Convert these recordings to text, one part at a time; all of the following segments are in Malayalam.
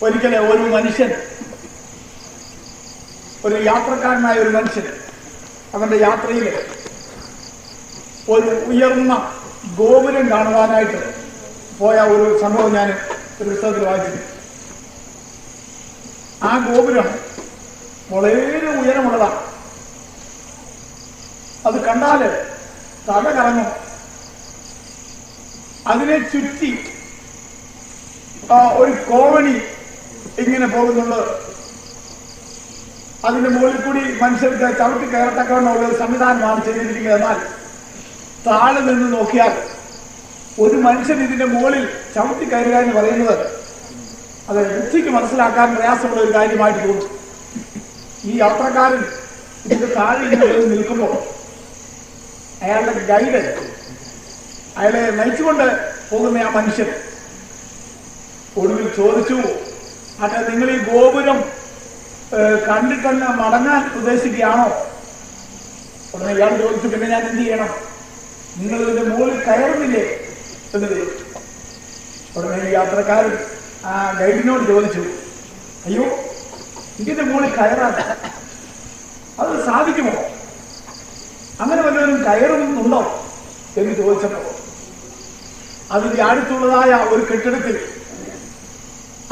ഒരിക്കലും ഒരു മനുഷ്യൻ, ഒരു യാത്രക്കാരനായ ഒരു മനുഷ്യൻ അവന്റെ യാത്രയിൽ ഒരു ഉയർന്ന ഗോപുരം കാണുവാനായിട്ട് പോയ ഒരു സംഭവം ഞാൻ ഒരു പുസ്തകത്തിൽ വായിച്ചിട്ടുണ്ട്. ആ ഗോപുരം വളരെ ഉയരമുള്ളതാണ്. അത് കണ്ടാല് തല കറങ്ങും. അതിനെ ചുറ്റി ഒരു കോവണി ഇങ്ങനെ പോകുന്നുണ്ട്. അതിന്റെ മുകളിൽ കൂടി മനുഷ്യർക്ക് ചവിട്ടി കയറത്തക്കവണ്ണമുള്ള ഒരു സംവിധാനമാണ് ചെയ്തിരിക്കുന്നത്. എന്നാൽ താഴെ നിന്ന് നോക്കിയാൽ ഒരു മനുഷ്യൻ ഇതിന്റെ മുകളിൽ ചവിട്ടി കയറുക എന്ന് പറയുന്നത് അത് ബുദ്ധിക്ക് മനസ്സിലാക്കാൻ പ്രയാസമുള്ള ഒരു കാര്യമായിട്ട് തോന്നും. ഈ യാത്രക്കാരൻ ഇതിന്റെ താഴെ ഇങ്ങനെ നിൽക്കുമ്പോൾ അയാളുടെ ഗൈഡ് അയാളെ നയിച്ചുകൊണ്ട് പോകുന്ന ആ മനുഷ്യൻ ഒടുവിൽ ചോദിച്ചു, അല്ല നിങ്ങൾ ഈ ഗോപുരം കണ്ടിട്ടന്നെ മടങ്ങാൻ ഉദ്ദേശിക്കുകയാണോ? ഉടനെ ഇയാൾ ചോദിച്ചു, പിന്നെ ഞാൻ എന്ത് ചെയ്യണം? നിങ്ങൾ ഇതിന്റെ മുകളിൽ കയറുന്നില്ലേ എന്ന് ചോദിച്ചു. ഉടനെ ഈ യാത്രക്കാരൻ ആ ഗൈഡിനോട് ചോദിച്ചു, അയ്യോ ഇതിന്റെ മുകളിൽ കയറാൻ അത് സാധിക്കുമോ? അങ്ങനെ വല്ലവരും കയറുന്നുണ്ടോ എന്ന് ചോദിച്ചപ്പോൾ അതിന്റെ അടുത്തുള്ളതായ ഒരു കെട്ടിടത്തിൽ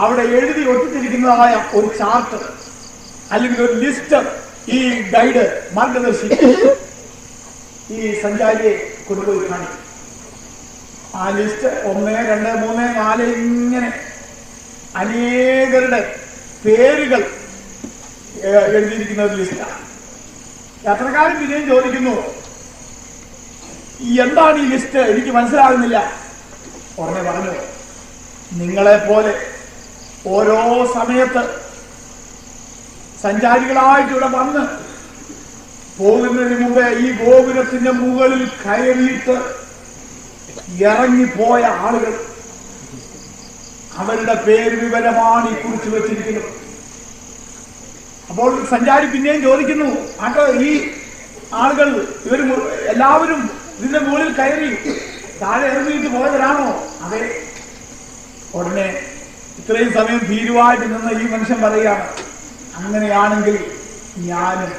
അവിടെ എഴുതി ഒട്ടിച്ചിരിക്കുന്നതായ ഒരു ചാർട്ട് അല്ലെങ്കിൽ ഒരു ലിസ്റ്റ് ഈ ഗൈഡ് മാർഗദർശി ഈ സഞ്ചാരിയെ കൊണ്ടുപോയി കാണിക്കും. ആ ലിസ്റ്റ് 1, 2, 3, 4 ഇങ്ങനെ അനേകരുടെ പേരുകൾ എഴുതിയിരിക്കുന്ന ഒരു ലിസ്റ്റാണ്. യാത്രക്കാരൻ പിന്നെയും ചോദിക്കുന്നു, എന്താണ് ഈ ലിസ്റ്റ്? എനിക്ക് മനസ്സിലാകുന്നില്ല. ഉടനെ പറഞ്ഞു, നിങ്ങളെപ്പോലെ ഓരോ സമയത്ത് സഞ്ചാരികളായിട്ട് ഇവിടെ വന്ന് പോകുന്നതിന് മുമ്പേ ഈ ഗോപുരത്തിന്റെ മുകളിൽ കയറിയിട്ട് ഇറങ്ങിപ്പോയ ആളുകൾ, അവരുടെ പേര് വിവരമാണ് ഈ കുറിച്ച് വെച്ചിരിക്കുന്നത്. അപ്പോൾ സഞ്ചാരി പിന്നെയും ചോദിക്കുന്നു, ആട്ടോ ഈ ആളുകൾ ഇവർ എല്ലാവരും ഇതിന്റെ മുകളിൽ കയറി താഴെ ഇറങ്ങിയിട്ട് പോയവരാണോ? അതെ. ഉടനെ ഇത്രയും സമയം ഭീരുവായിട്ട് നിന്ന് ഈ മനുഷ്യൻ പറയുകയാണ്, അങ്ങനെയാണെങ്കിൽ ഞാനും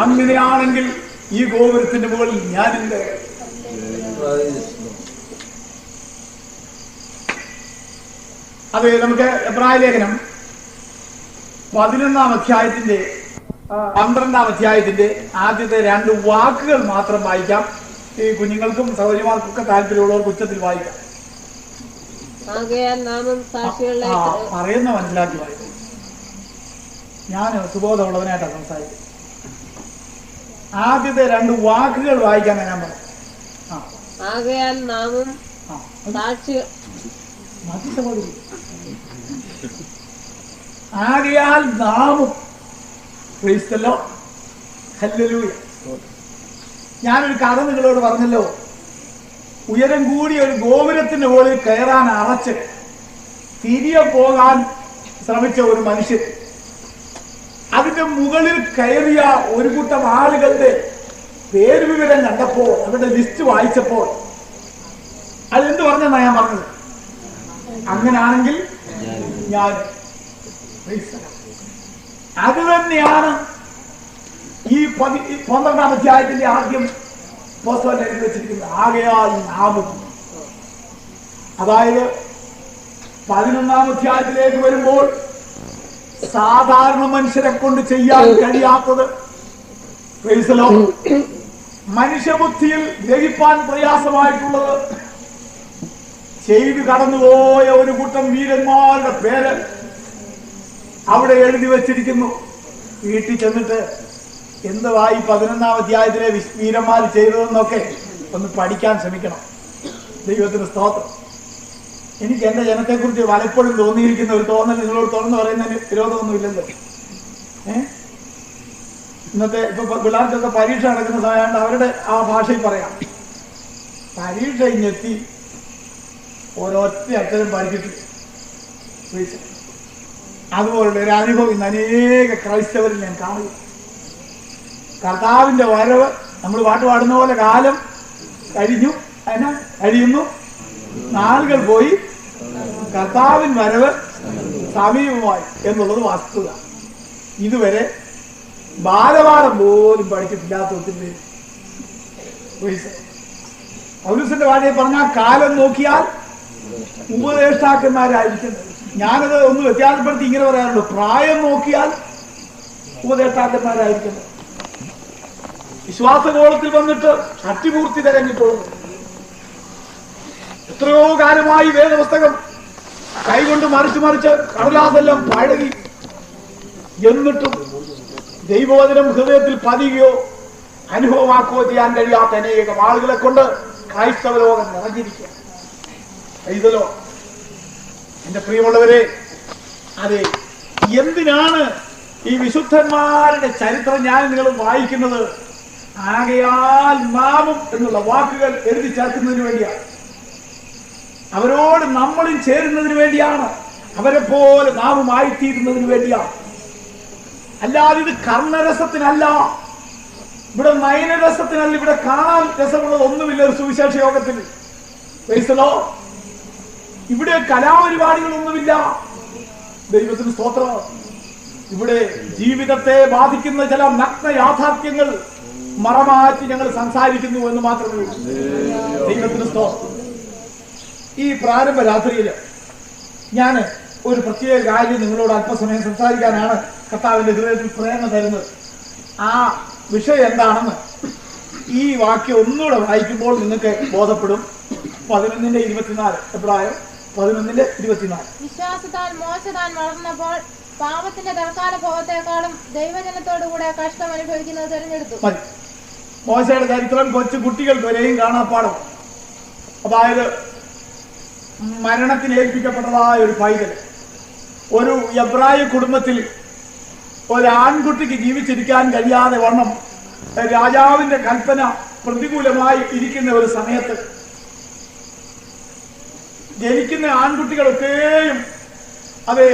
അങ്ങനെയാണെങ്കിൽ ഈ ഗോപുരത്തിന്റെ മുകളിൽ ഞാനുണ്ട്. അതെ, നമുക്ക് എബ്രായ ലേഖനം 11-ാം അധ്യായത്തിന്റെ 12-ാം അധ്യായത്തിന്റെ ആദ്യത്തെ 2 വാക്കുകൾ മാത്രം വായിക്കാം. ഈ കുഞ്ഞുങ്ങൾക്കും സൗകര്യമാർക്കും ഒക്കെ താല്പര്യമുള്ളവർക്ക് ഉച്ചത്തിൽ വായിക്കാം. പറയുന്ന മനസ്സിലാക്കി വായിക്കും. ഞാൻ സുബോധമുള്ളവനായിട്ടാണ് സംസാരിക്കുന്നത്. ആദ്യത്തെ 2 വാക്കുകൾ വായിക്കാൻ ഞാൻ പറയാം. ആകയാൽ നാമും ആകയാൽ നാമും ഞാനൊരു കഥ നിങ്ങളോട് പറഞ്ഞല്ലോ. ഉയരം കൂടിയ ഒരു ഗോപുരത്തിന്റെ മുകളിൽ കയറാൻ അറച്ച് തിരികെ പോകാൻ ശ്രമിച്ച ഒരു മനുഷ്യൻ അതിന്റെ മുകളിൽ കയറിയ ഒരു കൂട്ടം ആളുകളുടെ പേര് വിവരം കണ്ടപ്പോൾ, അവരുടെ ലിസ്റ്റ് വായിച്ചപ്പോൾ അതെന്ത് പറഞ്ഞെന്നാ ഞാൻ പറഞ്ഞത്? അങ്ങനാണെങ്കിൽ ഞാൻ. അത് തന്നെയാണ് ഈ 12-ാം അധ്യായത്തിന്റെ ആദ്യം പുസ്തകം എഴുതി വെച്ചിരിക്കുന്നത്. ആകയാൽ നാമും. അതായത് 11-ാം അധ്യായത്തിലേക്ക് വരുമ്പോൾ സാധാരണ മനുഷ്യരെ കൊണ്ട് ചെയ്യാൻ കഴിയാത്തത്, മനുഷ്യബുദ്ധിയിൽ ഗ്രഹിപ്പാൻ പ്രയാസമായിട്ടുള്ളത് ചെയ്തു കടന്നുപോയ ഒരു കൂട്ടം വീരന്മാരുടെ പേര് അവിടെ എഴുതി വച്ചിരിക്കുന്നു. വീട്ടിൽ ചെന്നിട്ട് എന്തുവായി 11-ാം അധ്യായത്തിലെ വീരന്മാർ ചെയ്തതെന്നൊക്കെ ഒന്ന് പഠിക്കാൻ ശ്രമിക്കണം. ദൈവത്തിന് സ്തോത്രം. എനിക്ക് എന്റെ ജനത്തെക്കുറിച്ച് പലപ്പോഴും തോന്നിയിരിക്കുന്ന ഒരു തോന്നൽ നിങ്ങളോട് തുറന്നു പറയുന്നതിന് വിരോധമൊന്നുമില്ലല്ലോ. ഇന്നത്തെ ഇപ്പൊ പിള്ളേർക്കൊക്കെ പരീക്ഷ നടക്കുന്ന സമയമാണ്, അവരുടെ ആ ഭാഷയിൽ പറയാം. പരീക്ഷ ഇങ്ങെത്തി ഓരോറ്റ അക്ഷരം പഠിച്ചിട്ട് അതുപോലുള്ള ഒരു അനുഭവം ഇന്ന് അനേക ക്രൈസ്തവരിൽ ഞാൻ കാണുക. കർത്താവിന്റെ വരവ് നമ്മൾ പാട്ട് പാടുന്ന പോലെ കാലം കഴിയുന്നു, നാളുകൾ പോയി, കർത്താവിൻ വരവ് സമീപമായി എന്നുള്ളത് വസ്തുത. ഇതുവരെ ബാലപാഠം പോലും പഠിച്ചിട്ടില്ലാത്ത ഒത്തിരി പൗലോസിന്റെ വാചകം പറഞ്ഞാൽ കാലം നോക്കിയാൽ ഉപദേഷ്ടാക്കന്മാരായിരിക്കുന്നത്. ഞാനത് ഒന്ന് വ്യത്യാസപ്പെടുത്തി ഇങ്ങനെ പറയാറുണ്ട്, പ്രായം നോക്കിയാൽ ഉപദേഷ്ടാക്കന്മാരായിരിക്കുന്നത്. വിശ്വാസഗോളത്തിൽ വന്നിട്ട് അട്ടിപൂർത്തി തികഞ്ഞിട്ടുള്ളത്. എത്രയോ കാലമായി വേദപുസ്തകം കൈകൊണ്ട് മറിച്ച് മറിച്ച് കടലാസെല്ലാം പഴകി, എന്നിട്ടും ദൈവവചനം ഹൃദയത്തിൽ പതിയുകയോ അനുഭവമാക്കുകയോ ചെയ്യാൻ കഴിയാത്ത അനേകം ആളുകളെ കൊണ്ട് ക്രൈസ്തവ ലോകം നിറഞ്ഞിരിക്കുക. എഴുതലോ എന്റെ പ്രിയമുള്ളവരെ, അതെ, എന്തിനാണ് ഈ വിശുദ്ധന്മാരുടെ ചരിത്രം ഞാൻ നിങ്ങൾ വായിക്കുന്നത്? ആകയാൽ നാമും എന്നുള്ള വാക്കുകൾ എഴുതി ചേർക്കുന്നതിന് വേണ്ടിയാണ്. അവരോട് നമ്മളും ചേരുന്നതിന് വേണ്ടിയാണ്. അവരെ പോലെ നാമും ആയിത്തീരുന്നതിന് വേണ്ടിയാണ്. അല്ലാതെ ഇത് കർണരസത്തിനല്ല, ഇവിടെ നയനരസത്തിനല്ല, ഇവിടെ കാണാൻ രസമുള്ളത് ഒന്നുമില്ല. ഒരു സുവിശേഷ യോഗത്തിൽ ഇവിടെ കലാപരിപാടികളൊന്നുമില്ല. ദൈവത്തിന് സ്തോത്രം. ഇവിടെ ജീവിതത്തെ ബാധിക്കുന്ന ചില നഗ്ന യാഥാർത്ഥ്യങ്ങൾ മറമാറ്റി ഞങ്ങൾ സംസാരിക്കുന്നു എന്ന് മാത്രമേ ഉള്ളൂ. ദൈവത്തിന് സ്തോത്രം. ഈ പ്രാരംഭ രാത്രിയിൽ ഞാൻ ഒരു പ്രത്യേക കാര്യം നിങ്ങളോട് അല്പസമയം സംസാരിക്കാനാണ് കർത്താവിന്റെ ഹൃദയത്തിൽ പ്രേരണ തരുന്നത്. ആ വിഷയം എന്താണെന്ന് ഈ വാക്യം ഒന്നുകൂടെ വായിക്കുമ്പോൾ നിങ്ങൾക്ക് ബോധപ്പെടും. 11:24, എബ്രായർ 11:24. വിശ്വാസത്താൽ മോശ താൻ വളർന്നപ്പോൾ പാപത്തിന്റെ തൽക്കാല ഭോഗത്തെക്കാളും ദൈവജനത്തോടുകൂടെ കഷ്ടം അനുഭവിക്കുന്നത് തിരഞ്ഞെടുത്തു. മോശയുടെ ചരിത്രം കൊച്ചു കുട്ടികൾക്ക് വരെയും കാണാപ്പാടും. അതായത് മരണത്തിന് ഏൽപ്പിക്കപ്പെട്ടതായ ഒരു പൈതൽ, ഒരു എബ്രായ കുടുംബത്തിൽ ഒരു ആൺകുട്ടിക്ക് ജീവിച്ചിരിക്കാൻ കഴിയാതെ വണ്ണം രാജാവിന്റെ കൽപ്പന പ്രതികൂലമായി ഇരിക്കുന്ന ഒരു സമയത്ത് ജനിക്കുന്ന ആൺകുട്ടികളൊക്കെയും അത്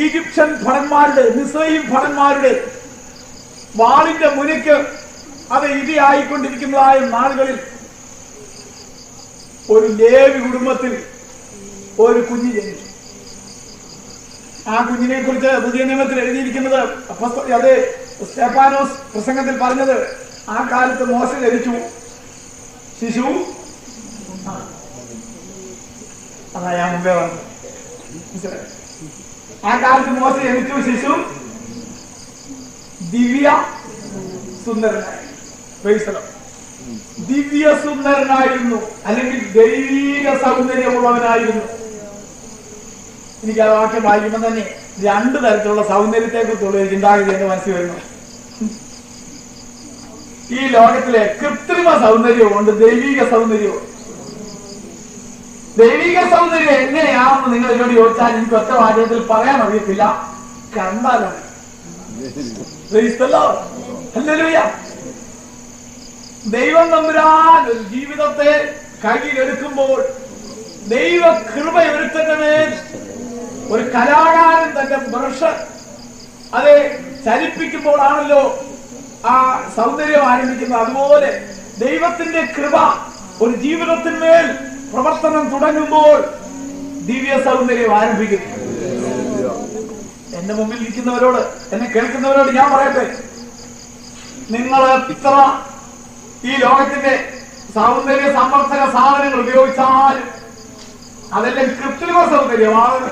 ഈജിപ്ഷ്യൻ ഭടന്മാരുടെ, മിസ്രയീം ഭടന്മാരുടെ വാളിന്റെ മുനയ്ക്ക് അത് ഇരയായിക്കൊണ്ടിരിക്കുന്നതായ നാളുകളിൽ ഒരു ലേവി കുടുംബത്തിൽ ഒരു കുഞ്ഞ് ജനിച്ചു. ആ കുഞ്ഞിനെ കുറിച്ച് പുതിയ നിയമത്തിൽ എഴുതിയിരിക്കുന്നത്, അത് സ്തെഫാനോസ് പ്രസംഗത്തിൽ പറഞ്ഞത്, ആ കാലത്ത് മോശ ജനിച്ചു, ശിശു, അതാ ഞാൻ മുമ്പേ പറഞ്ഞു, ആ കാലത്ത് മോശ ജനിച്ചു, ശിശു ദിവ്യ സുന്ദരനായി. ദിവ്യ സുന്ദരനായിരുന്നു, അല്ലെങ്കിൽ ദൈവിക സൗന്ദര്യമുള്ളവനായിരുന്നു. എനിക്ക് ആ വാക്യം വായിക്കുമ്പോൾ തന്നെ രണ്ടു തരത്തിലുള്ള സൗന്ദര്യത്തെ കുറിച്ചുള്ള ഒരു ചിന്താഗതി എന്റെ മനസ്സിൽ വരുന്നു. ഈ ലോകത്തിലെ കൃത്രിമ സൗന്ദര്യമുണ്ട്, ദൈവിക സൗന്ദര്യവും. ദൈവിക സൗന്ദര്യം എങ്ങനെയാണെന്ന് നിങ്ങൾ എന്നോട് ചോദിച്ചാൽ എനിക്ക് ഒറ്റ വാചകത്തിൽ പറയാൻ അറിയത്തില്ല, കണ്ടാലാണ്. ദൈവം തമ്പുരാൻ ഒരു ജീവിതത്തെ കയ്യിലെടുക്കുമ്പോൾ ദൈവ കൃപ ഒരുത്തന്റെ മേൽ ഒരു കലാകാരൻ തന്റെ ബ്രഷ് അത് ചലിപ്പിക്കുമ്പോഴാണല്ലോ ആ സൗന്ദര്യം ആരംഭിക്കുന്നത്. അതുപോലെ ദൈവത്തിന്റെ കൃപ ഒരു ജീവിതത്തിന്മേൽ പ്രവർത്തനം തുടങ്ങുമ്പോൾ ദിവ്യ സൗന്ദര്യം ആരംഭിക്കുന്നു. എന്റെ മുമ്പിൽ ഇരിക്കുന്നവരോട്, എന്നെ കേൾക്കുന്നവരോട് ഞാൻ പറയട്ടെ, നിങ്ങൾ എത്ര ഈ ലോകത്തിന്റെ സൗന്ദര്യ സംവർദ്ധക സാധനങ്ങൾ ഉപയോഗിച്ചാലും അതെല്ലാം കൃത്രിമ സൗന്ദര്യമാണ്.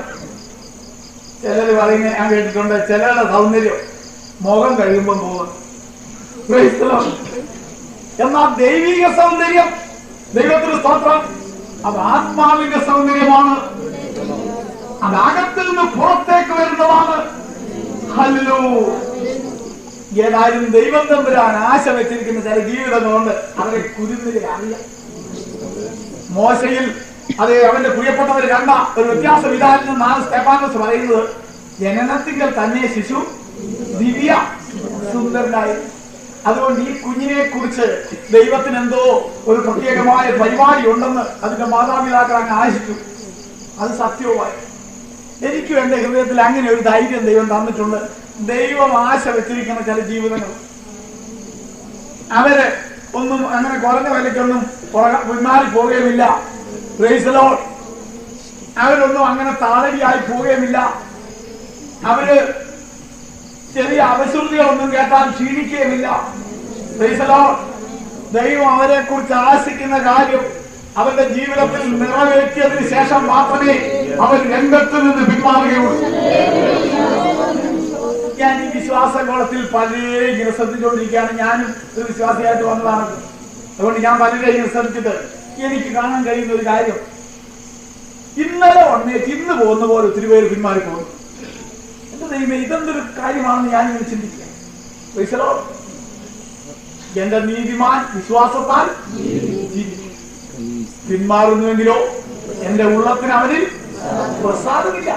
ചിലര് പറയുന്നത് ഞാൻ കേട്ടിട്ടുണ്ട്, ചിലരുടെ സൗന്ദര്യം മുഖം കഴിയുമ്പോൾ പോകും. എന്നാൽ ദൈവിക സൗന്ദര്യം, ദൈവത്തിന് സ്തോത്രം, അത് ആത്മാവിന്റെ സൗന്ദര്യമാണ്. അത് അകത്തിൽ നിന്ന് പുറത്തേക്ക് വരുന്നതാണ്. ഏതായാലും ദൈവം തമ്പുരാൻ ആശ വെച്ചിരിക്കുന്ന ചില ജീവിതങ്ങളുണ്ട്, അവരെ കുരുന്നിലെ അറിയാം. മോശയിൽ അത് അവന്റെ പ്രിയപ്പെട്ടവർ കണ്ട ഒരു വ്യത്യാസം ഇതായിരുന്നാണ് സ്തെഫാനോസ് പറയുന്നത്. ജനനത്തിങ്കൽ തന്നെ ശിശു ദിവ്യ സുന്ദരനായി. അതുകൊണ്ട് ഈ കുഞ്ഞിനെ കുറിച്ച് ദൈവത്തിന് എന്തോ ഒരു പ്രത്യേകമായ പരിപാടി ഉണ്ടെന്ന് അതിന്റെ മാതാപിതാക്കൾ അങ്ങ് ആശിച്ചു. അത് സത്യവുമായി. എനിക്കും എന്റെ ഹൃദയത്തിൽ അങ്ങനെ ഒരു ധൈര്യം ദൈവം തന്നിട്ടുണ്ട്. ദൈവം ആശ വെച്ചിരിക്കുന്ന ചില ജീവിതങ്ങൾ അവര് ഒന്നും അങ്ങനെ കുറഞ്ഞ വിലയ്ക്കൊന്നും പിന്മാറി പോകുകയുമില്ല. Praise the Lord. അവരൊന്നും അങ്ങനെ താളടിയായി പോവുകയുമില്ല. അവര് ചെറിയ അപശ്രുതികളൊന്നും കേട്ടാൽ ക്ഷീണിക്കുകയുമില്ല. Praise the Lord. ദൈവം അവരെ കുറിച്ച് ആശിക്കുന്ന കാര്യം അവരുടെ ജീവിതത്തിൽ നിറവേറ്റിയതിന് ശേഷം മാത്രമേ അവർ രംഗത്ത് നിന്ന് പിന്മാറുകയുള്ളൂ. ഞാൻ ഈ വിശ്വാസ കോളത്തിൽ പലരെ ഇങ്ങനെ ശ്രദ്ധിച്ചുകൊണ്ടിരിക്കുകയാണ്. ഞാനും ഒരു വിശ്വാസിയായിട്ട് വന്നതാണ്. അതുകൊണ്ട് ഞാൻ പലരെ ഇങ്ങനെ ശ്രദ്ധിച്ചിട്ട് എനിക്ക് കാണാൻ കഴിയുന്ന ഒരു കാര്യം, ഇന്നലെ വന്നേക്ക് ഇന്ന് പോകുന്ന പോലെ ഒത്തിരി പേര് പിന്മാറി പോകുന്നു. എന്റെ ദൈവമേ, ഇതെന്തൊരു കാര്യമാണെന്ന് ഞാനിങ്ങനെ ചിന്തിക്കുക. എന്റെ നീതിമാൻ വിശ്വാസത്താൽ പിന്മാറുന്നുവെങ്കിലോ എന്റെ ഉള്ളത്തിന് അവനിൽ പ്രസാദമില്ല.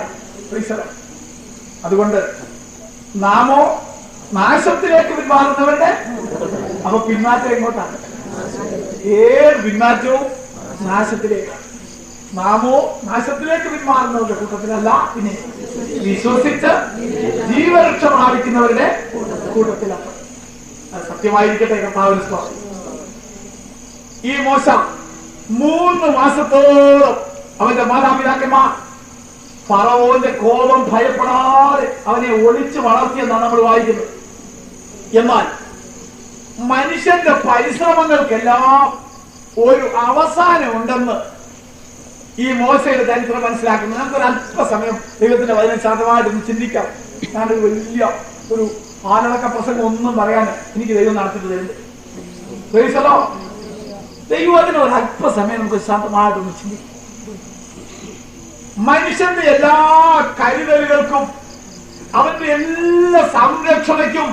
അതുകൊണ്ട് നാമോ നാശത്തിലേക്ക് പിന്മാറുന്നവരുടെ അപ്പൊ പിന്മാറ്റം എങ്ങോട്ടാണ്? ഏത് പിന്മാറ്റവും നാശത്തിലേക്കാണ്. നാമോ നാശത്തിലേക്ക് പിന്മാറുന്നവരുടെ കൂട്ടത്തിലല്ല, പിന്നെ വിശ്വസിച്ച് ജീവരക്ഷ പ്രാപിക്കുന്നവരുടെ കൂട്ടത്തിലാണ്. അത് സത്യമായിരിക്കട്ടെ കർത്താവിന് സ്തോത്രം. ഈ മോശ 3 മാസത്തോളം അവന്റെ മാതാപിതാക്കന്മാർ ഫറവോന്റെ കോപം ഭയപ്പെടാതെ അവനെ ഒളിച്ചു വളർത്തിയെന്നാണ് നമ്മൾ വായിക്കുന്നത്. എന്നാൽ മനുഷ്യന്റെ പരിശ്രമങ്ങൾക്കെല്ലാം ഒരു അവസാനം ഉണ്ടെന്ന് ഈ മോശയുടെ ചരിത്രം മനസ്സിലാക്കുന്നത്. നമുക്കൊരു അല്പസമയം ദൈവത്തിന്റെ വചനം ശാന്തമായിട്ടൊന്ന് ചിന്തിക്കാം. ഞാനൊരു വലിയ ഒരു ആനടക്ക പ്രസംഗം ഒന്നും പറയാൻ എനിക്ക് ദൈവം നടത്തിട്ട് തരുന്നുണ്ട്. ദൈവത്തിന് ഒരു അല്പസമയം നമുക്ക് ശാന്തമായിട്ടൊന്ന് ചിന്തിക്കാം. മനുഷ്യന്റെ എല്ലാ കരുതലുകൾക്കും അവന്റെ എല്ലാ സംരക്ഷണയ്ക്കും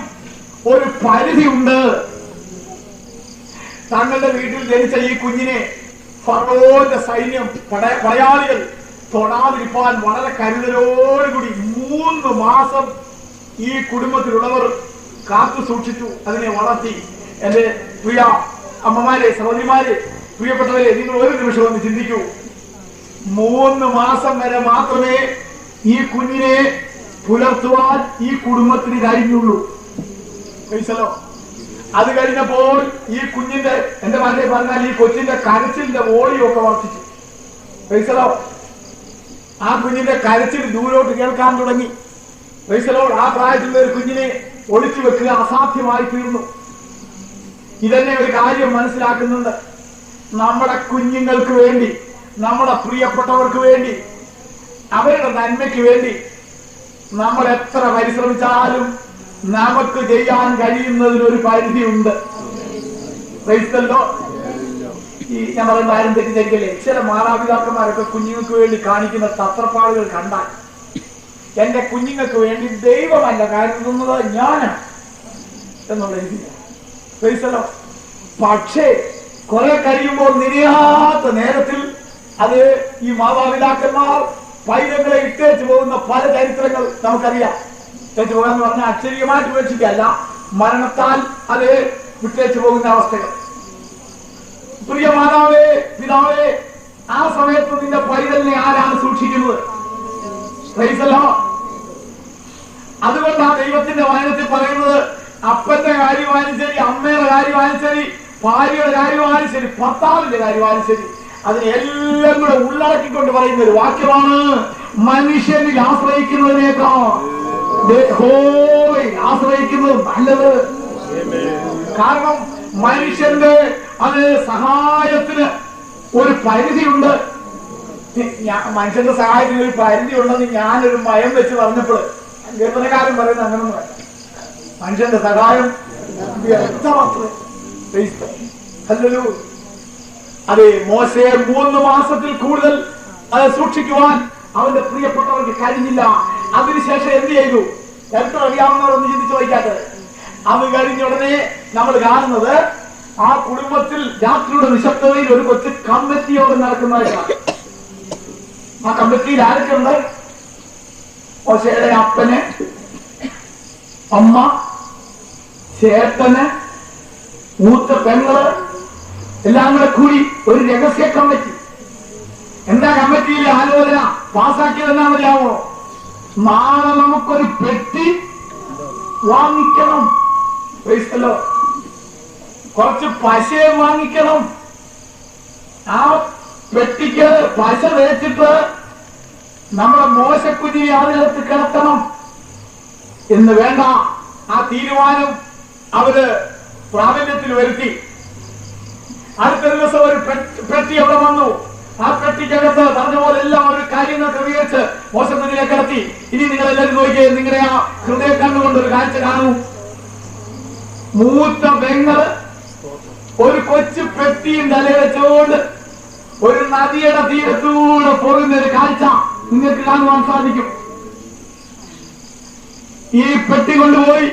ഒരു പരിധിയുണ്ട്. താങ്കളുടെ വീട്ടിൽ ജനിച്ച ഈ കുഞ്ഞിനെ ഫറവോന്റെ സൈന്യം പടയാളികൾ തൊടാതിരിക്കാൻ വളരെ കരുതലോടുകൂടി 3 മാസം ഈ കുടുംബത്തിലുള്ളവർ കാത്തു സൂക്ഷിച്ചു, അതിനെ വളർത്തി. എന്റെ പ്രിയ അമ്മമാരെ, സഹോദരിമാരെ, പ്രിയപ്പെട്ടവരെ, നിങ്ങൾ ഒരു നിമിഷം ഒന്ന് ചിന്തിക്കൂ. 3 മാസം വരെ മാത്രമേ ഈ കുഞ്ഞിനെ പുലർത്തുവാൻ ഈ കുടുംബത്തിന് കഴിഞ്ഞുള്ളൂ. അത് കഴിഞ്ഞപ്പോൾ ഈ കുഞ്ഞിന്റെ, എന്റെ മകളെ പറഞ്ഞാൽ ഈ കൊച്ചിന്റെ കരച്ചിലിന്റെ വോളിയൊക്കെ വർദ്ധിച്ചു. ആ കുഞ്ഞിന്റെ കരച്ചിൽ ദൂരോട്ട് കേൾക്കാൻ തുടങ്ങി. ആ പ്രായത്തിലുള്ള ഒരു കുഞ്ഞിനെ ഒളിച്ചു വെക്കുക അസാധ്യമായി തീർന്നു. ഇതന്നെ ഒരു കാര്യം മനസ്സിലാക്കുന്നുണ്ട്. നമ്മുടെ കുഞ്ഞുങ്ങൾക്ക് വേണ്ടി, നമ്മുടെ പ്രിയപ്പെട്ടവർക്ക് വേണ്ടി, അവരുടെ നന്മയ്ക്ക് വേണ്ടി നമ്മൾ എത്ര പരിശ്രമിച്ചാലും നമുക്ക് ചെയ്യാൻ കഴിയുന്നതിനൊരു പരിധിയുണ്ട്. ഈ ഞാൻ പറയുന്ന ആരും തെറ്റിദ്ധരിക്കല്ലേ, ചില മാതാപിതാക്കന്മാരൊക്കെ കുഞ്ഞുങ്ങൾക്ക് വേണ്ടി കാണിക്കുന്ന തത്രപ്പാടുകൾ കണ്ടാൽ എന്റെ കുഞ്ഞുങ്ങൾക്ക് വേണ്ടി ദൈവമല്ല കരുതുന്നത് ഞാനാണ് എന്നുള്ള രീതിയിലാണ്. പക്ഷേ കുറെ കഴിയുമ്പോൾ നിരയാത്ത നേരത്തിൽ അത് ഈ മാതാപിതാക്കന്മാർ പൈതങ്ങളെ ഇട്ടേച്ചു പോകുന്ന പല ചരിത്രങ്ങൾ നമുക്കറിയാം. ഇട്ടേച്ചു പോകാന്ന് പറഞ്ഞാൽ അക്ഷരീയമായിട്ട് ഉപേക്ഷിക്കല്ല, മരണത്താൽ അത് വിട്ടേച്ചു പോകുന്ന അവസ്ഥകൾ. പ്രിയ മാതാവേ, പിതാവേ, ആ സമയത്ത് നിന്റെ പൈതലിനെ ആരാണ് സൂക്ഷിക്കുന്നത്? അതുകൊണ്ടാണ് ദൈവത്തിന്റെ വചനത്തിൽ പറയുന്നത്, അപ്പന്റെ കാര്യമായാലും ശരി, അമ്മയുടെ കാര്യമായാലും ശരി, ഭാര്യയുടെ കാര്യമായാലും ശരി, ഭർത്താവിന്റെ കാര്യമായാലും ശരി, അതിനെല്ലാം കൂടെ ഉള്ളടക്കിക്കൊണ്ട് പറയുന്ന ഒരു വാക്യമാണ്, മനുഷ്യനിൽ ആശ്രയിക്കുന്നതിനേക്കാൾ ആശ്രയിക്കുന്നത് നല്ലത്. കാരണം മനുഷ്യന്റെ അത് സഹായത്തിന് ഒരു പരിധിയുണ്ട്. മനുഷ്യന്റെ സഹായത്തിന് ഒരു പരിധി ഉണ്ടെന്ന് ഞാനൊരു മയം വെച്ച് പറഞ്ഞപ്പോൾ കീർത്തനക്കാരൻ പറയുന്നത് അങ്ങനൊന്നും വേണ്ട. മനുഷ്യന്റെ സഹായം അല്ലല്ലോ. അതെ, മോശയെ 3 മാസത്തിൽ കൂടുതൽ അത് സൂക്ഷിക്കുവാൻ അവന്റെ പ്രിയപ്പെട്ടവർക്ക് കഴിഞ്ഞില്ല. അതിനുശേഷം എന്ത് ചെയ്തു? എത്ര അറിയാവുന്നവരൊന്ന് ചിന്തിച്ചു വയ്ക്കാത്തത്. അത് കഴിഞ്ഞ ഉടനെ നമ്മൾ കാണുന്നത് ആ കുടുംബത്തിൽ രാത്രിയുടെ നിശബ്ദതയിൽ ഒരു കൊച്ചു കമ്മിറ്റിയോട് നടക്കുന്നതായിട്ടാണ്. ആ കമ്മിറ്റിയിൽ ആരൊക്കെ ഉണ്ട്? മോശയുടെ അപ്പന്, അമ്മ, ചേട്ടന്, മൂത്ത പെങ്ങള് എല്ലാം കൂടെ കൂടി ഒരു രഹസ്യ കമ്മിറ്റി. എന്താ കമ്മിറ്റിയിലെ ആലോചന പാസാക്കിയത് എന്നാമറിയാമോ? നാളെ നമുക്കൊരു പെട്ടി വാങ്ങിക്കണം, കുറച്ച് പശയും വാങ്ങിക്കണം. ആ പെട്ടിക്ക് പശ തേച്ചിട്ട് നമ്മുടെ മോശക്കുഞ്ഞിനെ അതിനകത്ത് കിടത്തണം എന്ന് വേണ്ട. ആ തീരുമാനം അവര് പ്രാബല്യത്തിൽ വരുത്തി. അടുത്ത ദിവസം ഒരു പെട്ടി അവിടെ വന്നു. ആ പെട്ടിക്കകത്ത് പറഞ്ഞ പോലെ എല്ലാം ഒരു കാര്യങ്ങൾ ക്രമീകരിച്ച് മോശക്കുഞ്ഞിനെ കിടത്തി. ഇനി നിങ്ങൾ എല്ലാവരും നോക്കിയേ, നിങ്ങളുടെ ആ ഹൃദയ കണ്ണുകൊണ്ട് ഒരു കാഴ്ച കാണൂ. മൂത്ത പെങ്ങള് ഒരു കൊച്ചു പെട്ടിയും തലവെച്ചുകൊണ്ട് ഒരു നദിയുടെ തീരത്തൂടെ പോകുന്ന ഒരു കാഴ്ച നിങ്ങൾക്ക് കാണുവാൻ സാധിക്കും. ഈ പെട്ടി കൊണ്ടുപോയി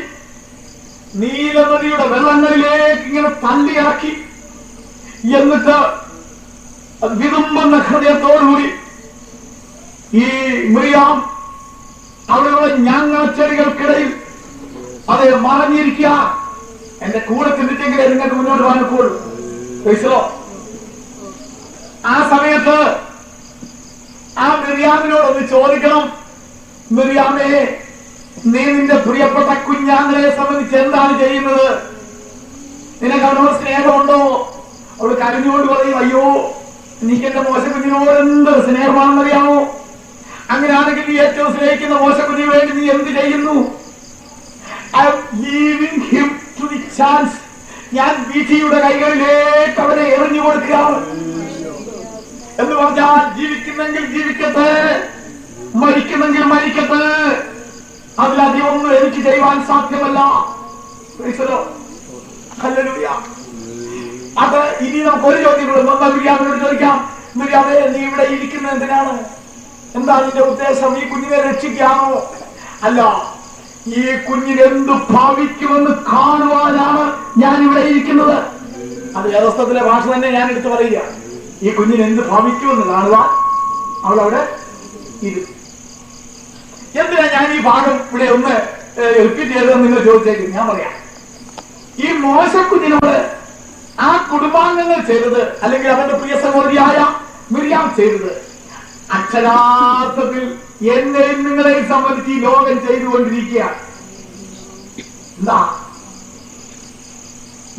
നീലനദിയുടെ വെള്ളങ്ങളിലേക്ക് ഇങ്ങനെ തള്ളി ഇറക്കി. എന്നിട്ട് വിതുമ്പുന്ന ഹൃദയത്തോടുകൂടി ഈ മിറിയാം അവിടെയുള്ള ഞാങ്ങച്ചെടികൾക്കിടയിൽ അത് മറഞ്ഞിരിക്കുക. എന്റെ കൂടെ ചിന്തിച്ചെങ്കിലേ നിങ്ങൾക്ക് മുന്നോട്ട് പോകാനൊക്കെയുള്ളൂ. ആ സമയത്ത് ആ മിറിയാമിനോടൊന്ന് ചോദിക്കണം, മിറിയാമേ, നീ നിന്റെ പ്രിയപ്പെട്ട കുഞ്ഞാങ്ങളെ സംബന്ധിച്ച് എന്താണ് ചെയ്യുന്നത്? നിനക്ക് അവനോട് സ്നേഹമുണ്ടോ? അവള് കരഞ്ഞുകൊണ്ട് പറയും, അയ്യോ എനിക്ക് എന്റെ മോശക്കുഞ്ഞിനോട് എന്ത് സ്നേഹമാണെന്നറിയാമോ? അങ്ങനെയാണെങ്കിൽ നീ ഏറ്റവും സ്നേഹിക്കുന്ന മോശക്കുഞ്ഞിന് വേണ്ടി നീ എന്ത് ചെയ്യുന്നു? I am leaving him to the chance. ഞാൻ വിധിയുടെ കൈകളിലേക്ക് അവനെ എറിഞ്ഞു കൊടുക്കുകയാണ് എന്ന് പറഞ്ഞാൽ, ജീവിക്കുന്നെങ്കിൽ ജീവിക്കട്ടെ, മരിക്കുന്നെങ്കിൽ മരിക്കട്ടെ, അതിലധികം ഒന്നും എനിക്ക് ചെയ്യുവാൻ സാധ്യമല്ല. അത് ഇനി നമുക്ക് ഒരു ചോദ്യം കൂടെ മിറിയാമിനോട് ചോദിക്കാം. മിറിയാമേ, നീ ഇവിടെ ഇരിക്കുന്നത് എന്തിനാണ്? എന്താ നിന്റെ ഉദ്ദേശം? ഈ കുഞ്ഞിനെ രക്ഷിക്കാനോ? അല്ല, ഈ കുഞ്ഞിന് എന്ത് ഭാവിക്കുമെന്ന് കാണുവാനാണ് ഞാൻ ഇവിടെ ഇരിക്കുന്നത്. അത് വേദപുസ്തകത്തിലെ ഭാഷ തന്നെ ഞാൻ എടുത്തു പറയുക. ഈ കുഞ്ഞിന് എന്ത് ഭാവിക്കുമെന്ന് കാണുവാൻ അവളവിടെ ഇരുന്നു. എന്തിനാ ഞാൻ ഈ ഭാഗം ഇവിടെ ഒന്ന് റിപ്പീറ്റ് ചെയ്തതെന്ന് നിങ്ങൾ ചോദിച്ചേക്കും. ഞാൻ പറയാം. ഈ മോശക്കുഞ്ഞിനോട് ആ കുടുംബാംഗങ്ങൾ ചെയ്തത്, അല്ലെങ്കിൽ അവന്റെ പ്രിയ സഹോദരിയായ മിറിയാം ചെയ്തത്, അക്ഷരാർത്ഥത്തിൽ എന്നെയും നിങ്ങളെയും സംബന്ധിച്ച് ഈ ലോകം ചെയ്തുകൊണ്ടിരിക്കുക. എന്താ?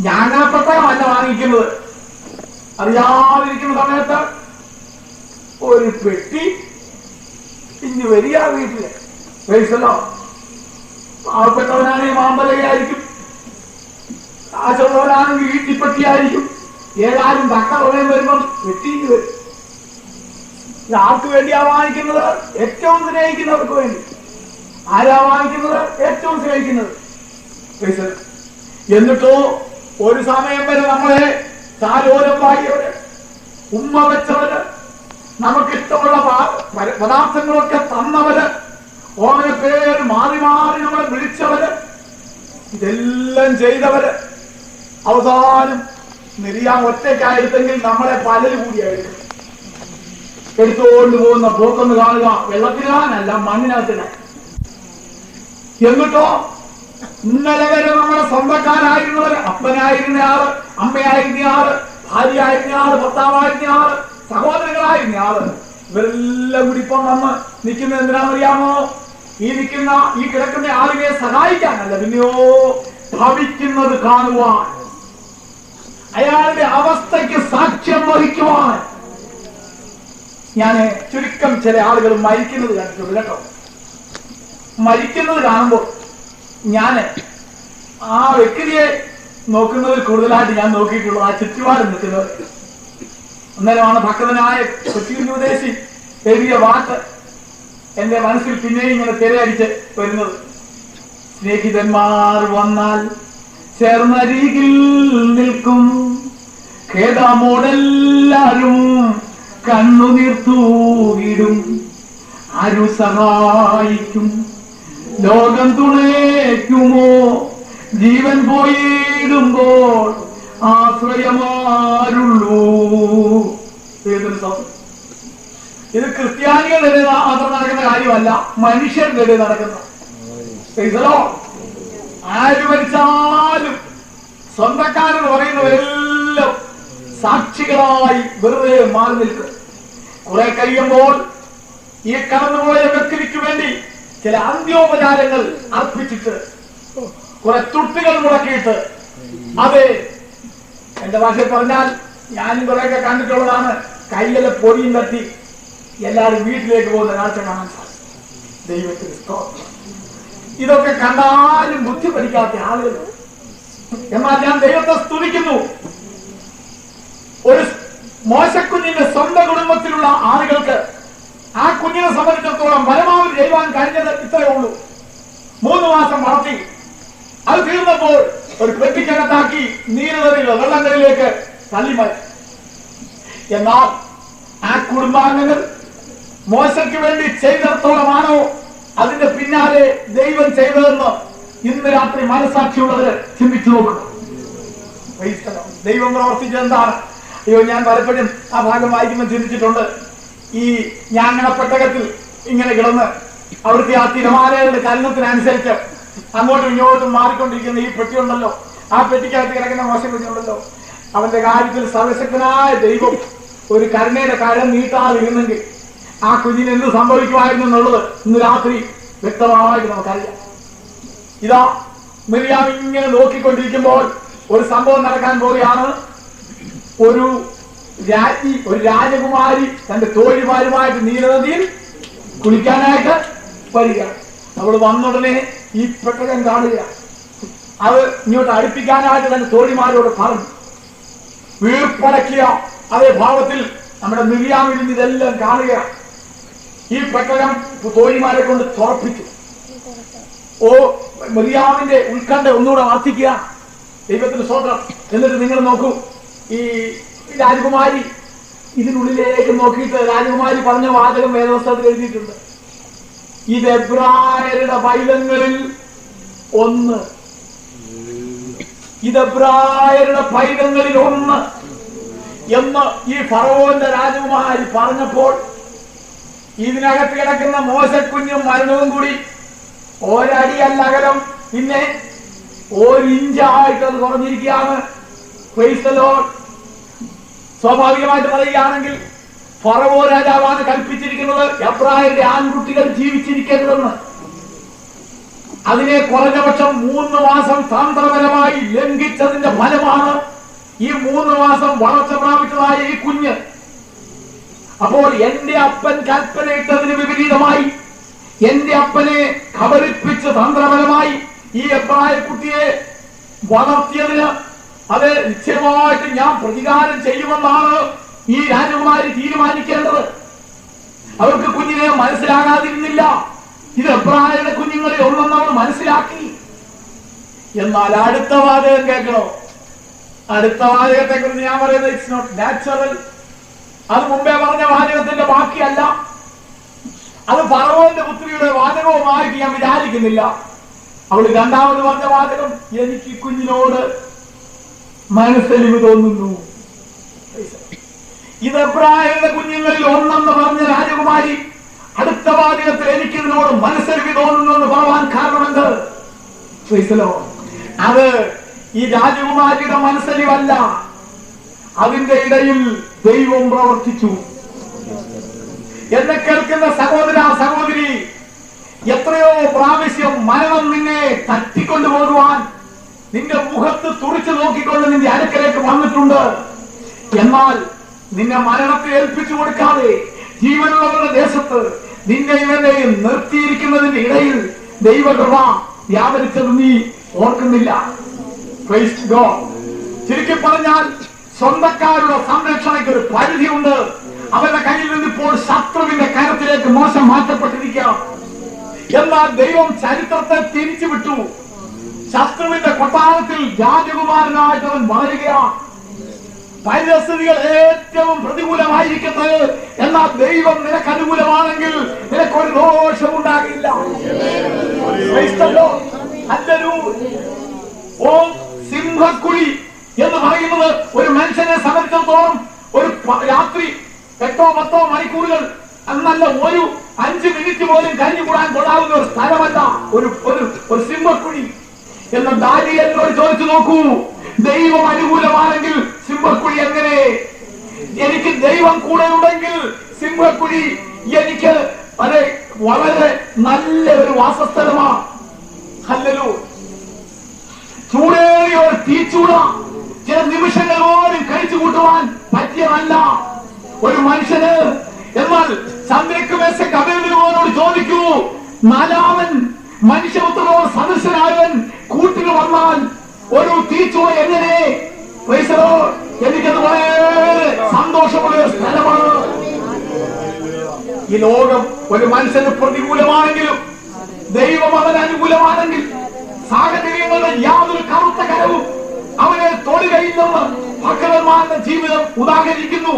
ഞാനാപ്പെട്ടമല്ല വാങ്ങിക്കുന്നത്. അറിയാതിരിക്കുന്ന സമയത്ത് ഒരു പെട്ടി ഇനി വരിക വീട്ടില്. പൈസല്ലോ പാവപ്പെട്ടവനാണെങ്കിൽ മാമ്പലയായിരിക്കും, കാശുള്ളവനാണെങ്കിൽ വീട്ടിൽപ്പെട്ടിയായിരിക്കും. ഏതായാലും തക്ക സമയം വരുമ്പം വെട്ടിക്ക് വരും. ആർക്ക് വേണ്ടിയാ വാങ്ങിക്കുന്നത്? ഏറ്റവും സ്നേഹിക്കുന്നവർക്ക് വേണ്ടി. ആരാ വാങ്ങിക്കുന്നത്? ഏറ്റവും സ്നേഹിക്കുന്നത്. പൈസ. എന്നിട്ടോ ഒരു സമയം വരെ നമ്മളെ താലോലം പാടിയവര്, ഉമ്മ വെച്ചവര്, നമുക്കിഷ്ടമുള്ള പദാർത്ഥങ്ങളൊക്കെ തന്നവര്, ഓമന പേര് മാറി മാറി നമ്മളെ വിളിച്ചവര്, ഇതെല്ലാം ചെയ്തവര്, അവസാനം മിറിയാം ഒറ്റയ്ക്കായിരുന്നെങ്കിൽ നമ്മളെ പലര് കൂടിയായിരിക്കും എടുത്തുകൊണ്ട് പോകുന്ന പോക്കൊന്ന് കാണുക. വെള്ളത്തിനാനല്ല, മണ്ണിനകത്തിന്. എന്നിട്ടോ ഇന്നലെ വരെ നമ്മുടെ സ്വന്തക്കാരായിരുന്നവര്, അപ്പനായിരുന്നയാള്, അമ്മയായിരുന്നയാള്, ഭാര്യയായിരുന്നയാള്, ഭർത്താവായിരുന്നയാള്, സഹോദരങ്ങളായിരുന്നയാള്, ഇവരെല്ലാം കൂടി ഇപ്പം വന്ന് നിൽക്കുന്ന എന്തിനാണെന്നറിയാമോ? ഈ കിടക്കുന്ന ആളിനെ സഹായിക്കാനല്ല, പിന്നെയോ ഭവിക്കുന്നത് കാണുവാൻ, അയാളുടെ അവസ്ഥയ്ക്ക് സാക്ഷ്യം വഹിക്കുവാൻ. ഞാന് ചുരുക്കം ചില ആളുകൾ മരിക്കുന്നത് കണ്ടിട്ടുണ്ട് കേട്ടോ. മരിക്കുന്നത് കാണുമ്പോൾ ഞാന് ആ വ്യക്തിയെ നോക്കുന്നതിൽ കൂടുതലായിട്ട് ഞാൻ നോക്കിയിട്ടുള്ളത് ആ ചുറ്റുപാട് നിൽക്കുന്നത്. അന്നേരമാണ് ഭക്തനായ കൊച്ചി ഉപദേശി എഴുതിയ വാക്ക് എന്റെ മനസ്സിൽ പിന്നെയും ഇങ്ങനെ തിരയടിച്ച് വരുന്നത്. സ്നേഹിതന്മാർ വന്നാൽ ചേർന്നരികിൽ നിൽക്കും, ഖേദമോടെല്ലാരും കണ്ണുനീർ തൂകിടും, ആരു സഹായിക്കും, ലോകം തുണയ്ക്കുമോ, ജീവൻ പോയിടുമ്പോൾ ആശ്രയമാരുള്ളൂ. ഇത് ക്രിസ്ത്യാനികളുടെ മാത്രം നടക്കുന്ന കാര്യമല്ല, മനുഷ്യരുടെ നടക്കുന്ന. ആര് മരിച്ചാലും സ്വന്തക്കാരെന്ന് പറയുന്നവരെല്ലാം സാക്ഷികളായി വെറുതെ മാറി നിൽക്കും. കുറെ കഴിയുമ്പോൾ ഈ കടന്നുപോയ വ്യക്തിക്ക് വേണ്ടി ചില അന്ത്യോപചാരങ്ങൾ അർപ്പിച്ചിട്ട് കുറെ തുട്ടുകൾ മുടക്കിയിട്ട്, അതെ, എന്റെ ഭാഷയിൽ പറഞ്ഞാൽ ഞാനും കുറെയൊക്കെ കണ്ടിട്ടുള്ളതാണ്, കയ്യിലെ പൊടിയും തട്ടി എല്ലാവരും വീട്ടിലേക്ക് പോകുന്ന കാഴ്ച കാണാൻ സാധിക്കും. ദൈവത്തിന് സ്തോത്രം. ഇതൊക്കെ കണ്ടാലും ബുദ്ധി പഠിക്കാത്ത ആളുകൾ. എന്നാൽ ഞാൻ ദൈവത്തെ സ്തുതിക്കുന്നു. ഒരു മോശക്കുഞ്ഞിന്റെ സ്വന്തം കുടുംബത്തിലുള്ള ആളുകൾക്ക് ആ കുഞ്ഞിനെ സംബന്ധിച്ചിടത്തോളം പരമാവധി ചെയ്യുവാൻ കഴിഞ്ഞത് ഇത്രയേ ഉള്ളൂ. 3 മാസം വളർത്തി അത് തീർന്നപ്പോൾ ഒരു പെട്ടിക്കകത്താക്കി നീരുതറിയില്ല വെള്ളങ്ങളിലേക്ക് തള്ളിമാറ്റി. എന്നാൽ ആ കുടുംബാംഗങ്ങൾ മോശയ്ക്ക് വേണ്ടി ചെയ്തിടത്തോളമാണോ അതിന്റെ പിന്നാലെ ദൈവം ചെയ്തതെന്ന് ഇന്ന് രാത്രി മനസാക്ഷിയുള്ളവര് ചിന്തിച്ചു നോക്കണം. ദൈവം പ്രവർത്തിച്ചത് എന്താണ്? അയ്യോ, ഞാൻ പലപ്പോഴും ആ ഭാഗം വായിക്കുമ്പോൾ ചിന്തിച്ചിട്ടുണ്ട്. ഈ ഞാങ്ങണപ്പെട്ടകത്തിൽ ഇങ്ങനെ കിടന്ന് അവിടുത്തെ ആ തിരമാലകളുടെ ചലനത്തിനനുസരിച്ച് അങ്ങോട്ടും ഇങ്ങോട്ടും മാറിക്കൊണ്ടിരിക്കുന്ന ഈ പെട്ടിയുണ്ടല്ലോ, ആ പെട്ടിക്കകത്ത് കിടക്കുന്ന മോശക്കുഞ്ഞുണ്ടല്ലോ, അവന്റെ കാര്യത്തിൽ സർവശക്തനായ ദൈവം ഒരു കരുണയുടെ കരം നീട്ടാതിരുന്നെങ്കിൽ ആ കുഞ്ഞിന് എന്ത് സംഭവിക്കുമായിരുന്നു എന്നുള്ളത് ഇന്ന് രാത്രി വ്യക്തമായിട്ട് നമുക്കറിയാം. ഇതാ മിറിയാം ഇങ്ങനെ നോക്കിക്കൊണ്ടിരിക്കുമ്പോൾ ഒരു സംഭവം നടക്കാൻ പോവുകയാണ്. ഒരു രാജ്ഞി, ഒരു രാജകുമാരി തന്റെ തോഴിമാരുമായിട്ട് നീലനദിയിൽ കുളിക്കാനായിട്ട് വരിക. അവൾ വന്നുടനെ ഈ പെട്ടകം കാണുക. അത് ഇങ്ങോട്ട് അടുപ്പിക്കാനായിട്ട് തന്റെ തോഴിമാരോട് പറഞ്ഞു. വീർപ്പടക്കിയ അതേ ഭാവത്തിൽ നമ്മുടെ മിറിയാമിൽ നിന്ന് ഇതെല്ലാം കാണുക. ഈ പെട്ടകം തോഴിമാരെ കൊണ്ട് തുറപ്പിച്ചു. മിറിയാമിന്റെ ഉത്കണ്ഠ ഒന്നുകൂടെ വർദ്ധിക്കുക. ദൈവത്തിന്റെ സ്തോത്രം. എന്നിട്ട് നിങ്ങൾ നോക്കൂ, ഈ രാജകുമാരി ഇതിനുള്ളിലേക്ക് നോക്കിയിട്ട് രാജകുമാരി പറഞ്ഞ വാചകം വേദപുസ്തകത്തിൽ എഴുതിയിട്ടുണ്ട്. ഇത് എബ്രായരുടെ പൈതങ്ങളിൽ ഒന്ന്, ഇത് എബ്രായരുടെ പൈതങ്ങളിൽ ഒന്ന് എന്ന് ഈ ഫറവോന്റെ രാജകുമാരി പറഞ്ഞപ്പോൾ ഇതിനകത്ത് കിടക്കുന്ന മോശക്കുഞ്ഞും മരണവും കൂടി ഒരടിയല്ല അകലം, പിന്നെ 1 ഇഞ്ചായിട്ട് അത് കുറഞ്ഞിരിക്കുകയാണ്. Praise the Lord. സ്വാഭാവികമായിട്ട് പറയുകയാണെങ്കിൽ ഫറവോ രാജാവാണ് കൽപ്പിച്ചിരിക്കുന്നത് എബ്രായരുടെ ആൺകുട്ടികൾ ജീവിച്ചിരിക്കരുതെന്ന്. അതിനെ കുറഞ്ഞപക്ഷം 3 മാസം തന്ത്രപരമായി ലംഘിച്ചതിന്റെ ഫലമാണ് ഈ 3 മാസം വളർച്ച പ്രാപിച്ചതായ ഈ കുഞ്ഞ്. അപ്പോൾ എന്റെ അപ്പൻ കൽപ്പനയിട്ടതിന് വിപരീതമായി എന്റെ അപ്പനെ ഖബറിപ്പിച്ച് തന്ത്രപരമായി ഈ എബ്രായ കുട്ടിയെ വളർത്തിയതിന് അത് നിശ്ചയമായിട്ട് ഞാൻ പ്രതികാരം ചെയ്യുമെന്നാണ് ഈ രാജകുമാരി തീരുമാനിക്കേണ്ടത്. അവർക്ക് കുഞ്ഞിനെ മനസ്സിലാകാതിരുന്നില്ല. ഇത് എബ്രായരുടെ കുഞ്ഞുങ്ങളെ ഒന്നെന്ന് അവർ മനസ്സിലാക്കി. എന്നാൽ അടുത്ത വാചകം കേൾക്കണോ? അടുത്ത വാചകത്തെ കുറിച്ച് ഞാൻ പറയുന്നത് ഇറ്റ്സ് നോട്ട് നാച്ചുറൽ. അത് മുമ്പേ പറഞ്ഞ വാചകത്തിന്റെ ബാക്കിയല്ല. അത് ഫറവോന്റെ പുത്രിയുടെ വാചകവുമായിട്ട് ഞാൻ വിചാരിക്കുന്നില്ല. അവൾ രണ്ടാമത് പറഞ്ഞ വാചകം, എനിക്ക് കുഞ്ഞിനോട് മനസ്സലിവ് തോന്നുന്നു. ഇത് എബ്രായരുടെ കുഞ്ഞുങ്ങളിൽ ഒന്നെന്ന് പറഞ്ഞ രാജകുമാരി അടുത്ത വാചകത്തിൽ എനിക്കിതിനോട് മനസ്സലിവ് തോന്നുന്നു എന്ന് പറയാൻ കാരണമെന്ത്? അത് ഈ രാജകുമാരിയുടെ മനസ്സലിവല്ല, അതിന്റെ ഇടയിൽ ദൈവം പ്രവർത്തിച്ചു. എന്നെ കേൾക്കുന്ന സഹോദര സഹോദരി, എത്രയോ പ്രാവശ്യം മരണം നിന്നെ തട്ടിക്കൊണ്ടുപോകുവാൻ നിന്റെ മുഖത്ത് തുറിച്ചു നോക്കിക്കൊണ്ട് നിന്റെ അടുക്കലേക്ക് വന്നിട്ടുണ്ട്. എന്നാൽ നിന്നെ മരണത്തെ ഏൽപ്പിച്ചു കൊടുക്കാതെ ജീവനുള്ളവരുടെ ദേശത്ത് നിന്നെ ഇവരെ നിർത്തിയിരിക്കുന്നതിന്റെ ഇടയിൽ ദൈവകൃപ വ്യാപരിച്ചത് നീ ഓർക്കുന്നില്ല. Praise God. ചുരുക്കി പറഞ്ഞാൽ സ്വന്തക്കാരുടെ സംരക്ഷണയ്ക്ക് ഒരു പരിധിയുണ്ട്. അവരുടെ കയ്യിൽ നിന്ന് ഇപ്പോൾ ശത്രുവിന്റെ കരത്തിലേക്ക് മോശം മാറ്റപ്പെട്ടിരിക്കാം. എന്നാൽ ദൈവം ചരിത്രത്തെ തിരിച്ചുവിട്ടു. ശത്രുവിന്റെ കൊട്ടാരത്തിൽ രാജകുമാരനായിട്ട് അവൻ വളരുകയാണ്. പരിസ്ഥിതികൾ ഏറ്റവും പ്രതികൂലമായിരിക്കട്ടെ, എന്നാൽ ദൈവം നിനക്ക് അനുകൂലമാണെങ്കിൽ നിനക്കൊരു ദോഷവും ഉണ്ടാകില്ല. സിംഹക്കുഴി എന്ന് പറയുന്നത് ഒരു മനുഷ്യനെ സംബന്ധിച്ചിടത്തോളം ഒരു രാത്രി 8-10 മണിക്കൂറുകൾ എന്നല്ല, ഒരു 5 മിനിറ്റ് പോലും കഴിഞ്ഞുകൂടാൻ കൊള്ളാവുന്ന ഒരു സ്ഥലമല്ല ഒരു സിംഹക്കുഴി. എന്ന് ദാനിയേലിനോട് ചോദിച്ചു നോക്കൂ, ദൈവം അനുകൂലമാണെങ്കിൽ സിംഹക്കുഴി എങ്ങനെ? എനിക്ക് ദൈവം കൂടെ ഉണ്ടെങ്കിൽ സിംഹക്കുഴി എനിക്ക് അത് വളരെ നല്ല ഒരു വാസസ്ഥലമാണ്. ഹല്ലേലൂയ. ചൂടേറിയ ഒരു തീച്ചൂട ചില നിമിഷങ്ങൾ പോലും കഴിച്ചു കൂട്ടുവാൻ പറ്റിയതല്ല. ഒരു മനുഷ്യന്. എന്നാൽ സന്ധ്യക്ക് മേശയ്ക്ക് അവനോട് ചോദിക്കൂ, നാലാമൻ മനുഷ്യപുത്രനോട് സദസ്യനായവൻ കൂട്ടിൽ വന്നാൽ ഒരു തീച്ചുവ എങ്ങനെ? എനിക്കത് വളരെ സന്തോഷമുള്ള ഒരു സ്ഥലമാണ്. ഈ ലോകം ഒരു മനുഷ്യന് പ്രതികൂലമാണെങ്കിലും ദൈവം അവന് അനുകൂലമാണെങ്കിൽ സാഹചര്യങ്ങളുടെ യാതൊരു കറുത്ത കരവും അവനെ തൊടുകയില്ലെന്ന് ഭക്തന്മാരുടെ ജീവിതം ഉദാഹരിക്കുന്നു.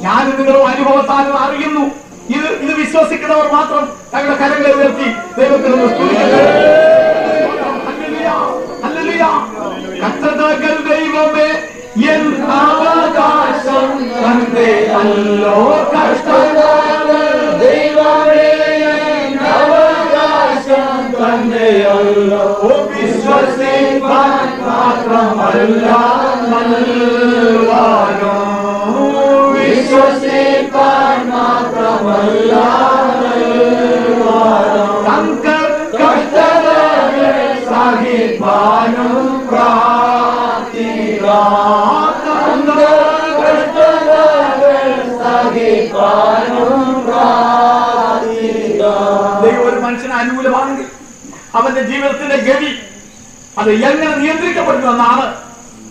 ഞാൻ നിങ്ങളുടെ അനുഭവത്താൽ അറിയുന്നു. ഇത് വിശ്വസിക്കുന്നവർ മാത്രം തങ്ങളുടെ കരങ്ങളെ ഉയർത്തി ദൈവത്തിൽ കർത്താവേ, ദൈവമേ എൻ അവകാശം തന്നേ അല്ലോ കഷ്ടകാലം, ദൈവമേ എൻ അവകാശം തന്നേ അല്ലോ, വിശ്വസിക്കാൻ മാത്രമല്ല നൽവാനോ, വിശ്വസിക്കാൻ മാത്രമല്ല നൽവാനോ, കഷ്ടതകൾ സഹിപ്പാനും ഒരു മനുഷ്യന് അനുകൂലമാണെങ്കിൽ അവന്റെ ജീവിതത്തിന്റെ ഗതി അത് എങ്ങനെ നിയന്ത്രിക്കപ്പെടുന്നു എന്നാണ്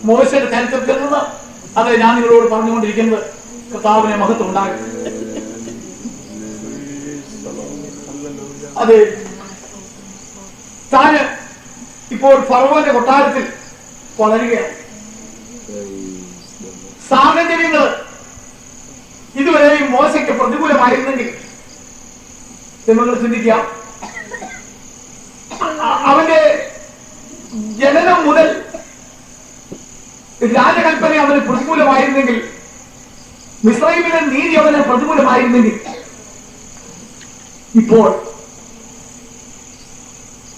മോശയുടെ ചരിത്രത്തിൽ നിന്ന് അത് ഞാൻ നിങ്ങളോട് പറഞ്ഞുകൊണ്ടിരിക്കുന്നത്. കർത്താവിനെ മഹത്വം ഉണ്ടാകും. അത് താന് ഇപ്പോൾ ഫറവോന്റെ കൊട്ടാരത്തിൽ വളരുകയാണ്. സാഹചര്യങ്ങൾ ഇതുവരെയും മോശയ്ക്ക് പ്രതികൂലമായിരുന്നെങ്കിൽ നിങ്ങൾ ചിന്തിക്കാം, അവന്റെ ജനനം മുതൽ രാജകൽപ്പന അവന് പ്രതികൂലമായിരുന്നെങ്കിൽ, മിസ്രൈമിലെ നീതി അവന് പ്രതികൂലമായിരുന്നെങ്കിൽ, ഇപ്പോൾ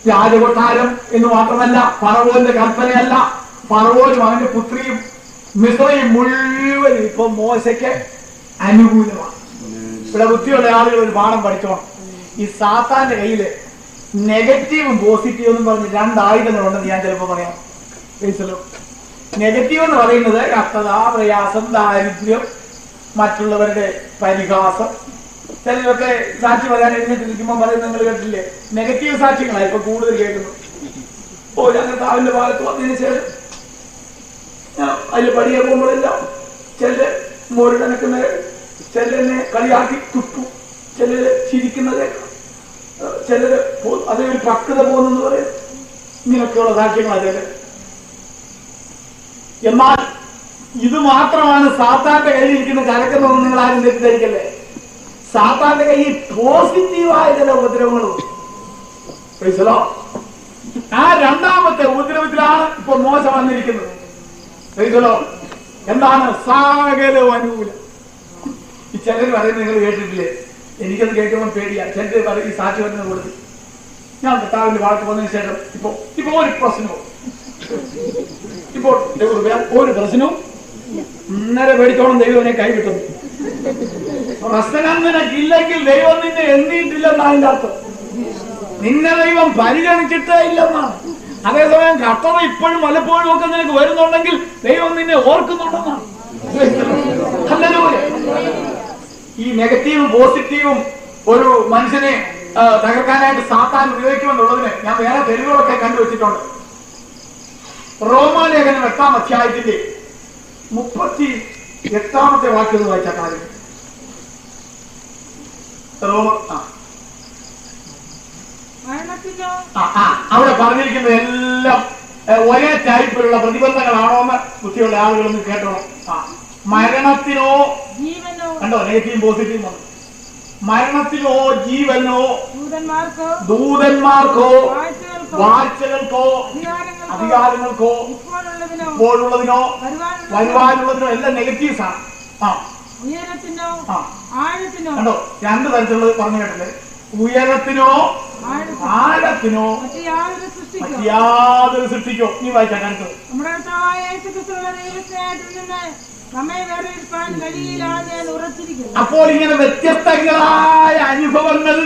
രാജകൊട്ടാരം എന്ന് മാത്രമല്ല, ഫറവോന്റെ കൽപ്പനയല്ല, ഫറവോനും അവന്റെ പുത്രിയും മിസ്രൈം മുഴുവൻ ഇപ്പൊ മോശയ്ക്ക് അനുകൂലമാണ്. ഇവിടെ ബുദ്ധിയുള്ള ആളുകൾ ഒരു പാഠം പഠിച്ചോണം. ഈ സാത്താന്റെ കയ്യില് നെഗറ്റീവും പോസിറ്റീവും എന്ന് പറഞ്ഞ് രണ്ടായുധങ്ങളുണ്ടെന്ന് ഞാൻ ചിലപ്പോ പറയാം. നെഗറ്റീവ് എന്ന് പറയുന്നത് കഷ്ടത, പ്രയാസം, ദാരിദ്ര്യം, മറ്റുള്ളവരുടെ പരിഹാസം. ചിലരൊക്കെ സാക്ഷി പറയാൻ എഴുന്നേറ്റിരിക്കുമ്പോൾ പറയുന്നത് നിങ്ങൾ കേട്ടില്ലേ? നെഗറ്റീവ് സാക്ഷ്യങ്ങളാണ് ഇപ്പൊ കൂടുതൽ കേൾക്കുന്നു. ഓ, ഞങ്ങൾ താവിന്റെ ഭാഗത്ത് വന്നതിന് ശേഷം അതിൽ പടിയെ പോകുമ്പോഴെല്ലാം ചില മോരുടനക്കുന്ന, ചിലനെ കളിയാക്കി തുപ്പു, ചിലര് ചിരിക്കുന്നത്, ചിലര് അതേ ഒരു പക്വത പോകുന്നെന്ന് പറയും. ഇങ്ങനെയൊക്കെയുള്ള സാക്ഷ്യങ്ങളാണ് ചിലർ. എന്നാൽ ഇത് മാത്രമാണ് സാത്താന്റെ കയ്യിലിരിക്കുന്ന ചരക്കെന്നൊന്നും നിങ്ങൾ ആരും തെറ്റിദ്ധരിക്കല്ലേ. സാത്താന്റെ കയ്യിൽ പോസിറ്റീവായ ചില ഉപദ്രവങ്ങളും. ആ രണ്ടാമത്തെ ഉപദ്രവത്തിലാണ് ഇപ്പൊ മോശ വന്നിരിക്കുന്നത്. എന്താണ്? സകലവും അനുകൂലം. ഈ ചിലർ പറയുന്നത് നിങ്ങൾ കേട്ടിട്ടില്ലേ? എനിക്കത് കേൾക്കുമ്പോൾ പേടിയാ. ചിലർ പറയും ഈ സാക്ഷി വരുന്നത് കൊടുത്ത് ഞാൻ കർത്താവിന്റെ ഭാഗത്ത് വന്നതിന് ശേഷം ഇപ്പൊ ഒരു പ്രശ്നവും ഒരു പ്രശ്നവും ഇന്നലെ പേടിച്ചോളം ദൈവനെ കൈവിട്ടു. പ്രശ്നം നിനക്കില്ലെങ്കിൽ ദൈവം നിന്നെ എണ്ണിയിട്ടില്ലെന്നാണ് അതിന്റെ അർത്ഥം. നിന്നെ ദൈവം പരിഗണിച്ചിട്ടേ ഇല്ലെന്നാണ്. അതേസമയം കർത്തവ ഇപ്പോഴും പലപ്പോഴും ഒക്കെ നിനക്ക് വരുന്നുണ്ടെങ്കിൽ ദൈവം നിന്നെ ഓർക്കുന്നുണ്ടെന്നാണ്. ഈ നെഗറ്റീവും പോസിറ്റീവും ഒരു മനുഷ്യനെ തകർക്കാനായിട്ട് സാത്താൻ ഉപയോഗിക്കുമെന്നുള്ളതിന് ഞാൻ വേറെ തെളിവുകളൊക്കെ കണ്ടുവച്ചിട്ടുണ്ട്. റോമാലേഖനം 8-ാം അധ്യായത്തിന്റെ 38-ാമത്തെ വാക്യം വായിച്ച കാര്യം. അവിടെ പറഞ്ഞിരിക്കുന്നത് എല്ലാം ഒരേ ടൈപ്പിലുള്ള പ്രതിബന്ധങ്ങളാണോ എന്ന് ബുദ്ധിയുള്ള ആളുകളൊന്നും കേട്ടോണം. മരണത്തിനോ കണ്ടോ നെഗറ്റീവും പോസിറ്റീവും വന്നു. മരണത്തിനോ ജീവനോ ദൂതന്മാർക്കോ വാഴ്ചകൾക്കോ അധികാരങ്ങൾക്കോ ഇപ്പോഴുള്ളതിനോ വരുവാനുള്ളതിനോ എല്ലാം നെഗറ്റീവ്സ് ആണ്. കണ്ടോ, രണ്ടു തരത്തിലുള്ളത് പറഞ്ഞു കേട്ടല്ലേ? ഉയരത്തിനോ ആഴത്തിനോ യാതൊരു സൃഷ്ടിക്കോ. നീ വായിച്ചാൽ അടുത്തത്. അപ്പോൾ ഇങ്ങനെ വ്യത്യസ്തങ്ങളായ അനുഭവങ്ങൾ,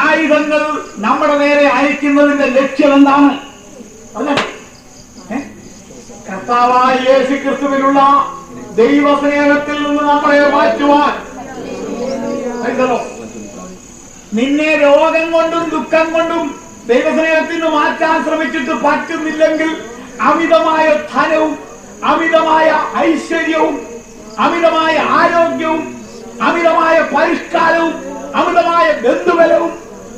ആയുധങ്ങൾ നമ്മുടെ നേരെ അയക്കുന്നതിന്റെ ലക്ഷ്യം എന്താണ്? കർത്താവായ യേശു ക്രിസ്തുവിലുള്ള ദൈവസ്നേഹത്തിൽ നിന്ന് നമ്മളെ മാറ്റുവാൻ. നിന്നെ രോഗം കൊണ്ടും ദുഃഖം കൊണ്ടും ദൈവസ്നേഹത്തിന് മാറ്റാൻ ശ്രമിച്ചിട്ട് പറ്റുന്നില്ലെങ്കിൽ അമിതമായ ധനവും അമിതമായ ഐശ്വര്യവും അമിതമായ ആരോഗ്യവും അമിതമായ പരിഷ്കാരവും അമിതമായ ബന്ധുബലവും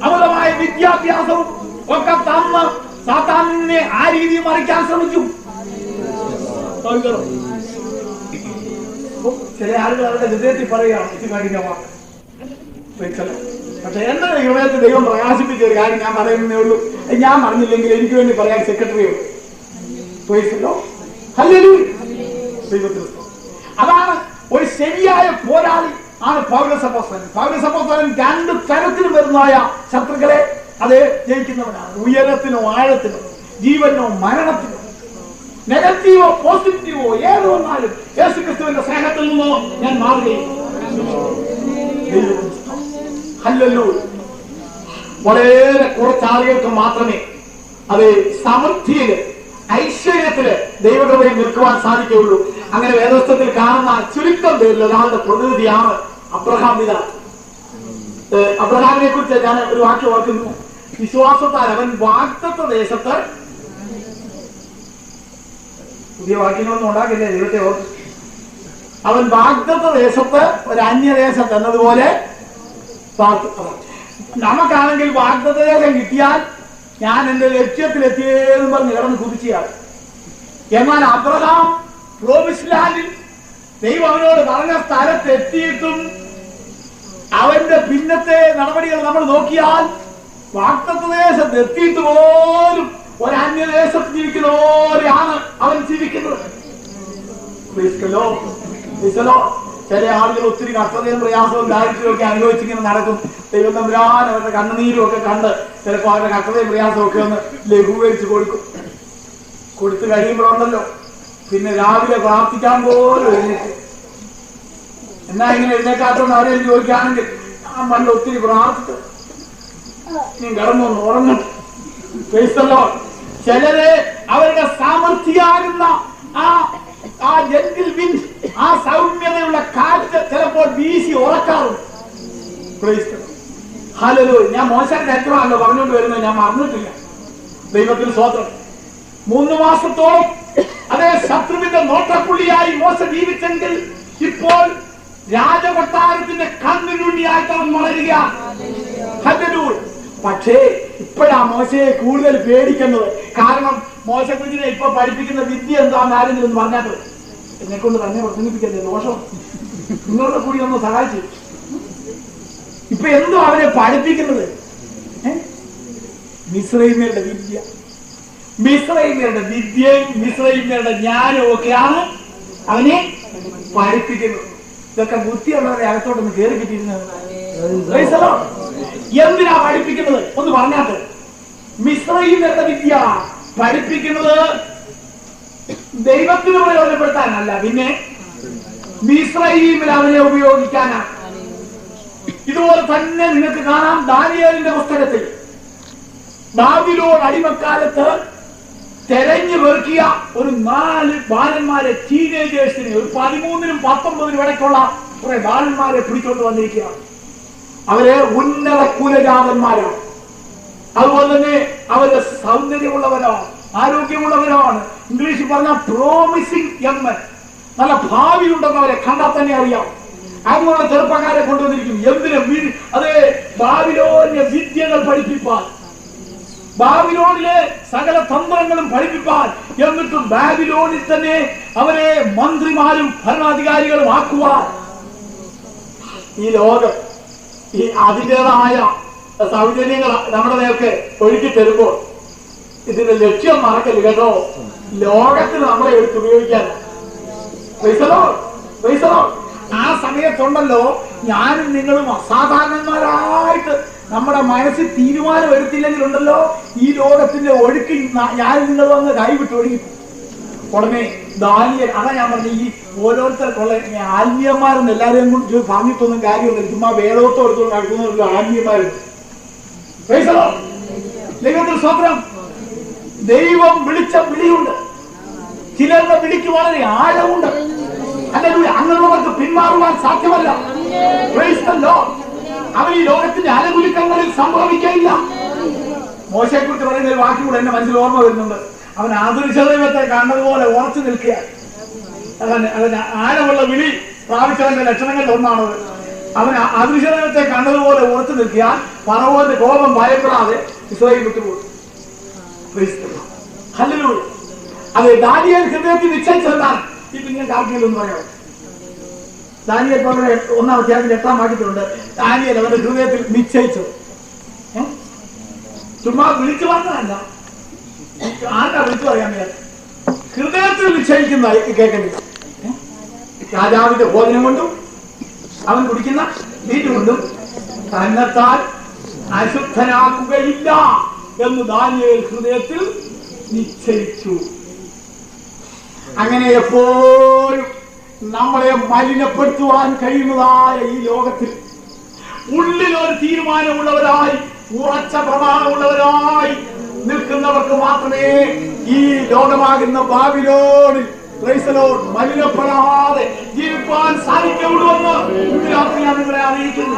അമിതമായ വിദ്യാഭ്യാസവും ഒക്കെ തന്ന് സാത്താനെ ആ രീതിയിൽ മറിക്കാൻ ശ്രമിച്ചു. ചില ആളുകൾ അവരുടെ ഹൃദയത്തിൽ പറയുകയാണ് ഇത് കഴിഞ്ഞ വാക്ക്. പക്ഷെ എന്റെ ഹൃദയത്തിൽ ദൈവം പ്രകാശിപ്പിച്ച ഒരു കാര്യം ഞാൻ പറയുന്നേ ഉള്ളൂ. ഞാൻ പറഞ്ഞില്ലെങ്കിൽ എനിക്ക് വേണ്ടി പറയാൻ സെക്രട്ടറി അതാണ് ഒരു ശരിയായ പോരാളി ആണ് പൗലോസപ്പോസ്തലൻ. പൗലോസപ്പോസ്തലൻ രണ്ട് തരത്തിലും വരുന്നതായ ശത്രുക്കളെ അത് ജയിക്കുന്നവനാണ്. ഉയരത്തിനോ ആഴത്തിനോ ജീവനോ മരണത്തിനോ നെഗറ്റീവോ പോസിറ്റീവോ ഏത് വന്നാലും യേശുക്രിസ്തുവിന്റെ സ്നേഹത്തിൽ നിന്നോ ഞാൻ മാറുകയും. വളരെ കുറച്ച് ആളുകൾക്ക് മാത്രമേ അത് സമൃദ്ധിയില് ഐശ്വര്യത്തില് ദൈവകൃപയിൽ നിൽക്കുവാൻ സാധിക്കുകയുള്ളൂ. അങ്ങനെ വേദപുസ്തകത്തിൽ കാണുന്ന ചുരുക്കം പേരിൽ ഒരാളുടെ പ്രതിനിധിയാണ് അബ്രഹാം പിതാവ്. അബ്രഹാമിനെ കുറിച്ച് ഞാൻ ഒരു വാക്യം ഓർക്കുന്നു. വിശ്വാസത്താൽ അവൻ വാഗ്ദത്ത ദേശത്ത്, പുതിയ വാക്യങ്ങളൊന്നും ഉണ്ടാക്കില്ലേ ദൈവത്തെ ഓർത്ത്, അവൻ വാഗ്ദത്ത ദേശത്ത് ഒരു അന്യദേശത്ത് എന്നതുപോലെ നമുക്കാണെങ്കിൽ വാഗ്ദത്ത ദേശം കിട്ടിയാൽ ഞാൻ എന്റെ ലക്ഷ്യത്തിലെത്തിയെന്ന് പറഞ്ഞ് കിടന്ന് കുതിച്ചാണ്. എന്നാൽ അബ്രഹാം പ്രോമിസ്ഡ് ലാൻഡിൽ ദൈവം അവനോട് പറഞ്ഞ സ്ഥലത്ത് എത്തിയിട്ടും അവന്റെ പിന്നത്തെ നടപടികൾ നമ്മൾ നോക്കിയാൽ വാഗ്ദത്ത ദേശത്ത് എത്തിയിട്ട് പോലും ഒരു അന്യദേശത്ത് ജീവിക്കുന്ന പോലെയാണ് അവൻ ജീവിക്കുന്നത്. ചില ആളുകൾ ഒത്തിരി കഷ്ടതയും പ്രയാസവും ദാരിദ്ര്യവും ഒക്കെ അനുഭവിച്ചിങ്ങനെ നടക്കും. ദൈവം തമ്പുരാൻ അവരുടെ കണ്ണുനീരും ഒക്കെ കണ്ട് ചിലപ്പോൾ അവരുടെ കഷ്ടതയും പ്രയാസവും ഒക്കെ ഒന്ന് ലഘൂകരിച്ച് കൊടുക്കും. കൊടുത്തു കഴിയുമ്പോഴുണ്ടല്ലോ പിന്നെ രാവിലെ പ്രാർത്ഥിക്കാൻ പോലും എഴുന്നേറ്റ്. എന്നാ ഇങ്ങനെ എഴുന്നേക്കാത്തോണ്ട് ആരെയും ചോദിക്കുകയാണെങ്കിൽ ഞാൻ പണ്ട് ഒത്തിരി പ്രാർത്ഥിച്ചു, നീ കിടന്നൊന്ന് ഉറങ്ങും. ചിലരെ അവരുടെ സാമർഥ്യമാകുന്ന ആ ജെന്റിൽ വിൻഡ്, ആ സൗമ്യതയുള്ള കാറ്റ് ചിലപ്പോൾ വീശി ഉറക്കാറുണ്ട്. ഹല്ലേലൂയ. ഞാൻ മോശം ചരിത്രമാണല്ലോ പറഞ്ഞുകൊണ്ട് വരുന്നത്, ഞാൻ മറന്നിട്ടില്ല. ദൈവത്തിന് സ്തോത്രം. 3 മാസത്തോളം അതേ ശത്രുവിന്റെ നോട്ടപ്പുള്ളിയായി മോശ ജീവിച്ചെങ്കിൽ ഇപ്പോൾ രാജകൊട്ടാരത്തിന്റെ കണ്ണിനുണ്ണിയായിട്ട് അവൻ വളരുക. ഹല്ലേലൂയ. പക്ഷേ ഇപ്പോഴാ മോശയെ കൂടുതൽ പേടിക്കുന്നത്. കാരണം മോശ കുഞ്ഞിനെ ഇപ്പൊ പഠിപ്പിക്കുന്ന വിദ്യ എന്താണെന്ന് ആരെങ്കിലും പറഞ്ഞാൽ എന്നെ കൊണ്ട് തന്നെ പ്രസംഗിപ്പിക്കല്ലേ, ദോഷം. നിങ്ങളുടെ കൂടി ഒന്ന് സഹായിച്ചു. ഇപ്പൊ എന്തോ അവനെ പഠിപ്പിക്കുന്നത് മിസ്രൈമ്യരുടെ വിദ്യ, മിസ്രൈമ്യരുടെ വിദ്യയും മിസ്രൈമ്യരുടെ ജ്ഞാനവും ഒക്കെയാണ് അവനെ പഠിപ്പിക്കുന്നത്. ഇതൊക്കെ ബുദ്ധിയുള്ളവരെ അകത്തോട്ടൊന്ന് കയറി കിട്ടിയിരുന്നത്. എന്തിനാ പഠിപ്പിക്കുന്നത് ഒന്ന് പറഞ്ഞാട്ട്. മിസ്രൈമ്യരുടെ വിദ്യ പഠിപ്പിക്കുന്നത് ദൈവത്തിന് പ്രയോജനപ്പെടുത്താനല്ല, പിന്നെ മിസ്രൈമിൽ അവനെ ഉപയോഗിക്കാനാണ്. ഇതുപോലെ തന്നെ നിങ്ങൾക്ക് കാണാം ദാനിയേലിന്റെ പുസ്തകത്തിൽ ബാബിലോൺ അടിമക്കാലത്ത് തെരഞ്ഞു പെറുക്കിയ ഒരു 4 ബാലന്മാരെ, ടീനേജേഴ്സിനെ, ഒരു 13-നും 19-നും ഇടയ്ക്കുള്ള കുറെ ബാലന്മാരെ പിടിച്ചോണ്ട് വന്നിരിക്കുകയാണ്. അവര് ഉന്നത കുലജാതന്മാരാണ്. അതുപോലെ തന്നെ അവര് സൗന്ദര്യമുള്ളവരാണ്, ആരോഗ്യമുള്ളവരാണ്. ഇംഗ്ലീഷിൽ പറഞ്ഞ പ്രോമിസിംഗ് യങ് മെൻ, നല്ല ഭാവി ഉണ്ടെന്ന് അവരെ കണ്ടാൽ തന്നെ അറിയാം. അതുപോലെ ചെറുപ്പക്കാരെ കൊണ്ടുവന്നിരിക്കും. എന്തിനും അതേ ബാബിലോന്യ വിദ്യകൾ പഠിപ്പിപ്പാൻ, ബാബിലോണിലെ സകല തന്ത്രങ്ങളും പഠിപ്പിപ്പാൻ, എന്നിട്ടും ബാബിലോണിൽ തന്നെ അവരെ മന്ത്രിമാരും ഭരണാധികാരികളും ആക്കുവാൻ ഈ ലോകം ഈ അതിൻ്റെതായ സൗജന്യങ്ങൾ നമ്മുടെ നേർക്ക് ഒഴുക്കി തരുമ്പോൾ ഇതിന്റെ ലക്ഷ്യം മറക്കല് കേട്ടോ. ലോകത്തിന് നമ്മളെ എടുത്ത് ഉപയോഗിക്കാൻ. ആ സമയത്തുണ്ടല്ലോ ഞാനും നിങ്ങളും അസാധാരണന്മാരായിട്ട് നമ്മുടെ മനസ്സിൽ തീരുമാനം എടുത്തില്ലെങ്കിലുണ്ടല്ലോ ഈ ലോകത്തിന്റെ ഒഴുക്കി ഞാനും നിങ്ങൾ വന്ന് കൈവിട്ട് ഒഴുകി ഉടനെ ദാനിയേൽ. അതാ ഞാൻ പറഞ്ഞു ഈ ഓരോരുത്തർക്കുള്ള ആത്മീയന്മാരെന്ന് എല്ലാവരെയും കൊണ്ട് പറഞ്ഞിട്ടൊന്നും കാര്യമൊന്നുമില്ല. ചുമ്മാ വേദോത്തം എടുത്തുകൊണ്ട് നടക്കുന്ന ആത്മീയന്മാരുണ്ട്. ദൈവത്തിന് സ്വത്രം. ദൈവം വിളിച്ച വിളിയുണ്ട്. ചിലരുടെ വിളിക്ക് വളരെ ആഴമുണ്ട്. അല്ലെങ്കിൽ അങ്ങനെയുള്ളവർക്ക് പിന്മാറുവാൻ സാധ്യമല്ല. Praise the Lord. അവൻ ഈ ലോകത്തിന്റെ അലകുലുക്കങ്ങളിൽ സംഭവിക്കില്ല. മോശയെ കുറിച്ച് പറയുന്ന ഒരു വാക്യം കൂടെ എന്റെ മനസ്സിൽ ഓർമ്മ വരുന്നുണ്ട്. അവൻ ആദർശദൈവത്തെ കണ്ടതുപോലെ ഉറച്ചു നിൽക്കുക. അതിന് ആഴമുള്ള വിളി പ്രാപിച്ചവന്റെ ലക്ഷണങ്ങളിൽ ഒന്നാണത്. അവൻ ആദർശദൈവത്തെ കണ്ടതുപോലെ ഉറച്ചു നിൽക്കുക. ഫറവോന്റെ കോപം ഭയപ്പെടാതെ ഇസ്രായേൽ വിട്ടുപോകും. ഹല്ലേലൂയ. അത് ദാനിയേൽ ഹൃദയത്തിൽ നിശ്ചയിച്ചെന്താണ് ഇപ്പൊ ഞാൻ കാർക്കിലൊന്നും പറയാം. ദാനിയേൽ 1-ാം അധ്യായത്തിൽ 8-ാം വാക്യത്തിലുണ്ട് ദാനിയേൽ അവരുടെ ഹൃദയത്തിൽ നിശ്ചയിച്ചു. ചുമ്മാ വിളിച്ചു പറഞ്ഞതല്ല, ആർക്കാ വിളിച്ചു പറയാൻ ഹൃദയത്തിൽ നിശ്ചയിക്കുന്നതായി കേൾക്കേണ്ടത്. രാജാവിന്റെ ഭോജനം കൊണ്ടും അവൻ കുടിക്കുന്ന നീര് കൊണ്ടും തന്നെത്താൻ അശുദ്ധനാക്കുകയില്ല എന്ന് ദാനിയേൽ ഹൃദയത്തിൽ നിശ്ചയിച്ചു. അങ്ങനെ എപ്പോഴും നമ്മളെ മലിനപ്പെടുത്തുവാൻ കഴിയുന്നതായ ഈ ലോകത്തിൽ ഉള്ളിലൊരു തീരുമാനമുള്ളവരായി ഉറച്ച പ്രമാണമുള്ളവരായി നിൽക്കുന്നവർക്ക് മാത്രമേ ഈ ലോകമാകുന്ന ബാബിലോണിൽ മലിനപ്പെടാതെ ജീവിക്കാൻ സാധിക്കുള്ളൂ എന്ന് രാത്രി ഞാൻ നിങ്ങളെ അറിയിക്കുന്നു.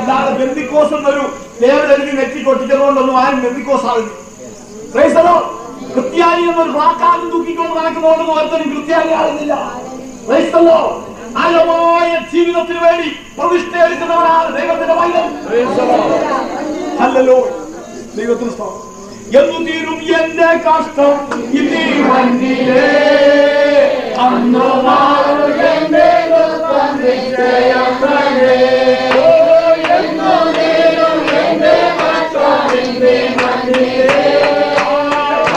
അല്ലാതെ ബെന്തിക്കോസ് എന്നൊരു ദേവരെനിക്ക് നെറ്റിക്കൊട്ടിച്ചതുകൊണ്ടൊന്നും ആരും ബെന്തിക്കോസ് ആകുന്നു. ക്രിസ്ത്യാനി എന്നൊരു വാക്കാലും തൂക്കിക്കൊണ്ട് നടക്കുന്നതുകൊണ്ടൊന്നും ഒരുത്തരും ക്രിസ്ത്യാനി ആകുന്നില്ല. ആഴമായ ജീവിതത്തിന് വേണ്ടി പ്രതിഷ്ഠ എടുക്കുന്നവരാണ് ദൈവത്തിന്റെ മൈതം. ഹല്ലേലൂയ. ദൈവത്തിന് സ്തോത്രം. എന്നു തീരും എന്റെ കഷ്ടം ഇന്നീ മണ്ണിലേ, അന്നു മാറും എന്റെ നിശ്ചയം തന്നെ. എന്നു തീരും എന്റെ കഷ്ടം ഇന്നീ മണ്ണിലേ,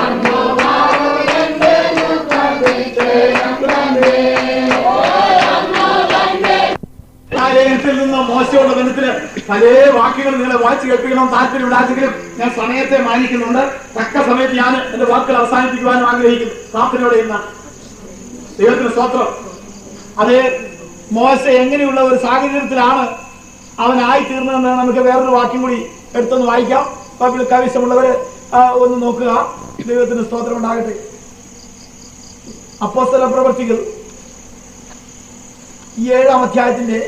അന്നു മാറും എന്റെ നിശ്ചയം തന്നെ. ത്തിൽ നിന്ന് മോശമുള്ള ബന്ധത്തില് പല വാക്യങ്ങൾ നിങ്ങളെ വായിച്ചു കേൾപ്പിക്കണം താല്പര്യമില്ലാതെങ്കിലും ഞാൻ സമയത്തെ മാനിക്കുന്നുണ്ട്. തക്ക സമയത്ത് ഞാൻ എന്റെ വാക്കുകൾ അവസാനിപ്പിക്കുവാനും ആഗ്രഹിക്കുന്നു. പ്രാർത്ഥനയോടെ ഇന്നാണ്. ദൈവത്തിന് സ്തോത്രം. അതേ മോശ എങ്ങനെയുള്ള ഒരു സാഹചര്യത്തിലാണ് അവനായിത്തീർന്നതെന്ന് നമുക്ക് വേറൊരു വാക്യം കൂടി എടുത്തൊന്ന് വായിക്കാം. ബൈബിളിൽ ആവശ്യമുള്ളവര് ഒന്ന് നോക്കുക. ദൈവത്തിന് സ്തോത്രം ഉണ്ടാകട്ടെ. അപ്പോസ്തല പ്രവൃത്തികൾ 7-ാം അധ്യായത്തിന്റെ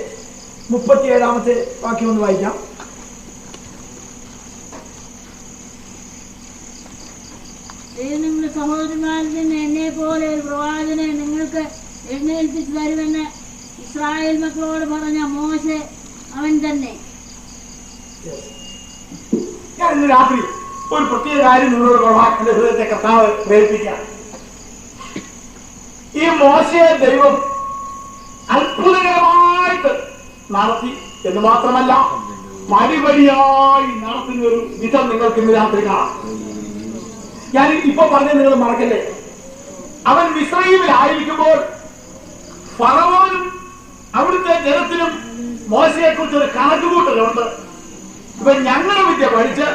37-ാമത്തെ വാക്യം ഒന്ന് വായിക്കാം. നിങ്ങളുടെ സഹോദരന്മാരിൽ നിന്ന് എന്നെ പോലെ ഒരു പ്രവാചകനെ നിങ്ങൾക്ക് എഴുന്നേൽപ്പിച്ചു തരുമെന്ന് ഇസ്രായേൽ മക്കളോട് പറഞ്ഞ മോശെ അവൻ തന്നെ. ഞാൻ ഇന്ന് രാത്രി ഒരു പ്രത്യേക കാര്യം നിങ്ങളോട് എന്റെ ഹൃദയത്തെ കർത്താവ് പ്രേരിപ്പിക്കാം. ഈ മോശയെ ദൈവം അത്ഭുതകരമായിട്ട് നടത്തി എന്ന് മാത്രമല്ല പടിപടിയായി നടത്തുന്ന ഒരു വിധം നിങ്ങൾക്ക് ഇന്ന് രാത്രി കാണാം. ഞാൻ ഇപ്പൊ പറഞ്ഞ നിങ്ങൾ മറക്കല്ലേ, അവൻ മിസ്രയീമിലായിരിക്കുമ്പോൾ ഫറവോനും അവിടുത്തെ ജനത്തിനും മോശയെ കുറിച്ച് ഒരു കണക്കുകൂട്ടലുണ്ട്. ഇപ്പൊ ഞങ്ങളുടെ വിദ്യ പഠിച്ച്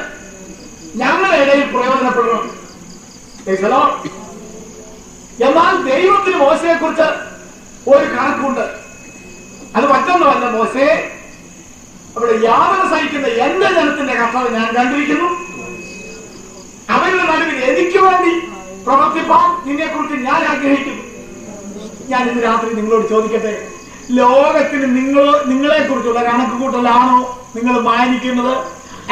ഞങ്ങളുടെ ഇടയിൽ പ്രയോജനപ്പെടണം. എന്നാൽ ദൈവത്തിന് മോശയെ കുറിച്ച് ഒരു കണക്കുണ്ട്. അത് മറ്റൊന്നുമല്ല, മോശേ അവിടെ യാതന സഹിക്കുന്ന എന്റെ ജനത്തിന്റെ കർത്താവ് ഞാൻ കണ്ടിരിക്കുന്നു. അവരുടെ നടുവിൽ എനിക്ക് വേണ്ടി പ്രവർത്തിപ്പാൻ നിന്നെ കുറിച്ച് ഞാൻ ആഗ്രഹിക്കുന്നു. ഞാൻ ഇന്ന് രാത്രി നിങ്ങളോട് ചോദിക്കട്ടെ, ലോകത്തിന് നിങ്ങളെ കുറിച്ചുള്ള കണക്കുകൂട്ടലാണോ നിങ്ങൾ മാനിക്കുന്നത്?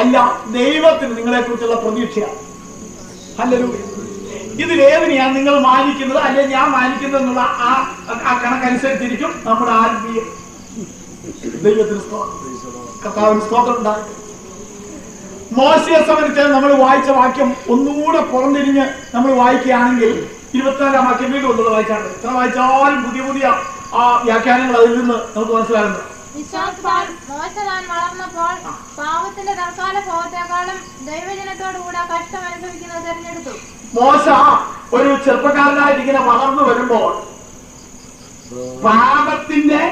അല്ല, ദൈവത്തിന് നിങ്ങളെ കുറിച്ചുള്ള പ്രതീക്ഷയാണ്. ഹല്ലേലൂയ. ഇതിലേതിനെയാണ് നിങ്ങൾ മാനിക്കുന്നത് അല്ലെ ഞാൻ മാനിക്കുന്നത് എന്നുള്ള ആ കണക്കനുസരിച്ചിരിക്കും നമ്മുടെ ആത്മീയം. ദൈവത്തിന് കർത്താവിന് സ്തോത്രം ഉണ്ടാകും. മോശയെ സംബന്ധിച്ച് നമ്മൾ വായിച്ച വാക്യം ഒന്നുകൂടെ പുറംതിരിഞ്ഞ് നമ്മൾ വായിക്കുകയാണെങ്കിൽ 24-ാം വാക്യം വീണ്ടും ഒന്നുകൂടെ വായിച്ചാണ്. എത്ര വായിച്ചാലും പുതിയ പുതിയ ആ വ്യാഖ്യാനങ്ങൾ അതിൽ നിന്ന് നമുക്ക് മനസ്സിലാകുന്നു. മോശ താൻ വളർന്നപ്പോൾ പാവത്തിന്റെ തൽക്കാല ഭോഗത്തെക്കാളും ദൈവജനത്തോടുകൂടെ കഷ്ടം അനുഭവിക്കുന്നത് തെരഞ്ഞെടുത്തു. മോശ ഒരു ചെറുപ്പക്കാരനായിട്ട് ഇങ്ങനെ വളർന്നു വരുമ്പോൾ പാപത്തിന്റെ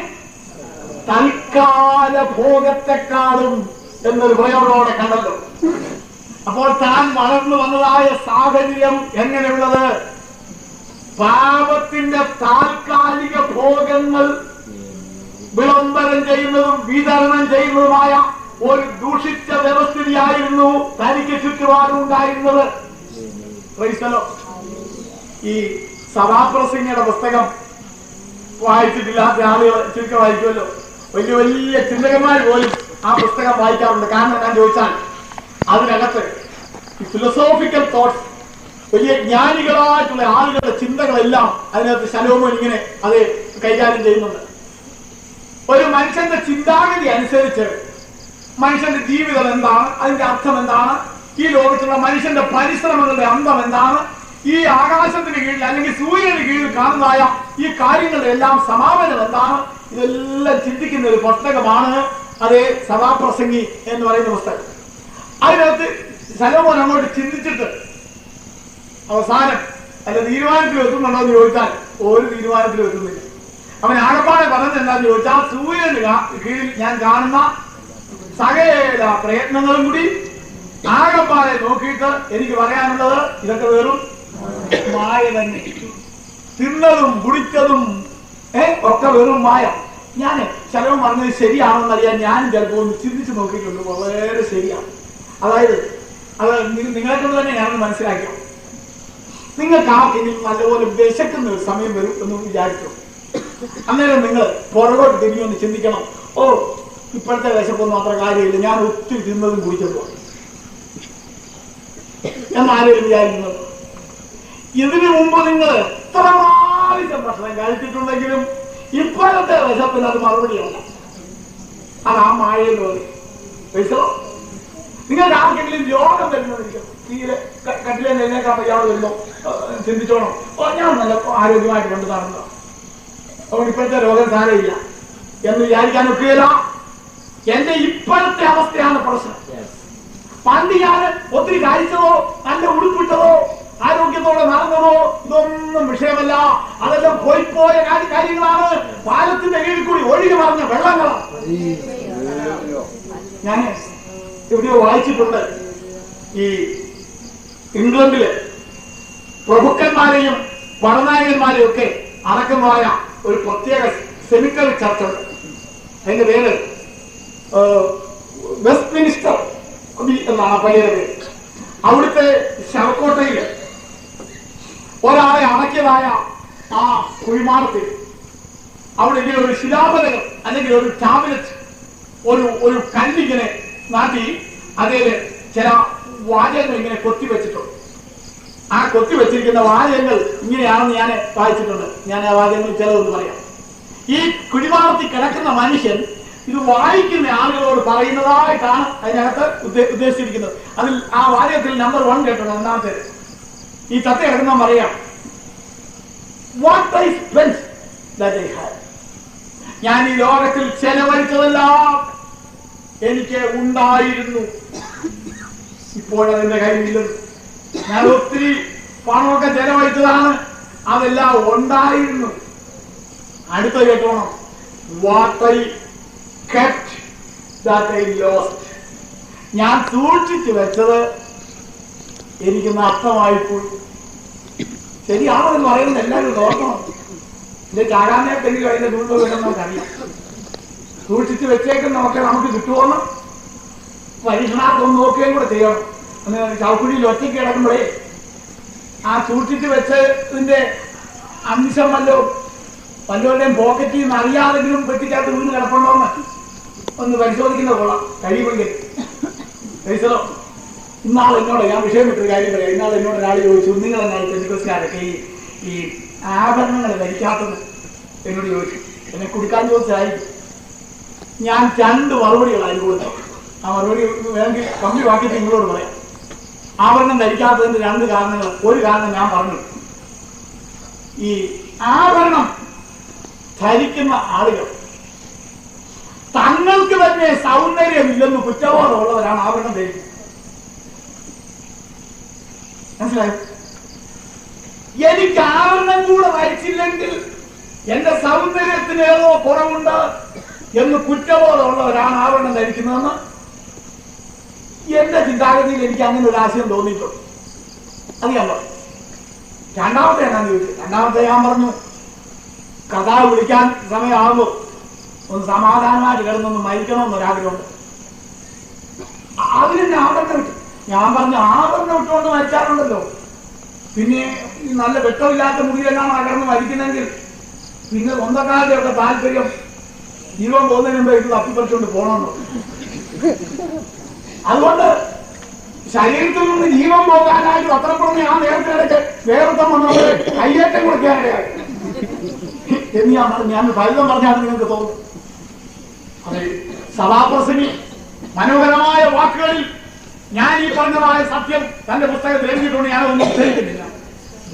തൽക്കാല ഭോഗത്തെക്കാളും എന്നൊരു പ്രയോഗത്തോടെ കണ്ടല്ലോ. അപ്പോൾ താൻ വളർന്നു വന്നതായ സാഹചര്യം എങ്ങനെയുള്ളത്? പാപത്തിന്റെ താൽക്കാലിക ഭോഗങ്ങൾ വിളംബരം ചെയ്യുന്നതും വിതരണം ചെയ്യുന്നതുമായ ഒരു ദൂഷിച്ച വ്യവസ്ഥിതിയായിരുന്നു തനിക്ക് ചുറ്റുപാടും ഉണ്ടായിരുന്നത്. ഈ സഭാപ്രസംഗയുടെ പുസ്തകം വായിച്ചിട്ടില്ലാത്ത ആളുകൾ ചുരുക്കം വായിക്കുമല്ലോ. വലിയ വലിയ ചിന്തകന്മാർ പോലും ആ പുസ്തകം വായിക്കാറുണ്ട്. കാരണം ഞാൻ ചോദിച്ചാൽ അതിനകത്ത് ഫിലോസോഫിക്കൽ തോട്ട്സ്, വലിയ ജ്ഞാനികളായിട്ടുള്ള ആളുകളുടെ ചിന്തകളെല്ലാം അതിനകത്ത് ശലോമോൻ ഇങ്ങനെ അത് കൈകാര്യം ചെയ്യുന്നുണ്ട്. ഒരു മനുഷ്യന്റെ ചിന്താഗതി അനുസരിച്ച് മനുഷ്യന്റെ ജീവിതം എന്താണ്, അതിന്റെ അർത്ഥം എന്താണ്, ഈ ലോകത്തുള്ള മനുഷ്യന്റെ പരിശ്രമങ്ങളുടെ അന്തം എന്താണ്, ഈ ആകാശത്തിന് കീഴിൽ അല്ലെങ്കിൽ സൂര്യന് കീഴിൽ കാണുന്നതായ ഈ കാര്യങ്ങളുടെ എല്ലാം സമാപനം എന്താണ്, ഇതെല്ലാം ചിന്തിക്കുന്ന ഒരു പുസ്തകമാണ് അതേ സഭാപ്രസംഗി എന്ന് പറയുന്ന പുസ്തകം. അതിനകത്ത് ശലോമോൻ അങ്ങോട്ട് ചിന്തിച്ചിട്ട് അവസാനം അല്ല തീരുമാനത്തിൽ എത്തുന്നുണ്ടോ എന്ന് ചോദിച്ചാൽ ഒരു തീരുമാനത്തിൽ എത്തുന്നില്ല. അവൻ ആകപ്പാടെ പറഞ്ഞത് എന്താന്ന് ചോദിച്ചാൽ, സൂര്യന് കീഴിൽ ഞാൻ കാണുന്ന സകല പ്രയത്നങ്ങളും കൂടി ആകപ്പാടെ നോക്കിയിട്ട് എനിക്ക് പറയാനുള്ളത് ഇതൊക്കെ വെറും മായ തന്നെ. തിന്നതും കുടിച്ചതും ഒക്കെ വെറും മായ. ഞാൻ ചിലവും പറഞ്ഞത് ശരിയാണെന്നറിയാൻ ഞാനും ചിലപ്പോൾ ഒന്ന് ചിന്തിച്ച് നോക്കിയിട്ടുണ്ട്. വളരെ ശരിയാണ്. അതായത് അത് നിങ്ങളെക്കൊണ്ട് തന്നെ ഞാനൊന്ന് മനസ്സിലാക്കാം. നിങ്ങൾക്ക് ആർക്കെങ്കിലും നല്ലപോലെ വിശക്കുന്ന ഒരു സമയം വരും എന്ന് വിചാരിച്ചു. അന്നേരം നിങ്ങൾ പുറകോട്ട് തിരിഞ്ഞൊന്ന് ചിന്തിക്കണം, ഓ ഇപ്പോഴത്തെ വിശപ്പൊന്നും അത്ര കാര്യമില്ല, ഞാൻ ഒത്തിരി തിന്നതും കുടിച്ചപ്പോൾ എന്നാരും വിചാരിക്കുന്നത്. ഇതിനു മുമ്പ് നിങ്ങൾ എത്ര പ്രാവശ്യം ഭക്ഷണം കഴിച്ചിട്ടുണ്ടെങ്കിലും ഇപ്പോഴത്തെ വിശപ്പിന് അത് മറുപടിയല്ല. അത് ആ മായയിൽ മതി. നിങ്ങൾക്ക് ആർക്കെങ്കിലും രോഗം വരുന്നതിരിക്കും, തീരെ കട്ടിലെ നെല്ലേക്കാൻ വയ്യാതെ വരുമ്പോ ചിന്തിച്ചോണം, ഞാൻ നല്ല ആരോഗ്യമായിട്ട് കൊണ്ട് നടന്നത്, അതുകൊണ്ട് ഇപ്പോഴത്തെ രോഗം സാരമില്ല എന്ന് വിചാരിക്കാൻ ഒക്കുകയില്ല. എന്റെ ഇപ്പോഴത്തെ അവസ്ഥയാണ് പ്രശ്നം. പണ്ട് ഞാൻ ഒത്തിരി കഴിച്ചതോ നല്ല ഉടുപ്പിട്ടതോ ആരോഗ്യത്തോടെ നടന്നതോ ഇതൊന്നും വിഷയമല്ല. അതെല്ലാം പോയിപ്പോയ കാര്യങ്ങളാണ്. പാലത്തിന്റെ കീഴിൽ കൂടി ഒഴുകി മറിഞ്ഞ വെള്ളങ്ങളാണ്. ഞാൻ എവിടെയോ വായിച്ചിട്ടുണ്ട്, ഈ ഇംഗ്ലണ്ടില് പ്രഭുക്കന്മാരെയും പടനായകന്മാരെയും ഒക്കെ അടക്കമായ ഒരു പ്രത്യേക സെമിറ്ററി ചർച്ച ഉണ്ട്. അതിന്റെ പേര് വെസ്റ്റ് മിനിസ്റ്റർ എന്നാണ് പള്ളിയുടെ പേര്. അവിടുത്തെ ശവക്കോട്ടയില് ഒരാളെ അടക്കിയതായ ആ കുഴിമാടത്തിൽ അവിടെ ഇങ്ങനെ ഒരു ശിലാഫലകം അല്ലെങ്കിൽ ഒരു ടാബ്ലറ്റ്, ഒരു കല്ലിങ്ങനെ നാട്ടി അതിൽ ചില വാചകങ്ങൾ ഇങ്ങനെ കൊത്തിവെച്ചിട്ടുണ്ട്. ആ കൊത്തിവെച്ചിരിക്കുന്ന വാചകങ്ങൾ ഇങ്ങനെയാണെന്ന് ഞാൻ വായിച്ചിട്ടുണ്ട്. ഞാൻ ആ വാചകങ്ങൾ ചിലതൊന്ന് പറയാം. ഈ കുഴിമാടത്തിൽ കിടക്കുന്ന മനുഷ്യൻ ഇത് വായിക്കുന്ന ആളുകളോട് പറയുന്നതായിട്ടാണ് അതിനകത്ത് ഉദ്ദേശിച്ചിരിക്കുന്നത്. അതിൽ ആ വാചകത്തിൽ നമ്പർ 1 കേട്ടോ, ഒന്നാമത്തെ ഈ തത്ത കിടക്കുന്ന പറയാം, what I spend that I have. ഞാൻ ഈ ലോകത്തിൽ ചെലവഴിച്ചതെല്ലാം എനിക്ക് ഉണ്ടായിരുന്നു, ഇപ്പോഴതിന്റെ കയ്യിലില്ലെന്ന്. ഞാൻ ഒത്തിരി പണമൊക്കെ ചെലവഴിച്ചതാണ്, അതെല്ലാം ഉണ്ടായിരുന്നു. അടുത്ത കേട്ടോണം, what I kept that I lost. ഞാൻ സൂക്ഷിച്ചു വെച്ചത് എനിക്ക് നഷ്ടമായിപ്പോയി. ശരിയാണെന്ന് പറയുന്നത് എല്ലാവരും നോക്കണം. എന്റെ ചാകാനേക്കെങ്കിലും അതിന്റെ ദൂരം വേണം നമുക്കറിയാം. സൂക്ഷിച്ച് വെച്ചേക്കുന്നതൊക്കെ നമുക്ക് കിട്ടുമെന്ന് പരീക്ഷണാർത്ഥം നോക്കുകയും കൂടെ ചെയ്യണം. ചൗക്കുടിയിൽ ഒറ്റയ്ക്ക് കിടക്കുമ്പോഴേ ആ സൂക്ഷിച്ച് വെച്ചതിന്റെ അംശം വല്ലവരുടെയും പോക്കറ്റിൽ നിന്ന് അറിയാതെങ്കിലും പെട്ടിക്കകത്ത് വീണ് കിടപ്പുണ്ടോന്ന് ഒന്ന് പരിശോധിക്കുന്ന കൊള്ളാം. കഴിയുമെങ്കിൽ കഴിച്ചതോ. ഇന്നാൾ എന്നോട് ഞാൻ വിഷയം വിട്ടൊരു കാര്യം പറയാം. ഇന്നാൾ എന്നോട് ഒരാൾ ചോദിച്ചു, നിങ്ങൾ എന്നാൽ പെന്തിക്കോസ്കാരൊക്കെ ഈ ആഭരണങ്ങൾ ധരിക്കാത്തത് എന്നോട് ചോദിച്ചു. എന്നെ കൊടുക്കാൻ ചോദിച്ചായിരിക്കും. ഞാൻ 2 മറുപടികളായിരുന്നു കൊടുത്തത്. ആ മറുപടി വേണമെങ്കിൽ കമ്പി വാക്കിയിട്ട് നിങ്ങളോട് പറയാം. ആഭരണം ധരിക്കാത്തതിന്റെ 2 കാരണങ്ങൾ. ഒരു കാരണം ഞാൻ പറഞ്ഞു, ഈ ആഭരണം ധരിക്കുന്ന ആളുകൾ തങ്ങൾക്ക് തന്നെ സൗന്ദര്യമില്ലെന്ന് കുറ്റബോധമുള്ളവരാണ് ആഭരണം ധരിക്കുന്നത്. മനസ്സിലായോ? എനിക്ക് ആഭരണം കൂടെ ധരിച്ചില്ലെങ്കിൽ എന്റെ സൗന്ദര്യത്തിന് ഏതോ കുറവുണ്ട് എന്ന് കുറ്റബോധമുള്ളവരാണ് ആഭരണം ധരിക്കുന്നതെന്ന് എന്റെ ചിന്താഗതിയിൽ എനിക്ക് അങ്ങനെ ഒരു ആശയം തോന്നിയിട്ടുണ്ട്. അത് ഞാൻ പറഞ്ഞു. രണ്ടാമത്തെ എന്നാന്ന് ചോദിച്ചു. രണ്ടാമത്തെ ഞാൻ പറഞ്ഞു, കഥാവ് വിളിക്കാൻ സമയമാകുമ്പോൾ ഒന്ന് സമാധാനമായിട്ട് കിടന്നൊന്ന് മരിക്കണമെന്നൊരാഗ്രഹമുണ്ട്. അതിന് ആഭരണം വിട്ടു. ഞാൻ പറഞ്ഞു, ആഭരണം ഇട്ടുകൊണ്ട് മരിച്ചാറുണ്ടല്ലോ, പിന്നെ ഈ നല്ല വെട്ടമില്ലാത്ത മുറിയിലെല്ലാം കിടന്ന് മരിക്കുന്നെങ്കിൽ പിന്നെ സ്വന്തക്കാരുടെ ഒക്കെ താല്പര്യം ജീവൻ പോകുന്നതിന് മുമ്പ് ഇത് തപ്പിപ്പറിച്ചുകൊണ്ട് പോകണമെന്ന്. അതുകൊണ്ട് ശരീരത്തിൽ നിന്ന് ജീവൻ പോകാനായിട്ട് അത്രപ്പുറമേ ആ നേരത്തിനിടയ്ക്ക് വേറൊരുത്തം വന്നത് കയ്യേറ്റം കൊടുക്കാനിടയായി എന്ന് ഞാൻ ഫലിതം പറഞ്ഞാണ് നിങ്ങൾക്ക് തോന്നുന്നു. അതെ, സഭാപ്രസംഗി മനോഹരമായ വാക്കുകളിൽ ഞാൻ ഈ പറഞ്ഞതായ സത്യം തന്റെ പുസ്തകത്തിൽ എഴുതിയിട്ടുണ്ട്. ഞാനതൊന്നും ഉദ്ധരിക്കുന്നില്ല.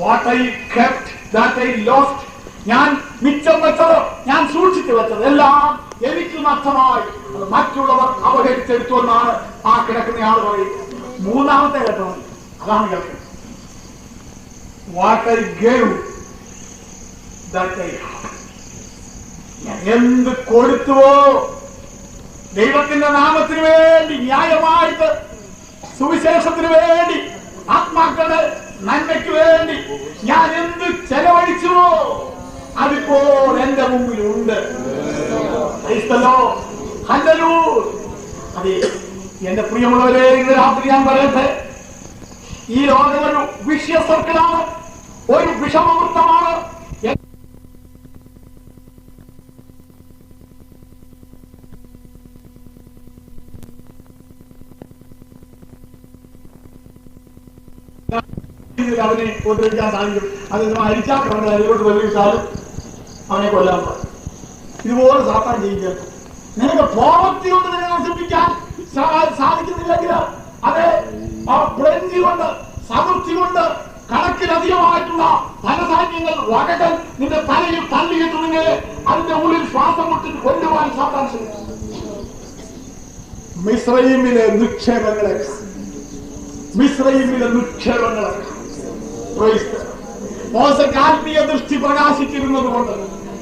What I kept that I lost, ഞാൻ മിച്ചം വെച്ചത്, ഞാൻ സൂക്ഷിച്ചു വെച്ചത് എല്ലാം എനിക്ക് നഷ്ടമായി, അത് മറ്റുള്ളവർ അവഹരിച്ചെടുത്തു എന്നാണ് ആ കിടക്കുന്നയാൾ പറയുന്നത്. മൂന്നാമത്തെ ഘട്ടം അതാണ് കേൾക്കുന്നത്. What I gave that I have, ഞാൻ എന്ത് കൊടുത്തുവോ ദൈവത്തിന്റെ നാമത്തിന് വേണ്ടി, ന്യായമായിട്ട് സുവിശേഷത്തിന് വേണ്ടി, ആത്മാക്കളുടെ നന്മയ്ക്ക് വേണ്ടി ഞാൻ എന്ത് ചെലവഴിച്ചുവോ അതിപ്പോൾ എന്റെ മുമ്പിലുണ്ട്. അതെ, എന്റെ പ്രിയമുള്ളവരെ, ഇന്ന് രാത്രി ഞാൻ പറയട്ടെ, ഈ ലോകം ഒരു വിഷയ സർക്കിളാണ്, ഒരു വിഷമവൃത്തമാണ്. അവനെ ഉപദ്രവിക്കാൻ സാധിക്കും. അത് അരിച്ചാൽ അവന്റെ അതിലോട്ട് വെല്ലുവിളിച്ചാലും അവനെ കൊല്ലാൻ പാടില്ല. ഇതുപോലെ സാത്താൻ ചെയ്യില്ല. നിനക്ക് പോർത്തി കൊണ്ട് നിന്നെ നശിപ്പിക്കാൻ സാധിക്കുന്നില്ലെങ്കിൽ അത് ആ പ്ലൻജി കൊണ്ട്, സമൃദ്ധി കൊണ്ട്, കണക്കിലധികമായിട്ടുള്ള ധനധാന്യങ്ങൾ, വകകൾ നിന്റെ തലയിൽ തള്ളിയിട്ടുണ്ടെങ്കിൽ അതിന്റെ ഉള്ളിൽ ശ്വാസം മുട്ടിട്ട് കൊല്ലുവാൻ സാത്താൻ ശ്രമിക്കും. മിസ്രയീമിലെ നിക്ഷേപങ്ങളെ മോശയ്ക്ക് ആത്മീയ ദൃഷ്ടി പ്രകാശിച്ചിരുന്നത് കൊണ്ട്,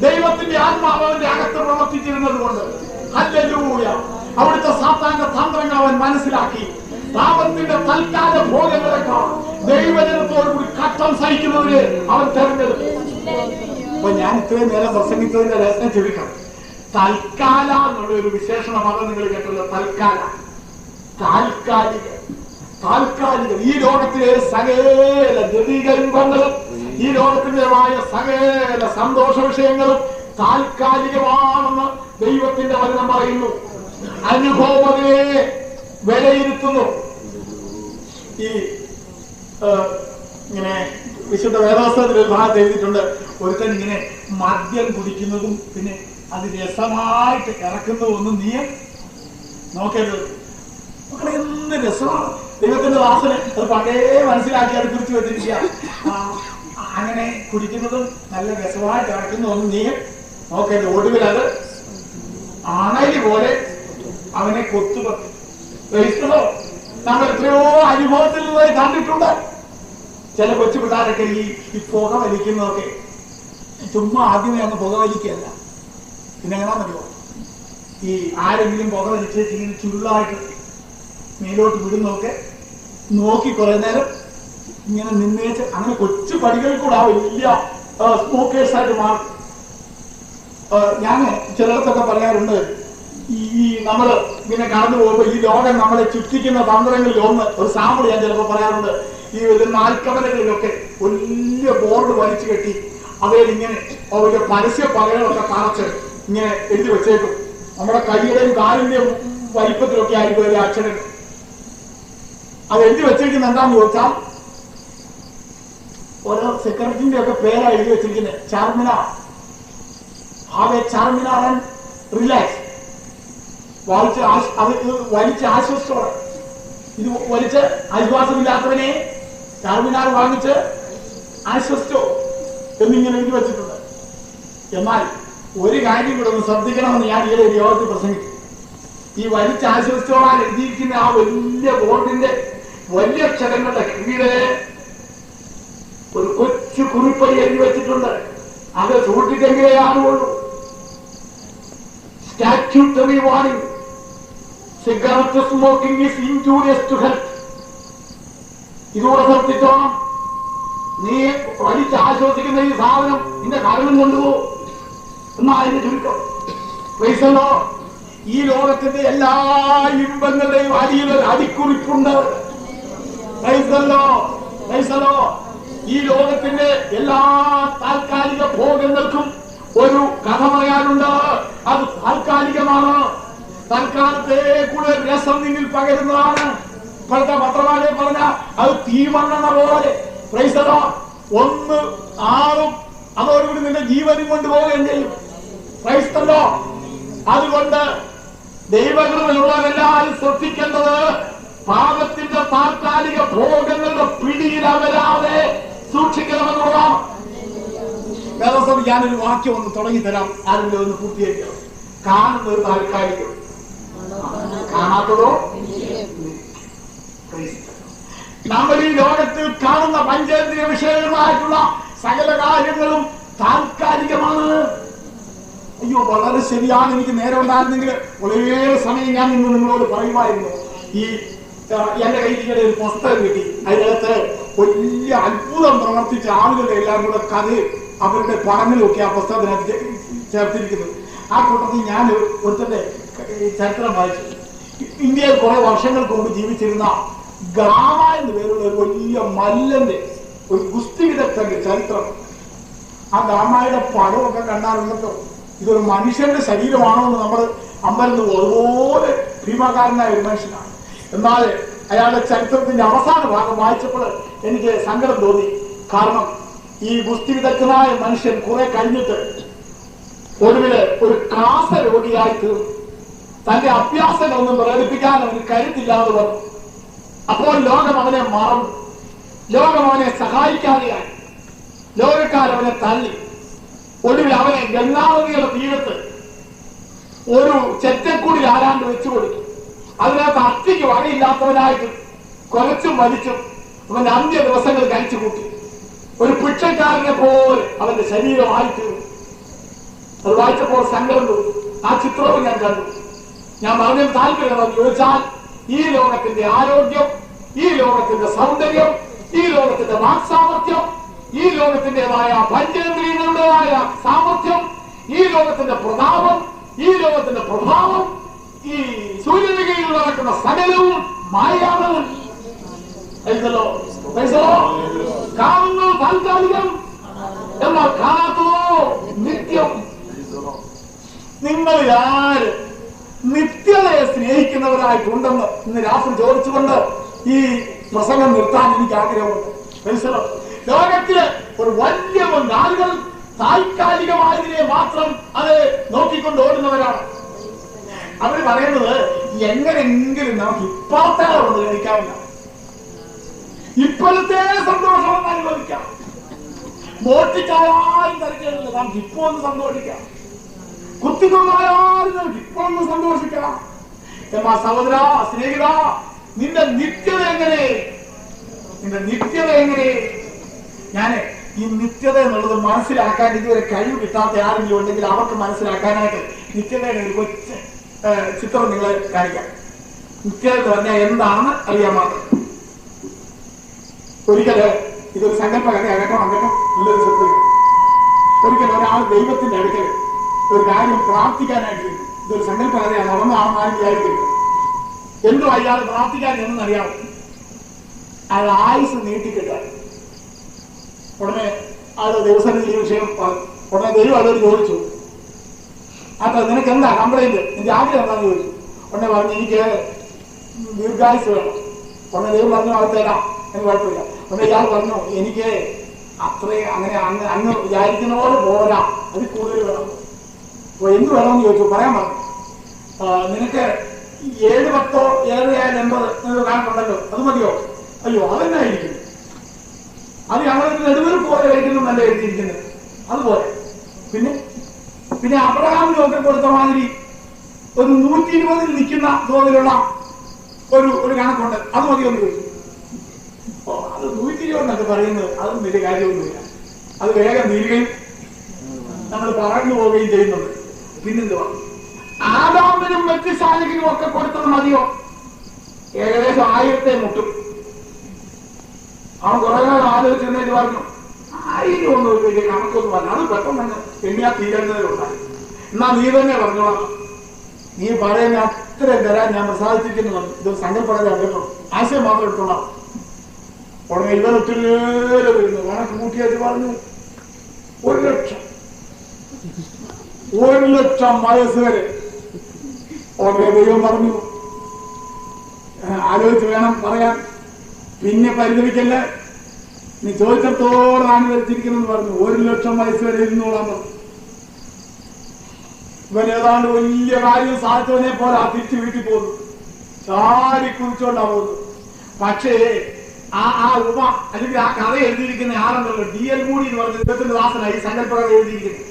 ദൈവത്തിന്റെ ആത്മാവിന്റെ അകത്ത് പ്രവർത്തിച്ചിരുന്നത് കൊണ്ട്, ഹല്ലേലൂയ, അവിടുത്തെ സാത്താന്റെ തന്ത്രങ്ങൾ അവൻ മനസ്സിലാക്കി. പാപത്തിന്റെ തൽക്കാല ഭോഗങ്ങളെക്കാൾ ദൈവജനത്തോടുകൂടി കഷ്ടം സഹിക്കുന്നതിന് അവൻ തെരഞ്ഞെടുത്തു. അപ്പൊ ഞാൻ ഇത്രയും നേരം പ്രസംഗിച്ചതിന്റെ രസം ചെവിക്കണം. തൽക്കാല എന്നുള്ള ഒരു വിശേഷണ പദം നിങ്ങൾ കേട്ടല്ലോ. താൽക്കാലിക. ഈ ലോകത്തിലെ സകല ജനീകങ്ങളും, ഈ ലോകത്തിൻ്റെതായ സകല സന്തോഷ വിഷയങ്ങളും താൽക്കാലികമാണെന്ന് ദൈവത്തിന്റെ വചനം പറയുന്നു. അനുഭവത്തെ വിലയിരുത്തുന്നു. ഈ ഇങ്ങനെ വിശുദ്ധ വേദോസ്തവത്തിൽ ഒരു ഭാഗത്ത് എഴുതിയിട്ടുണ്ട്, ഒരുത്തൻ ഇങ്ങനെ മദ്യം കുടിക്കുന്നതും പിന്നെ അത് രസമായിട്ട് ഇറക്കുന്നതും ഒന്നും നീ നോക്കരുത്. മക്കളെ, എന്ത് രസമാണ് ദൈവത്തിന്റെ ദാസന് അത് പണ്ടേ മനസ്സിലാക്കി അത് കുറിച്ച് വെച്ചിരിക്കുക. അങ്ങനെ കുടിക്കുന്നതും നല്ല രസമായിട്ട് ഇറക്കുന്നതൊന്നും നീ നോക്കരുത്. ഒടുവിൽ അത് അണലി പോലെ അവനെ കൊത്തുപത്തി. നമ്മൾ എത്രയോ അനുഭവത്തിൽ നിന്ന് കണ്ടിട്ടുണ്ട്. ചില കൊച്ചു പിള്ളേരൊക്കെ ഈ പുക വലിക്കുന്നതൊക്കെ ചുമ്മാ ആദ്യമേ അങ്ങ് പുക വലിക്കുകയല്ല, പിന്നെ എങ്ങനെയാണെന്നറിയോ, ഈ ആരെങ്കിലും പുക വലിച്ച് ഇങ്ങനെ ചുരുളായിട്ട് മേലോട്ട് വിടുന്നൊക്കെ നോക്കി കുറെ നേരം ഇങ്ങനെ നിന്നേച്ച് അങ്ങനെ കൊച്ചു പടികളിൽ കൂടെ ആ വലിയ സ്മോക്കേഴ്സായിട്ട് മാറും. ഞാൻ ചിലയിടത്തൊക്കെ പറയാറുണ്ട്, ഈ നമ്മള് ഇങ്ങനെ കടന്നു പോകുമ്പോൾ ഈ ലോകം നമ്മളെ ചുറ്റിക്കുന്ന തന്ത്രങ്ങളിൽ ഒന്ന്, ഒരു സാമ്പിൾ ഞാൻ ചിലപ്പോൾ പറയാറുണ്ട്. ഈ ഒരു നാൽക്കവലകളിലൊക്കെ വലിയ ബോർഡ് വലിച്ചു കെട്ടി അവയിൽ ഇങ്ങനെ ഒരു പരസ്യ പകകളൊക്കെ തറച്ച് ഇങ്ങനെ എഴുതി വെച്ചേക്കും. നമ്മുടെ കൈയുടെയും കാലിന്റെയും വലിപ്പത്തിലൊക്കെ ആയിരിക്കും ഒരു അക്ഷരം. അത് എഴുതി വെച്ചിരിക്കുന്നത് എന്താന്ന് ചോദിച്ചാൽ, ഓരോ സെക്രട്ടറിന്റെ ഒക്കെ പേരാ എഴുതി വെച്ചിരിക്കുന്നത്. Charminar, have A Charminar and relax. വലിച്ച് ആശ്വസിച്ചോടെ, ഇത് വലിച്ച് ആശ്വാസമില്ലാത്തവനെ ചാർമിനാർ വാങ്ങിച്ച് ആശ്വസിച്ചോ എന്നിങ്ങനെ എഴുതി വെച്ചിട്ടുണ്ട്. എന്നാൽ ഒരു കാര്യം കൂടെ ഒന്ന് ശ്രദ്ധിക്കണമെന്ന് ഞാൻ ഈയിടെ ഒരു യോഗത്തിൽ പ്രസംഗിച്ചു. ഈ വലിച്ച് ആശ്വസിച്ചോളാൻ എഴുതിയിരിക്കുന്ന ആ വലിയ ബോർഡിന്റെ വലിയ അക്ഷരങ്ങളുടെ കീഴെ ഒരു കൊച്ചു കുറിപ്പടി എഴുതി വെച്ചിട്ടുണ്ട്. അത് സൂക്ഷിച്ചെങ്കിലേ ആളുള്ളൂ. Statutory warning, cigarette smoking is injurious to health. ഇതുകൂടെ ശ്രദ്ധിച്ചോണം. നീ വലിച്ച് ആശ്വസിക്കുന്ന ഈ സാധനം നിന്റെ കരളും കൊണ്ടുപോകും എന്നാ അതിന്റെ ചുരുക്കം. പൈസല്ലോ, ഈ ലോകത്തിന്റെ എല്ലാ ഇമ്പങ്ങളുടെയും അടിയിലൊരു അടിക്കുറിപ്പുണ്ട്. ഈ ലോകത്തിന്റെ എല്ലാ താൽക്കാലിക ഭോഗങ്ങൾക്കും ഒരു കഥ പറയാനുണ്ട്. അത് താൽക്കാലികമാണ്. തൽക്കാലത്തെ കൂടെ രസം നിന്നിൽ പകരുന്നതാണ്. ഇപ്പോഴത്തെ പത്രവാചക പറഞ്ഞ അത് തീമണ്ണെന്ന പോലെ പ്രൈസലോ ഒന്ന് ആളും അതോടുകൂടി നിന്റെ ജീവനും കൊണ്ടുപോവുകയും ചെയ്യും. ക്രൈസ്തല്ലോ, അതുകൊണ്ട് ദൈവകൃപയുള്ളവരെല്ലാവരും ശ്രദ്ധിക്കേണ്ടത് പാപത്തിന്റെ താൽക്കാലിക ഭോഗങ്ങളുടെ പിടിയിലവരാതെ സൂക്ഷിക്കണമെന്നുള്ളതാണ്. വേദോസം ഞാനൊരു വാക്യം ഒന്ന് തുടങ്ങി തരാം, ആരെങ്കിലും ഒന്ന് പൂർത്തിയാക്കണം. കാണുന്നത് താൽക്കാലികം, കാണാത്തതോ നമ്മൾ ഈ ലോകത്തിൽ കാണുന്ന പഞ്ചേന്ദ്രിയ വിഷയങ്ങളായിട്ടുള്ള സകല കാര്യങ്ങളും താൽക്കാലികമാണ്. അയ്യോ, വളരെ ശരിയാണ്. എനിക്ക് നേരെ ഉണ്ടായിരുന്നെങ്കിൽ വളരെ സമയം ഞാൻ ഇന്ന് നിങ്ങളോട് പറയുമായിരുന്നു. ഈ എന്റെ കയ്യിൽ ഒരു പുസ്തകം കിട്ടി. അതിനകത്ത് വലിയ അത്ഭുതം പ്രവർത്തിച്ച ആളുകളുടെ എല്ലാം കൂടെ കഥ, അവരുടെ പഠനങ്ങളൊക്കെ ആ പുസ്തകത്തിനകത്ത് ചേർത്തിരിക്കുന്നത്. ആ കൂട്ടത്തിൽ ഞാൻ ഒരുത്തന്റെ ചരിത്രം വായിച്ചു. ഇന്ത്യയിൽ കുറെ വർഷങ്ങൾക്ക് മുമ്പ് ജീവിച്ചിരുന്ന ഗാമ എന്ന് പേരുള്ള ഒരു വലിയ മല്ലന്റെ ഒരു ഗുസ്തി വിദഗ്ധന്റെ ചരിത്രം. ആ ഗാമയുടെ പടമൊക്കെ കണ്ടാറുണ്ടല്ലോ. ഇതൊരു മനുഷ്യന്റെ ശരീരമാണോ എന്ന് നമ്മൾ അമ്പരന്ന് അതുപോലെ ഭീമാകാരനായ ഒരു മനുഷ്യനാണ്. എന്നാൽ അയാളുടെ ചരിത്രത്തിന്റെ അവസാന ഭാഗം വായിച്ചപ്പോൾ എനിക്ക് സങ്കടം തോന്നി. കാരണം ഈ ഗുസ്തി വിദഗ്ധനായ മനുഷ്യൻ കുറെ കഴിഞ്ഞിട്ട് ഒടുവില് ഒരു കാസ രോഗിയായി തീർന്നു. തന്റെ അഭ്യാസങ്ങളൊന്നും പ്രകടിപ്പിക്കാൻ അവന് കരുത്തില്ലാതെ വന്നു. അപ്പോൾ ലോകം അവനെ മറന്നു. ലോകം അവനെ സഹായിക്കാതെയായി. ലോകക്കാരവനെ തള്ളി. ഒടുവിൽ അവനെ ഗംഗാനദിയുടെ തീരത്ത് ഒരു ചെറ്റക്കൂടിൽ ആരാണ്ട് വെച്ചു കൊടുത്തു. അതിനകത്ത് അത്തിക്ക് വകയില്ലാത്തവനായിട്ട് കൊലച്ചും വലിച്ചും അവന്റെ അന്ത്യ ദിവസങ്ങൾ കഴിച്ചു കൂട്ടി. ഒരു ഭിക്ഷക്കാരനെ പോലെ അവന്റെ ശരീരമായി തീർന്നു. അത് വായിച്ചപ്പോൾ സങ്കടം തോന്നി. ആ ചിത്രവും ഞാൻ കണ്ടു. ഞാൻ പറഞ്ഞത് താല്പര്യമെന്ന് ചോദിച്ചാൽ, ഈ ലോകത്തിന്റെ ആരോഗ്യം, ഈ ലോകത്തിന്റെ സൗന്ദര്യം, ഈ ലോകത്തിന്റെ വാക്സാമർത്ഥ്യം, ഈ ലോകത്തിൻ്റെതായ പഞ്ചേന്ദ്രിയങ്ങളുടേതായ സാമർത്ഥ്യം, ഈ ലോകത്തിന്റെ പ്രതാപം, ഈ ലോകത്തിന്റെ പ്രഭാവം, ഈ സൂര്യനികയിൽ നടക്കുന്ന സകലവും മായാണ്. കാണുന്നത് താൽക്കാലികം, എന്നാൽ കാണാത്തതോ നിത്യം. നിങ്ങൾ ആര് നിത്യതയെ സ്നേഹിക്കുന്നവരായിട്ടുണ്ടെന്ന് ഇന്ന് രാത്രി ചോദിച്ചുകൊണ്ട് ഈ പ്രസംഗം നിർത്താൻ എനിക്ക് ആഗ്രഹമുണ്ട്. ലോകത്തില് ഒരു വലിയ ആളുകൾ താൽക്കാലികമായതിനെ മാത്രം അത് നോക്കിക്കൊണ്ട് ഓടുന്നവരാണ്. അവർ പറയുന്നത് എങ്ങനെയെങ്കിലും നമുക്ക് ഇപ്പോഴത്തെ ഒന്ന് കഴിക്കാവില്ല, ഇപ്പോഴത്തെ സന്തോഷം ഒന്ന് അനുഭവിക്കാം, മോഷ്ടിച്ചാലും തരക്കേടില്ല, നമുക്ക് ഇപ്പൊ ഒന്ന് സന്തോഷിക്കാം, കുത്തിക്കൊന്നാലും നമുക്ക് ഇപ്പൊ ഒന്ന് സന്തോഷിക്കാം. എന്നാ സഹോദര, സ്നേഹിത, നിന്റെ നിത്യത എങ്ങനെ? നിന്റെ നിത്യത എങ്ങനെ? ഞാന് ഈ നിത്യത എന്നുള്ളത് മനസ്സിലാക്കാൻ ഇതുവരെ കഴിവ് കിട്ടാത്ത ആരെങ്കിലും ഉണ്ടെങ്കിൽ അവർക്ക് മനസ്സിലാക്കാനായിട്ട് നിത്യതയുടെ ഒരു കൊച്ചു ചിത്രം നിങ്ങളെ കാണിക്കാം. നിത്യത എന്ന് പറഞ്ഞാൽ എന്താണെന്ന് അറിയാൻ മാത്രം. ഒരിക്കല് ഇതൊരു സങ്കല്പ കഥയാണ് കേട്ടോ, കേട്ടോ, നല്ലൊരു സത്യം. ഒരിക്കൽ ഒരാൾ ദൈവത്തിന്റെ അടുക്കൽ ഒരു കാര്യം പ്രാർത്ഥിക്കാനായിട്ട്, ഇതൊരു സങ്കല്പ കഥയാണ്, നടന്നാണെന്നാലും വിചാരിക്കരുത്. എന്തോ അയാൾ പ്രാർത്ഥിക്കാൻ എന്നറിയാമോ? അയാൾ ആയുസ് നീട്ടിക്കിട്ടാൻ. ഉടനെ ആള് ദിവസം ഈ വിഷയം ഉടനെ ദൈവം ആളോട് ചോദിച്ചു, അപ്പൊ നിനക്ക് എന്താ കംപ്ലൈന്റ്, നിന്റെ ആഗ്രഹം എന്താണെന്ന് ചോദിച്ചു. ഉടനെ പറഞ്ഞു, എനിക്ക് ദീർഘായുസ് വേണം. ഉടനെ ദൈവം പറഞ്ഞു, അകത്തേടാ, എനിക്ക് കുഴപ്പമില്ല. ഉടനെ ഇയാൾ പറഞ്ഞു, എനിക്ക് അത്രയും അങ്ങനെ അങ്ങ് വിചാരിക്കുന്ന പോലെ പോരാ, അതിൽ കൂടുതൽ വേണം. അപ്പൊ എന്ത് വേണമെന്ന് ചോദിച്ചു. പറയാൻ പറഞ്ഞു, നിനക്ക് 7, 10, 7, 80 എന്നൊരു കണക്കുണ്ടല്ലോ, അത് മതിയോ? അയ്യോ, അതെന്നെ ആയിരിക്കും, അത് ഞങ്ങൾക്ക് നെടുവിൽ പോലെ കഴിക്കുന്നല്ല എഴുതിയിരിക്കുന്നത്, അതുപോലെ. പിന്നെ അബ്രഹാമിനൊക്കെ കൊടുത്ത മാതിരി ഒരു 120 നിൽക്കുന്ന തോതിലുള്ള ഒരു കണക്കുണ്ട്, അത് മതി ഒന്ന് ചോദിച്ചു. ഓ, അത് 120 എന്നൊക്കെ പറയുന്നത് അതും വലിയ കാര്യമൊന്നുമില്ല, അത് വേഗം തീരുകയും നമ്മൾ പറന്നു പോവുകയും ചെയ്യുന്നുണ്ട്. പിന്നെന്തുവാ, ആദാമിനും വ്യത്യസ്താലിനും ഒക്കെ കൊടുത്തത് മതിയോ? ഏകദേശം 1000 മുട്ടും. അവൻ കുറെ കാലം ആലോചിച്ചിരുന്നേക്ക് പറഞ്ഞു, 1000 ഒന്നും ഒരു വലിയ കണക്കൊന്നും പറഞ്ഞു, അത് പെട്ടെന്ന് എണ്ണിയാ തീരുന്നതിലുണ്ടായി. എന്നാ നീ തന്നെ പറഞ്ഞോളാം, നീ പറയുന്ന അത്രയും തരാൻ ഞാൻ പ്രസാദിച്ചിരിക്കുന്നു. ഇത് സങ്കല്പടേ കേട്ടോ, ആശയം മാത്രം എടുത്തോളാം. ഉടനെ ഇവർ ഒത്തിരി വരുന്നു, കണക്ക് കൂട്ടിയായിട്ട് പറഞ്ഞു 1,00,000. 1,00,000 വയസ്സ് വരെ. ഓക്കെ, ദൈവം പറഞ്ഞു, ആലോചിച്ച് വേണം പറയാൻ, പിന്നെ പരിതപിക്കല്ലേ, നീ ചോദിച്ചിടത്തോടാണ് വരച്ചിരിക്കുന്നെന്ന് പറഞ്ഞു. 1,00,000 വയസ്സ് വരെ ഇരുന്നോളാൻ പറഞ്ഞു. ഇവൻ ഏതാണ്ട് വലിയ കാര്യം സാധിച്ചവനെ പോലെ ആ തിരിച്ചു വീട്ടിൽ പോകുന്നു, ചാടി കുറിച്ചോണ്ടാ പോകുന്നു. പക്ഷേ ആ ഉപ അല്ലെങ്കിൽ ആ കഥ എഴുതിയിരിക്കുന്ന ആളുണ്ടല്ലോ, D.L. മൂഡി എന്ന് പറഞ്ഞ ദൈവത്തിന്റെ ദാസനായി സങ്കല്പകഥ എഴുതിയിരിക്കുന്നത്.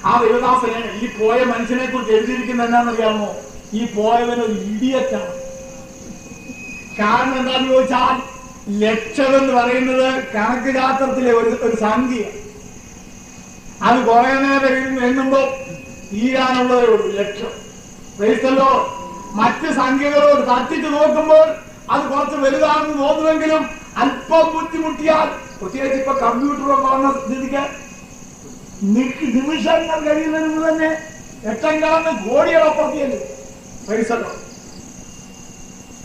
ആ ദേവദാസനെ ഈ പോയ മനുഷ്യനെ കുറിച്ച് എഴുതിയിരിക്കുന്നത് എന്നാണെന്നറിയാമോ? ഈ പോയവനൊരു ഇഡിയറ്റാണ്. കാരണം എന്താന്ന് ചോദിച്ചാൽ, ലക്ഷം എന്ന് പറയുന്നത് കണക്ക് ശാസ്ത്രത്തിലെ ഒരു സംഖ്യ. അത് കുറെ നേരം എണ്ണുമ്പോ തീരാനുള്ളതേ ഉള്ളൂ ലക്ഷം. ക്രൈസ്തല്ലോ, മറ്റ് സംഖ്യകളോട് തട്ടിച്ച് നോക്കുമ്പോൾ അത് കുറച്ച് വലുതാണെന്ന് തോന്നുമെങ്കിലും അല്പം ബുദ്ധിമുട്ടിയാൽ, പ്രത്യേകിച്ച് ഇപ്പൊ കമ്പ്യൂട്ടറൊക്കെ വന്ന സ്ഥിതിക്ക് നിമിഷങ്ങൾ കഴിയുന്നതിന് മുമ്പ് തന്നെ എട്ടം കടന്ന് കോടികളപ്പുറത്തിയല്ലേ. ക്രൈസ്തല്ലോ,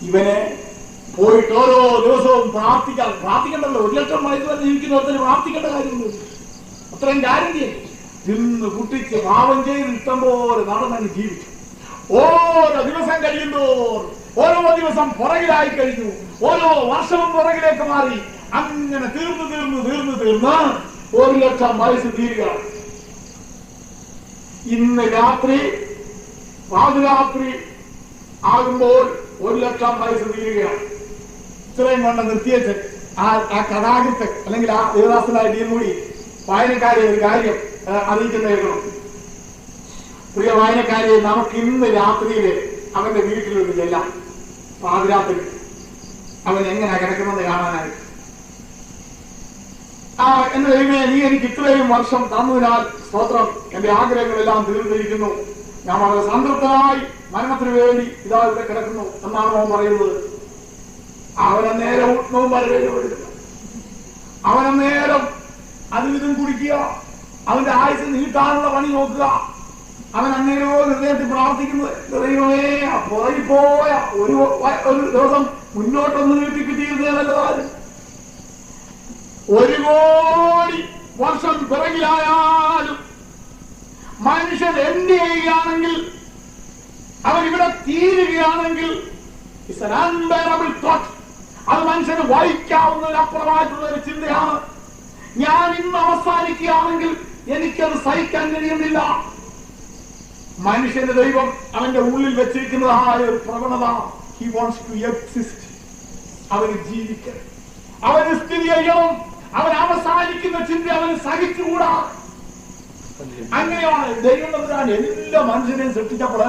ഇവനെ പോയിട്ട് ഓരോ ദിവസവും പ്രാർത്ഥിക്കണ്ടല്ലോ. 1,00,000 വയസ്സ് വരെ ജീവിക്കുന്നവർക്ക് പ്രാർത്ഥിക്കേണ്ട കാര്യമൊന്നുമില്ല. അത്രയും ഗ്യാരണ്ടിയല്ലേ. തിന്ന് കുട്ടിച്ച് പാപം ചെയ്ത് ഇഷ്ടം പോലെ നടന്നങ്ങ് ജീവിച്ചു. ഓരോ ദിവസം കഴിയുമ്പോൾ ഓരോ ദിവസം പുറകിലായി കഴിഞ്ഞു, ഓരോ വർഷവും പുറകിലേക്ക് മാറി. അങ്ങനെ തീർന്ന് 1,00,000 വയസ്സ് തീരുക. ഇന്ന് രാത്രി പാതിരാത്രി ആകുമ്പോൾ 1,00,000 വയസ്സ് തീരുകയാണ്. ഇത്രയും കൊണ്ട് നിർത്തിയേച്ച് ആ കഥാകൃത്ത് അല്ലെങ്കിൽ ആ ദേവദാസനായ D.L. മൂഡി വായനക്കാരെ ഒരു കാര്യം അറിയിക്കുന്നതായിരുന്നു. പ്രിയ വായനക്കാരെ, നമുക്ക് ഇന്ന് രാത്രിയില് അവന്റെ വീട്ടിലൊന്ന് ചെല്ലാം. പാതിരാത്രി അവൻ എങ്ങനെ കിടക്കുന്നത് കാണാനായി. എന്ന ദൈവമേ, നീ എനിക്ക് ഇത്രയും വർഷം തന്നതിനാൽ സ്തോത്രം. എന്റെ ആഗ്രഹങ്ങളെല്ലാം തീർന്നിരിക്കുന്നു. ഞാൻ വളരെ സംതൃപ്തനായി മരണത്തിന് വേണ്ടി ഇതാ ഇവിടെ കിടക്കുന്നു എന്നാണ് അവൻ പറയുന്നത്. അവനന്നേരം ഉഷ്ണവും വരവേണ്ടില്ല. അവനന്നേരം അതും ഇതും കുടിക്കുക, അവന്റെ ആയുസ് നീട്ടാനുള്ള പണി നോക്കുക. അവൻ അങ്ങനെയോ ഹൃദയത്തിൽ പ്രാർത്ഥിക്കുന്നത്, ദൈവമേ, പുറകിൽ പോയ ഒരു ദിവസം മുന്നോട്ടൊന്ന് നീട്ടി കിട്ടിയിരുന്നേ നല്ലതാണ്. 1 കോടി വർഷം പിറകിലായാലും മനുഷ്യൻ എന്ത് ചെയ്യുകയാണെങ്കിൽ, അവൻ ഇവിടെ തീരുകയാണെങ്കിൽ, ഇറ്റ്സ് ആൻ അൺബെയറബിൾ തോട്ട്. അത് മനുഷ്യന് വഹിക്കാവുന്നതിനപ്പുറമായിട്ടുള്ള ഒരു ചിന്തയാണ്. ഞാൻ ഇന്ന് അവസാനിക്കുകയാണെങ്കിൽ എനിക്കത് സഹിക്കാൻ കഴിയുന്നില്ല. മനുഷ്യന്റെ ദൈവം അവന്റെ ഉള്ളിൽ വെച്ചിരിക്കുന്നതായ ഒരു പ്രവണത, ഹി വാണ്ട്സ് ടു എക്സിസ്റ്റ്. അവന് ജീവിക്കണം, അവന് സ്ഥിതി ചെയ്യണം. അവൻ അവസാനിക്കുന്ന ചിന്ത അവന് സഹിച്ചുകൂടാ. അങ്ങനെയാണ് ദൈവം തമ്പുരാൻ എല്ലാ മനുഷ്യനെയും സൃഷ്ടിച്ചപ്പോൾ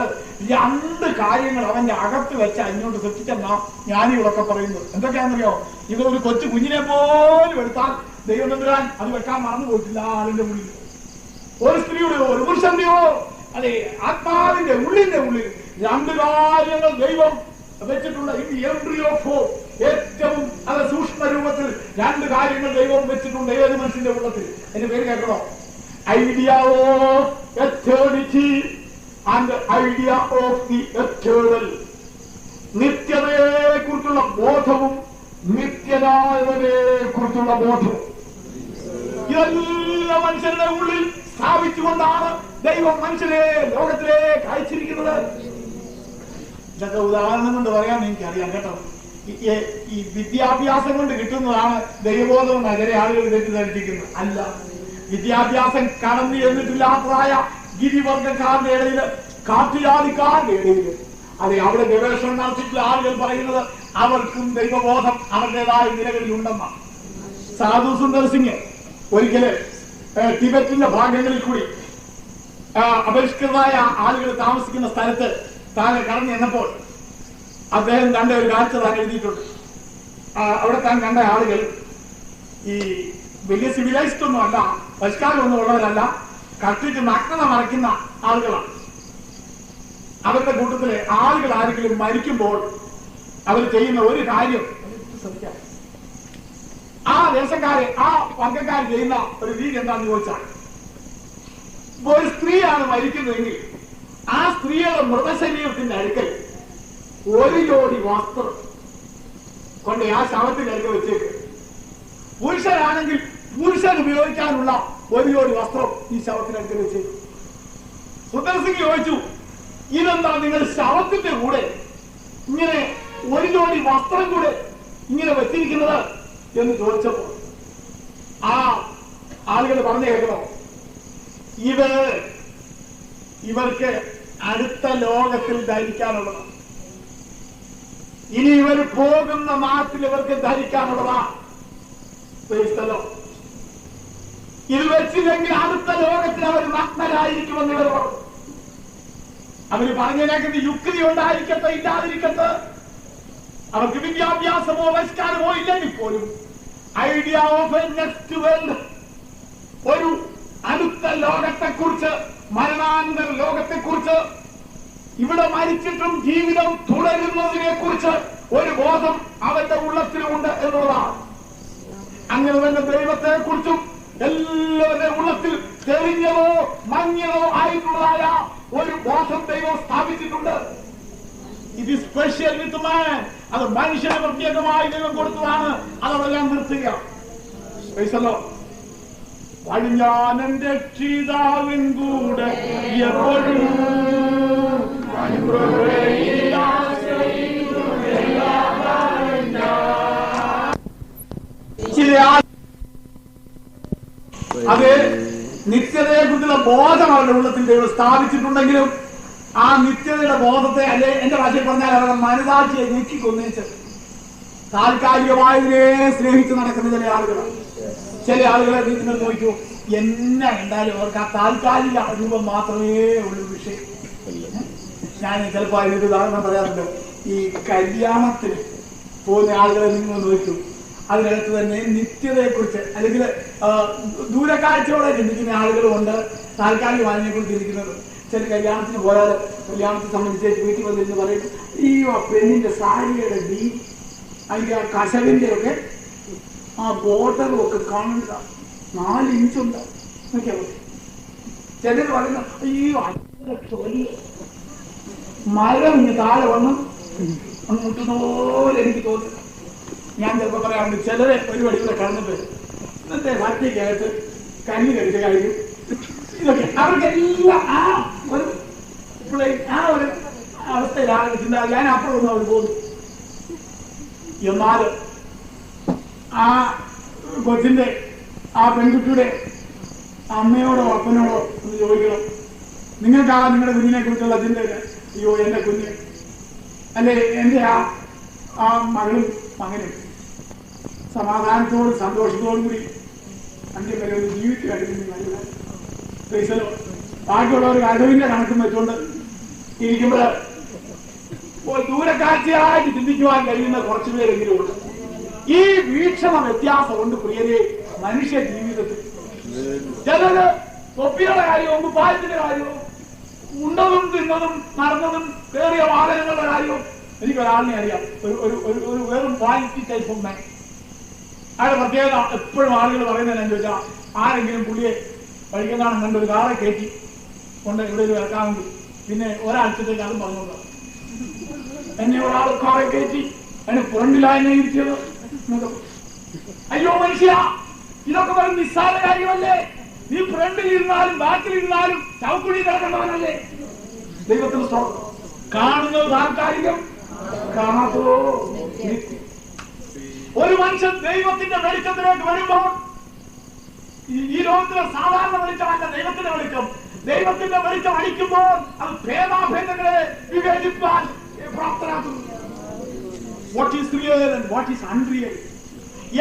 2 കാര്യങ്ങൾ അവന്റെ അകത്ത് വെച്ച് അങ്ങോട്ട് സൃഷ്ടിച്ചെന്നാ ജ്ഞാനികളൊക്കെ പറയുന്നത്. എന്തൊക്കെയാണെന്നറിയോ? ഇതൊരു കൊച്ചു കുഞ്ഞിനെ പോലും എടുത്താൽ ദൈവം തമ്പുരാൻ അത് വെക്കാൻ മറന്നു പോയിട്ടില്ല. ആളിന്റെ ഉള്ളിൽ ഒരു സ്ത്രീയുടെയോ ഒരു പുരുഷന്റെയോ അതെ ആത്മാവിന്റെ ഉള്ളിന്റെ ഉള്ളിൽ 2 കാര്യങ്ങൾ ദൈവം വെച്ചിട്ടുണ്ട്. ഏറ്റവും അത് സൂക്ഷ്മ രൂപത്തിൽ 2 കാര്യങ്ങൾ ദൈവം വെച്ചിട്ടുണ്ട് ഏത് മനുഷ്യന്റെ ഉള്ളത്തിൽ. എന്റെ പേര് കേൾക്കണോ? Idea of eternity and idea of the eternal. നിത്യതയെ കുറിച്ചുള്ള ബോധവും നിത്യനായവനെ കുറിച്ചുള്ള ബോധവും ഇതെല്ലാം മനുഷ്യരുടെ ഉള്ളിൽ സ്ഥാപിച്ചുകൊണ്ടാണ് ദൈവം മനുഷ്യരെ ലോകത്തിലേക്ക് അയച്ചിരിക്കുന്നത്. ഇതൊക്കെ ഉദാഹരണം കൊണ്ട് പറയാൻ എനിക്കറിയാം കേട്ടോ. ഈ വിദ്യാഭ്യാസം കൊണ്ട് കിട്ടുന്നതാണ് ദൈവബോധം നഗരെ ആളുകൾ തെറ്റിദ്ധരിച്ചിരിക്കുന്നത്. അല്ല, വിദ്യാഭ്യാസം കടന്നു ചെന്നിട്ടില്ലാത്തതായ ഗിരിവർഗക്കാരുടെ ഇടയിൽ, കാട്ടുജാതിക്കാരുടെ ഇടയിൽ, അതെ അവിടെ ഗവേഷണം നടത്തിയിട്ടുള്ള ആളുകൾ പറയുന്നത് അവർക്കും ദൈവബോധം അവരുടേതായ നിലകളിലുണ്ടെന്നാണ്. സാധു സുന്ദർ സിംഗ് ഒരിക്കല് ടിബറ്റിന്റെ ഭാഗങ്ങളിൽ കൂടി അപരിഷ്കൃതമായ ആളുകൾ താമസിക്കുന്ന സ്ഥലത്ത് താൻ കടന്നു ചെന്നപ്പോൾ അദ്ദേഹം കണ്ട ഒരു കാഴ്ച താൻ എഴുതിയിട്ടുണ്ട്. അവിടെ താൻ കണ്ട ആളുകൾ ഈ വലിയ സിവിലൈസ്ഡ് ഒന്നും അല്ല, പരിഷ്കാരമൊന്നും ഉള്ളവരല്ല, കട്ടിട്ട് നഗ്നത മറയ്ക്കുന്ന ആളുകളാണ്. അവരുടെ കൂട്ടത്തിലെ ആളുകൾ ആരെങ്കിലും മരിക്കുമ്പോൾ അവർ ചെയ്യുന്ന ഒരു കാര്യം ശ്രദ്ധിക്കാം. ആ ദേശക്കാരെ ആ വർഗക്കാർ ചെയ്യുന്ന ഒരു രീതി എന്താണെന്ന് ചോദിച്ചാൽ, ഒരു സ്ത്രീയാണ് മരിക്കുന്നതെങ്കിൽ ആ സ്ത്രീയുടെ മൃതശരീരത്തിന്റെ അടുക്കൽ 1 ജോഡി വസ്ത്രം കൊണ്ട് ആ ശവത്തിന്റെ അടുക്കൽ വെച്ചേക്ക്. പുരുഷനാണെങ്കിൽ പുരുഷൻ ഉപയോഗിക്കാനുള്ള 1 ജോഡി വസ്ത്രം ഈ ശവത്തിന്റെ അടുക്കൽ വെച്ചേക്കും. സുന്ദർ സിംഗ് ചോദിച്ചു, ഇതെന്താ നിങ്ങൾ ശവത്തിന്റെ കൂടെ ഇങ്ങനെ ഒരു ജോഡി വസ്ത്രം കൂടെ ഇങ്ങനെ വെച്ചിരിക്കുന്നത് എന്ന് ചോദിച്ചപ്പോൾ ആ ആളുകൾ പറഞ്ഞു കേൾക്കണോ, ഇവർക്ക് അടുത്ത ലോകത്തിൽ ധരിക്കാനുള്ളതാണ്. ഇനി ഇവർ പോകുന്ന നാട്ടിൽ ഇവർക്ക് ധരിക്കാനുള്ളതാ. ഇത് വെച്ചില്ലെങ്കിൽ അടുത്ത ലോകത്തിൽ അവർ നഗ്നരായിരിക്കുമെന്ന് ഇവർ പറഞ്ഞു. അവര് പറഞ്ഞതിനകത്ത് യുക്തി ഉണ്ടായിരിക്കട്ടെ ഇല്ലാതിരിക്കട്ടെ, അവർക്ക് വിദ്യാഭ്യാസമോ പരിഷ്കാരമോ ഇല്ലെങ്കിൽ പോലും idea of A next world, ഒരു അടുത്ത ലോകത്തെക്കുറിച്ച്, മരണാനന്തര ലോകത്തെക്കുറിച്ച്, ഇവിടെ മരിച്ചിട്ടും ജീവിതം തുടരുന്നതിനെ കുറിച്ച് ഒരു ബോധം അവന്റെ ഉള്ളത്തിലുണ്ട് എന്നുള്ളതാണ്. അങ്ങനെ തന്നെ ദൈവത്തെ കുറിച്ചും എല്ലാവരുടെ ഉള്ളത്തിൽ തെളിഞ്ഞതോ മങ്ങിയതോ ആയിട്ടുള്ളതായ ഒരു ബോധം ദൈവം സ്ഥാപിച്ചിട്ടുണ്ട്. ഇത് സ്പെഷ്യൽ വിത്ത് മാൻ, അത് മനുഷ്യന് പ്രത്യേകമായി ദൈവം കൊടുത്തതാണ്. അതവരെല്ലാം നിർത്തുക. വഴിഞ്ഞാനെന്റെ രക്ഷിതാവിൻ കൂടെ എപ്പോഴും അത് നിത്യതയെ കുറിച്ചുള്ള ബോധം അവരുടെ ഉള്ളത്തിൽ ദൈവം സ്ഥാപിച്ചിട്ടുണ്ടെങ്കിലും ആ നിത്യതയുടെ ബോധത്തെ, അല്ലെ എന്റെ ഭാഷയിൽ പറഞ്ഞാൽ അവരുടെ മനസാക്ഷിയെ നീക്കിക്കൊന്നേച്ച് താൽക്കാലികമായതിനെ സ്നേഹിച്ച് നടക്കുന്ന ചില ആളുകളാണ്. ചില ആളുകളെ നിങ്ങൾ നോക്കൂ, എന്നെ ഉണ്ടായാലും അവർക്ക് ആ താൽക്കാലിക രൂപം മാത്രമേ ഉള്ളൂ വിഷയം. ഞാൻ ചിലപ്പോൾ അതിനൊരു ഉദാഹരണം പറയാറുണ്ട്. ഈ കല്യാണത്തിന് പോകുന്ന ആളുകളെ നിങ്ങൾ നോക്കൂ, അതിനകത്ത് തന്നെ നിത്യതയെക്കുറിച്ച് അല്ലെങ്കിൽ ദൂരക്കാഴ്ചയോടെ ചിന്തിക്കുന്ന ആളുകളുമുണ്ട്, താൽക്കാലികമായതിനെ കുറിച്ച് ചിന്തിക്കുന്നത്. ചില കല്യാണത്തിന് പോയാൽ കല്യാണത്തെ സംബന്ധിച്ച് വീട്ടിൽ വന്നിരുന്ന് പറയും, ഈ പെണ്ണിന്റെ സാരിയുടെ അതിന്റെ ആ കസവിന്റെ ഒക്കെ ആ ബോർഡറും ഒക്കെ കാണുക 4 ഇഞ്ചുണ്ട് എന്നൊക്കെയാ പറയും. ചിലർ പറയുന്നു, അയ്യോ വലിയ മരം ഇങ്ങനെ താഴെ വന്ന് മുട്ടുന്നപോലെ എനിക്ക് തോന്നുന്നു. ഞാൻ ചിലപ്പോൾ പറയാറുണ്ട്, ചിലരെ പരിപാടികളെ കടന്നിട്ട് ഇന്നത്തെ വാർത്തയ്ക്കായിട്ട് കല്ല് കടിച്ച കാര്യം ഇതൊക്കെ അവർക്കെല്ലാം ആ ഒരു അവസ്ഥയിലാണ് ചിന്ത. ഞാൻ അപ്പുറം ഒന്നും അവർ പോകുന്നു. എന്നാൽ ആ കൊച്ചിന്റെ ആ പെൺകുട്ടിയുടെ അമ്മയോടോ അപ്പനോടോ ഒന്ന് ചോദിക്കണം, നിങ്ങൾക്കാകാം നിങ്ങളുടെ കുഞ്ഞിനെ കുറിച്ചുള്ള ചിന്ത. അയ്യോ എന്റെ കുഞ്ഞ്, അല്ലെ എന്റെ ആ മകളും മകനും സമാധാനത്തോടും സന്തോഷത്തോടും കൂടി അഞ്ച് പേരെ ഒന്ന് ജീവിച്ചു കഴിയുന്ന ബാക്കിയുള്ളവർ കഴിവിന്റെ കണക്കും വെച്ചുകൊണ്ട് ഇരിക്കുമ്പോൾ ദൂരക്കാഴ്ചയായിട്ട് ചിന്തിക്കുവാൻ കഴിയുന്ന കുറച്ചു പേരെങ്കിലും ഉണ്ട്. ഈ വീക്ഷണ വ്യത്യാസം കൊണ്ട് പ്രിയരെ മനുഷ്യ ജീവിതത്തിൽ ചിലര് തൊപ്പിയുടെ കാര്യവും കുപ്പായത്തിന്റെ കാര്യവും ഉണ്ടതും തിന്നതും നടന്നതും കയറിയ വാഹനങ്ങളുടെ കാര്യവും. എനിക്കൊരാളിനെ അറിയാം, ഒരു വെറും ക്വാളിറ്റി ടൈപ്പ് ഓഫ് മാൻ. അയാളുടെ പ്രത്യേകത എപ്പോഴും ആളുകൾ പറയുന്നതെന്നു ചോദിച്ചാൽ, ആരെങ്കിലും പുള്ളിയെ വഴിക്കെന്നാണ് കണ്ട് ഒരു കാറെ കയറ്റി കൊണ്ട് ഇവിടെ ഒരു ഇറക്കാമെങ്കിൽ പിന്നെ ഒരാഴ്ചത്തേക്ക് അതും പറഞ്ഞുകൊണ്ട് എന്നെ ഒരാൾ കാറെ കയറ്റി അതിന് ഫ്രണ്ടിലായി ഇരിച്ചത്. അയ്യോ മനുഷ്യ, ഇതൊക്കെ വെറും നിസ്സാര കാര്യമല്ലേ? നീ ഫ്രണ്ടിലിരുന്നാലും ബാക്കിലിരുന്നാലും ചൗക്കുഴി കിടക്കേണ്ടവനല്ലേ? ദൈവത്തിന് കാണുന്നത് താൽക്കാലികം, കാണാത്തതോ നിത്യം. ഒരു മനുഷ്യൻ ദൈവത്തിന്റെ വെളിച്ചത്തിലേക്ക് വരുമ്പോൾ ഈ ലോകത്തിലെ സാധാരണ വെളിച്ചമല്ല ദൈവത്തിന്റെ വെളിച്ചം. ദൈവത്തിന്റെ വെളിച്ചം അടിക്കുമ്പോൾ അത് ഭേദാഭേദങ്ങളെ വിവേചിപ്പാൻ പ്രാപ്തരാക്കുന്നു. What is real and what is unreal,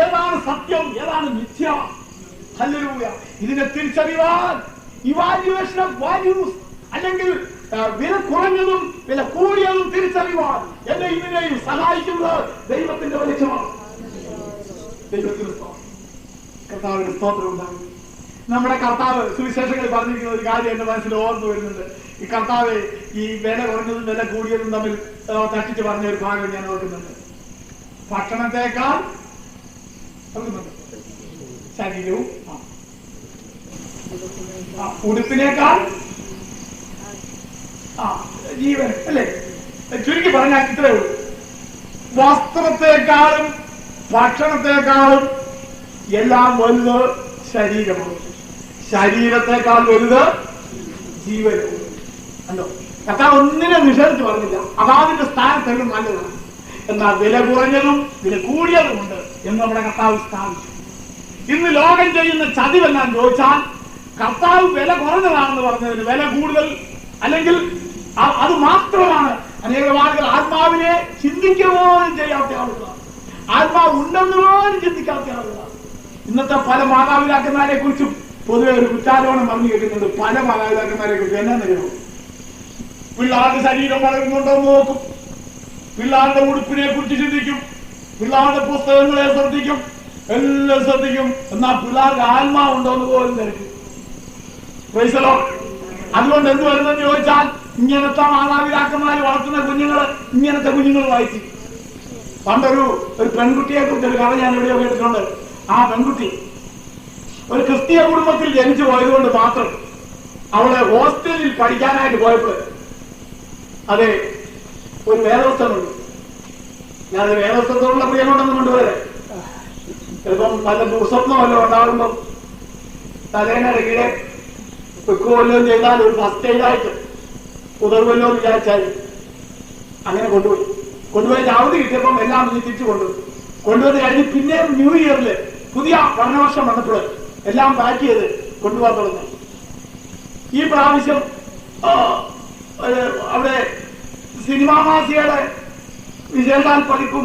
ഏതാണ് സത്യം ഏതാണ് മിഥ്യ. ഹല്ലേലൂയ. ഇതിനെ തിരിച്ചറിയാൻ ഇവാലുവേഷൻ ഓഫ് വാല്യൂസ്, അല്ലെങ്കിൽ വില കുറഞ്ഞതും വില കൂടിയതും തിരിച്ചറിയുവാൻ എന്നെ ഇതിനെയും സഹായിക്കുന്നത് ദൈവത്തിന്റെ വെളിച്ചമാണ്. ദൈവത്തിന് കർത്താവിന് സ്തോത്രം ഉണ്ടാകും. നമ്മുടെ കർത്താവ് സുവിശേഷങ്ങളിൽ പറഞ്ഞിരിക്കുന്ന ഒരു കാര്യം എന്റെ മനസ്സിൽ ഓർമ്മ വരുന്നുണ്ട്. ഈ കർത്താവ് ഈ വില കുറഞ്ഞതും വില കൂടിയതും തമ്മിൽ തട്ടിച്ച് പറഞ്ഞ ഒരു ഭാഗം ഞാൻ ഓർക്കുന്നുണ്ട്. ഭക്ഷണത്തെക്കാൾ ശരീരവും, ഉടുപ്പിനേക്കാൾ ജീവൻ, അല്ലേ? ചുരുക്കി പറഞ്ഞാൽ ഇത്രേ ഉള്ളൂ. വസ്ത്രത്തെക്കാളും ഭക്ഷണത്തെക്കാളും എല്ലാം വലുത് ശരീരമാണ്. ശരീരത്തെക്കാൾ വലുത് ജീവനും. കണ്ടോ, കർത്താവ് ഒന്നിനെ നിഷേധിച്ച് പറഞ്ഞില്ല. അതാതിന്റെ സ്ഥാനത്തെല്ലാം നല്ലതാണ്. എന്നാൽ വില കുറഞ്ഞതും വില കൂടിയതുമുണ്ട് എന്ന് നമ്മുടെ കർത്താവ് സ്ഥാപിച്ചു. ഇന്ന് ലോകം ചെയ്യുന്ന ചതിവെല്ലാം ചോദിച്ചാൽ കർത്താവ് വില കുറഞ്ഞതാണെന്ന് പറഞ്ഞതിന് വില കൂടുതൽ, അല്ലെങ്കിൽ അത് മാത്രമാണ്. അനേകം ആളുകൾ ആത്മാവിനെ ചിന്തിക്കുമ്പോഴും ചെയ്യാത്ത ആളുകളാണ്. ആത്മാവ് ഉണ്ടെന്ന് പോലും ചിന്തിക്കാത്ത ആളുകളാണ്. ഇന്നത്തെ പല മാതാപിതാക്കന്മാരെ കുറിച്ചും പൊതുവെ ഒരു കുറ്റാരോപണം പറഞ്ഞു കേൾക്കുന്നുണ്ട്. പല മാതാപിതാക്കന്മാരെ കുറിച്ച് എന്നാ നിൽക്കണം, പിള്ളേരുടെ ശരീരം വളരുന്നുണ്ടോ നോക്കും, പിള്ളേരുടെ ഉടുപ്പിനെ കുറിച്ച് ചിന്തിക്കും, പിള്ളേരുടെ പുസ്തകങ്ങളെ ശ്രദ്ധിക്കും, എല്ലാം ശ്രദ്ധിക്കും. എന്നാൽ പിള്ളേർക്ക് ആത്മാവുണ്ടോന്ന് പോലും തിരക്കും. അതുകൊണ്ട് എന്ത് വരുന്നെന്ന് ചോദിച്ചാൽ ഇങ്ങനത്തെ മാതാപിതാക്കന്മാർ വളർത്തുന്ന കുഞ്ഞുങ്ങള് ഇങ്ങനത്തെ കുഞ്ഞുങ്ങൾ വായിച്ചു. പണ്ടൊരു പെൺകുട്ടിയെ കുറിച്ചൊരു കഥ ഞാൻ എവിടെയോ കേട്ടിട്ടുണ്ട്. ആ പെൺകുട്ടി ഒരു ക്രിസ്തീയ കുടുംബത്തിൽ ജനിച്ചു പോയതുകൊണ്ട് മാത്രം അവള് ഹോസ്റ്റലിൽ പഠിക്കാനായിട്ട് പോയപ്പോൾ അതെ ഒരു വേദവസ്ഥനുണ്ട്. ഞാനത് വേദവസ്ഥത്തോടുള്ള പ്രിയമുണ്ടെന്ന് കൊണ്ടുവരെ ചിലപ്പം നല്ല ദുസ്വപ്നം വല്ലതും ഉണ്ടാകുമ്പം തലേനയുടെ കീഴെ വെക്കുകല്ലോ ചെയ്താൽ ഒരു ഫസ്റ്റ് എയ്ഡായിട്ട് ഉതർവല്ലോ എന്ന് വിചാരിച്ചാൽ അങ്ങനെ കൊണ്ടുപോയി അവധി കിട്ടിയപ്പം എല്ലാം തിരിച്ചു കൊണ്ടുവന്ന് കഴിഞ്ഞ് പിന്നെ ന്യൂ ഇയറില് പുതിയ പഠനവർഷം വന്നപ്പോൾ എല്ലാം പാക്ക് ചെയ്ത് കൊണ്ടുപോകാൻ തുടങ്ങി. ഈ പ്രാവശ്യം അവിടെ സിനിമാ മാസികയുടെ വിശേഷാൽ പഠിക്കും,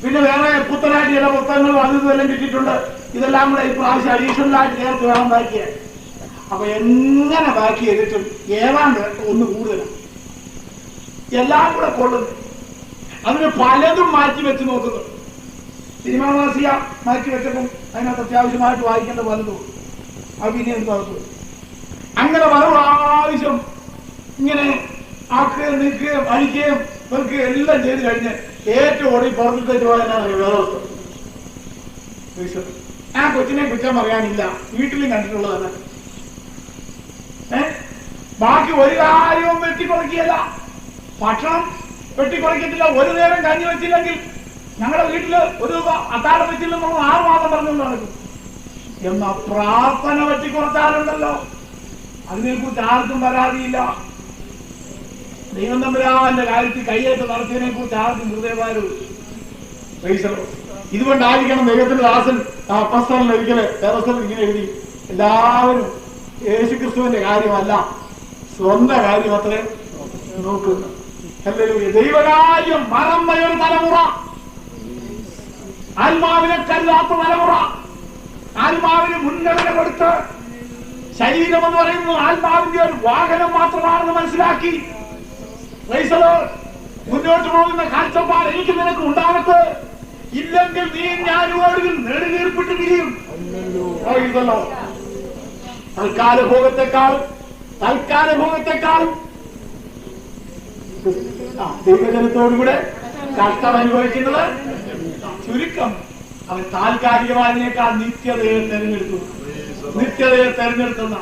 പിന്നെ വേറെ പുത്തനായിട്ട് ചില പുസ്തകങ്ങളും അതും കിട്ടിയിട്ടുണ്ട്. ഇതെല്ലാം കൂടെ ഈ പ്രാവശ്യം അഡീഷണലായിട്ട് ചേർത്ത് വേണം പാക്ക് ചെയ്യാൻ. അപ്പൊ എങ്ങനെ പാക്ക് ചെയ്തിട്ടും ഏതാണ്ട് ഒന്ന് കൂടുതലാണ്. എല്ലാം കൂടെ കൊള്ളുന്നു. അതിന് പലതും മാറ്റി വെച്ച് നോക്കുന്നു. സിനിമാ മാസിക മാറ്റി വെച്ചപ്പം അതിനകത്ത് അത്യാവശ്യമായിട്ട് വായിക്കേണ്ട പലതും അഭിനയം തകർത്തു. അങ്ങനെ പല പ്രാവശ്യം ഇങ്ങനെ ആക്കുകയും നിൽക്കുകയും അഴിക്കുകയും വെറുക്കുകയും എല്ലാം ചെയ്ത് കഴിഞ്ഞ് ഏറ്റവും ഓടി പുറത്തേക്ക് പോകാനാണ് വ്യവസ്ഥ. ആ കൊച്ചിനെ കുറ്റം പറയാനില്ല, വീട്ടിലും കണ്ടിട്ടുള്ളതാണ്. ബാക്കി ഒരു കാര്യവും വെട്ടിക്കുറയ്ക്കുകയല്ല, ഭക്ഷണം വെട്ടിക്കുറയ്ക്കത്തില്ല. ഒരു നേരം കഞ്ഞി വെച്ചില്ലെങ്കിൽ ഞങ്ങളുടെ വീട്ടില് ഒരു അത്താഴം വെച്ചില്ലെന്ന് 6 മാസം പറഞ്ഞുകൊണ്ട് നടക്കും. എന്നാ പ്രാർത്ഥന വെട്ടിക്കുറച്ചാലുണ്ടല്ലോ അതിനെക്കുറിച്ച് ആർക്കും പരാതിയില്ല. ദൈവം തമ്പുരാന്റെ കാര്യത്തിൽ കയ്യേറ്റ് നടത്തിയതിനെ കുറിച്ച് ആർക്കും ഹൃദയഭാരവും. ഇതുകൊണ്ടായിരിക്കണം ദൈവത്തിന്റെ ദാസൻ അപ്പസ്തലൻ ഒരിക്കല് വേറസ്ഥലം ഇങ്ങനെ എഴുതി, എല്ലാവരും യേശുക്രിസ്തുവിന്റെ കാര്യമല്ല സ്വന്തം കാര്യം അത്രേ നോക്കുന്നു. ദൈവകാര്യം മറന്നൊരു തലമുറ, ആത്മാവിനെ കരുതാത്ത തലമുറ, ആത്മാവിന് മുൻഗണന കൊടുത്ത് ശരീരം എന്ന് പറയുന്നത് ആത്മാവിന്റെ ഒരു വാഹനം മാത്രമാണെന്ന് മനസ്സിലാക്കി മുന്നോട്ട് പോകുന്ന കാഴ്ചപ്പാട് എനിക്ക് നിനക്ക് ഉണ്ടാകത്ത്. ഇല്ലെങ്കിൽ നീ ഞാനുമാണെങ്കിൽ നെടുകീർപ്പിട്ട് തിരിയും. തൽക്കാല ഭോഗത്തെക്കാളും ദൈവജനത്തോടുകൂടെ കഷ്ടം അനുഭവിക്കുന്നത് ചുരുക്കം. അവൻ താൽക്കാലികമായതിനേക്കാൾ നിത്യതയെ തെരഞ്ഞെടുക്കുന്ന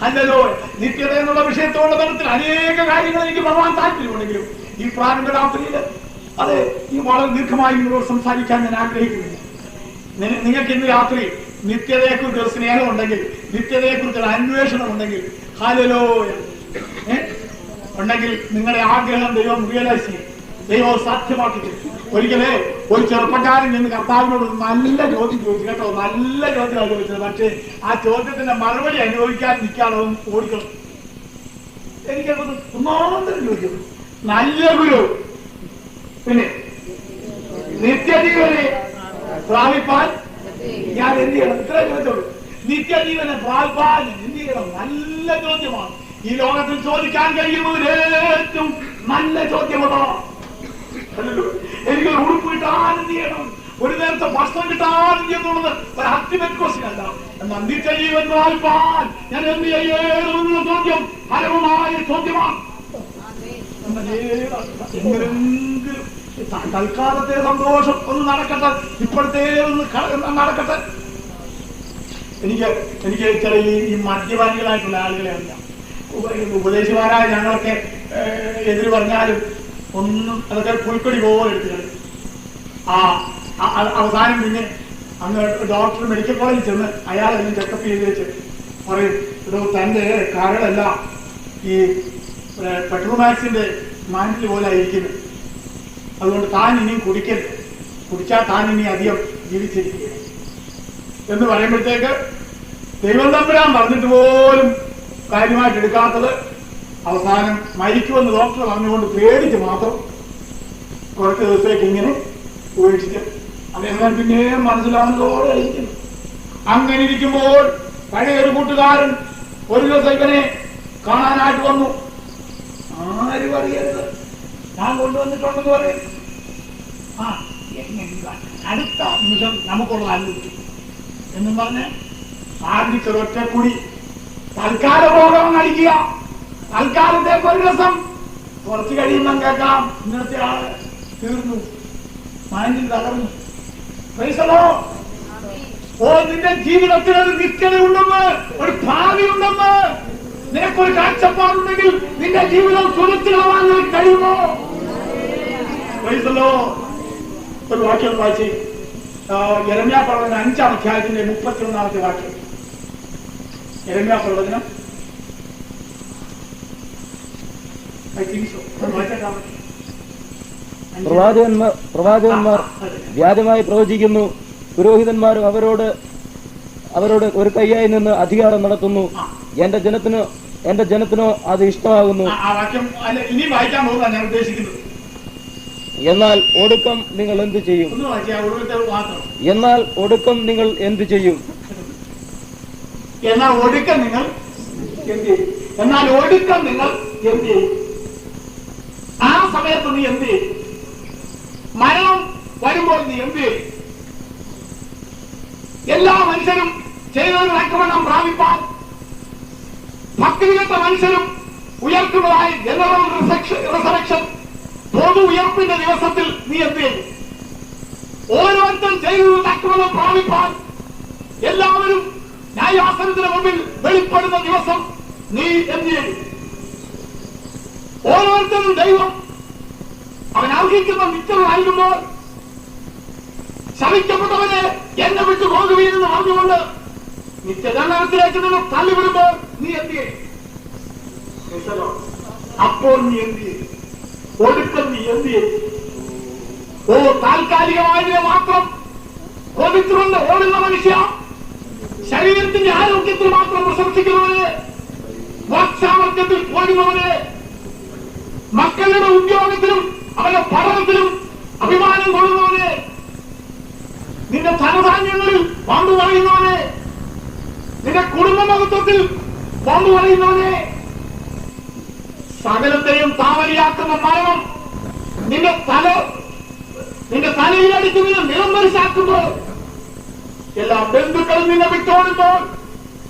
അല്ലല്ലോ. നിത്യത എന്നുള്ള വിഷയത്തോടുള്ള ബന്ധത്തിൽ അനേക കാര്യങ്ങൾ എനിക്ക് ഭഗവാൻ താല്പര്യമുണ്ടെങ്കിലും ഈ പ്രാരംഭ രാത്രിയിൽ അതെ ഈ വളരെ ദീർഘമായി നിങ്ങളോട് സംസാരിക്കാൻ ഞാൻ ആഗ്രഹിക്കുന്നില്ല. നിങ്ങൾക്ക് ഇന്ന് രാത്രി നിത്യതയെക്കുറിച്ചൊരു സ്നേഹം ഉണ്ടെങ്കിൽ, നിത്യതയെക്കുറിച്ചൊരു അന്വേഷണം ഉണ്ടെങ്കിൽ, ഹല്ലേലൂയ ഉണ്ടെങ്കിൽ നിങ്ങളുടെ ആഗ്രഹം ദൈവം റിയലൈസ് ചെയ്യും, ദൈവം സാധ്യമാക്കി തരും. ഒരിക്കലേ ഒരു ചെറുപ്പക്കാരൻ നിന്ന് കർത്താവിനോട് നല്ല ചോദ്യം ചോദിച്ചു കേട്ടോ, നല്ല ചോദ്യമാണ് ചോദിച്ചത്. പക്ഷേ ആ ചോദ്യത്തിന്റെ മറുപടി അനുഭവിക്കാൻ നിൽക്കാതെ ഓടിക്കണം. എനിക്കത് ഒന്നാന്തരം ചോദിച്ചു, നല്ല ഗുരു പിന്നെ നിത്യജീവനെ പ്രാപിപ്പാൻ ഞാൻ എന്ത് ചെയ്യണം? ഇത്ര ചോദിച്ചോളൂ. നിത്യജീവനെ പ്രാപിപ്പാൻ എന്ത് ചെയ്യണം? നല്ല ചോദ്യമാണ്. ഈ ലോകത്തിൽ ചോദിക്കാൻ കഴിയുന്നതിൽ ഏറ്റവും നല്ല ചോദ്യമോ. എനിക്ക് ഉടുപ്പ് കിട്ടാൻ എന്ത് ചെയ്യണം? ഒരു നേരത്തെ ഭക്ഷണം കിട്ടാൻ എന്നുള്ളത് ഒരു അൾട്ടിമേറ്റ് ക്വസ്റ്റ്യൻ അല്ല. എന്നാൽ നിത്യജീവൻ പ്രാപിപ്പാൻ ഞാൻ എന്ത് ചെയ്യുന്ന ചോദ്യം ഫലവുമായ ചോദ്യമാണ്. എങ്ങനെങ്കിലും തൽക്കാലത്തെ സന്തോഷം ഒന്ന് നടക്കട്ടെ, ഇപ്പോഴത്തെ ഒന്ന് നടക്കട്ടെ. എനിക്ക് ചില ഈ മദ്യപാനികളായിട്ടുള്ള ആളുകളെ അറിയാം. ഉപദേശിമാരായ ഞങ്ങളൊക്കെ എതിര് പറഞ്ഞാലും ഒന്നും അതൊക്കെ പുൽക്കൊടി പോലെ എടുത്തിട്ടുണ്ട്. അവസാനം പിന്നെ അന്ന് ഡോക്ടർ മെഡിക്കൽ കോളേജിൽ ചെന്ന് അയാളെല്ലാം ചെക്കപ്പ് ചെയ്ത് വെച്ച് പറയും, തന്റെ കരളല്ല ഈ പെട്രോമാക്സിന്റെ മാൻഡിൽ പോലെ ആയിരിക്കുന്നു. അതുകൊണ്ട് താൻ ഇനിയും കുടിക്കരുത്, കുടിച്ചാൽ താൻ ഇനി അധികം ജീവിച്ചിരിക്കുക എന്ന് പറയുമ്പോഴത്തേക്ക് ദൈവം തമ്പുരാൻ പറഞ്ഞിട്ട് പോലും കാര്യമായിട്ട് എടുക്കാത്തത് അവസാനം മരിക്കുമെന്ന് ഡോക്ടർ പറഞ്ഞുകൊണ്ട് പേടിച്ച് മാത്രം കുറച്ച് ദിവസത്തേക്ക് ഇങ്ങനെ ഉപേക്ഷിച്ച് അദ്ദേഹം പിന്നെയും മനസ്സിലാവുന്നതോടെ ഇരിക്കുന്നു. അങ്ങനെ ഇരിക്കുമ്പോൾ പഴയ ഒരു കൂട്ടുകാരൻ ഒരു ദിവസം ഇവനെ കാണാനായിട്ട് വന്നു. ആരും അറിയരുത്, ഞാൻ കൊണ്ടുവന്നിട്ടുണ്ടെന്ന് പറയും. ആ അടുത്ത നിമിഷം നമുക്കുള്ള അനുഭവിച്ചു എന്നും പറഞ്ഞ് ആർജിച്ചൊരൊറ്റ കൂടി തൽക്കാല ഭോഗം അടിക്കുക, തൽക്കാലത്തെ ഒരു രസം, കുറച്ച് കഴിയുമ്പം കേൾക്കാം ഇന്നത്തെ ആള് തീർന്നു, മൈൻഡിൽ തകർന്നു. ഓ, നിന്റെ ജീവിതത്തിൽ ഒരു നിത്യതയുണ്ടെന്ന്, ഒരു ഭാവിയുണ്ടെന്ന് നിനക്കൊരു കാഴ്ചപ്പാടുണ്ടെങ്കിൽ നിന്റെ ജീവിതം സുരക്ഷിതമാവാൻ കഴിയുമോ? ഒരു വാക്യം വായിച്ച് യെരമ്യാ പ്രവചനം 5-ാം അധ്യായത്തിന്റെ 31-ാമത്തെ വാക്യം. യെരമ്യാ പ്രവചനം പ്രവാചകന്മാർ വ്യാജമായി പ്രവചിക്കുന്നു, പുരോഹിതന്മാരും അവരോട് ഒരു കൈയായി നിന്ന് അധികാരം നടത്തുന്നു. എന്റെ ജനത്തിനോ അത് ഇഷ്ടമാകുന്നു. ഇനി വായിക്കാൻ പോകുന്നതാണ് ഞാൻ ഉദ്ദേശിക്കുന്നത്. എന്നാൽ ഒടുക്കം നിങ്ങൾ എന്ത് ചെയ്യും? എന്നാൽ ഒടുക്കം നിങ്ങൾ എന്ത് ചെയ്യും? എന്നാൽ ഒടുക്കം നിങ്ങൾ എന്ത് ചെയ്യും? എന്നാൽ ഒടുക്കം നിങ്ങൾ എന്ത് ചെയ്യും? ആ സമയത്ത് നീ എന്ത് ചെയ്യും? മരണം വരുമ്പോൾ നീ എന്ത് ചെയ്യും? എല്ലാ മനുഷ്യരും ചെയ്തതിന് തക്കവണ്ണം പ്രാപിപ്പാൻ ഭക്തികെട്ട മനുഷ്യരും ഉയർത്തുന്നതായി ജനറൽ റിസറക്ഷൻ പൊതു ഉയർപ്പിന്റെ ദിവസത്തിൽ നീ എന്ത് ചെയ്യും? ഓരോരുത്തരും ചെയ്തതിന് തക്കവണ്ണം പ്രാപിപ്പാൻ എല്ലാവരും ന്യായാസനത്തിന് മുമ്പിൽ വെളിപ്പെടുന്ന ദിവസം നീ എന്ത് ചെയ്യും? ഓരോരുത്തരും ദൈവം അവൻ അർഹിക്കുന്ന നിത്യത നൽകുമ്പോൾ ശമിക്കപ്പെട്ടവനെ എന്നെ വിട്ടു പോകുകയെന്ന് പറഞ്ഞുകൊണ്ട് നിത്യജനത്തിലേക്ക് നിങ്ങൾ തള്ളിവിടുമ്പോൾ നീ എന്ത് ചെയ്യും? അപ്പോൾ നീ എന്ത് ചെയ്യും? ഒടുക്കം നീ എന്ത് ചെയ്യും? ഓ, താൽക്കാലികമായതിനെ മാത്രം കൊതിച്ചുകൊണ്ട് ഓടുന്ന മനുഷ്യ, ശരീരത്തിന്റെ ആരോഗ്യത്തിൽ മാത്രം പ്രശംസിക്കുന്നവന്, വാക്സാമർത്ഥ്യത്തിൽ പോരുന്നവന്, മക്കളുടെ ഉദ്യോഗത്തിലും അവരുടെ പഠനത്തിലും അഭിമാനം കൊള്ളുന്നവന്, നിന്റെ ധനധാന്യങ്ങളിൽ പങ്കു പറയുന്നവന്, നിന്റെ കുടുംബ മഹത്വത്തിൽ പങ്കു പറയുന്നവന്, സകലത്തെയും താമരയാക്കുന്ന മരണം നിന്റെ തലയിലടിച്ച് നിന്നെ നിലംപരിശാക്കുമ്പോൾ, എല്ലാ ബന്ധുക്കളും നിന്നെ വിട്ടോടുമ്പോൾ,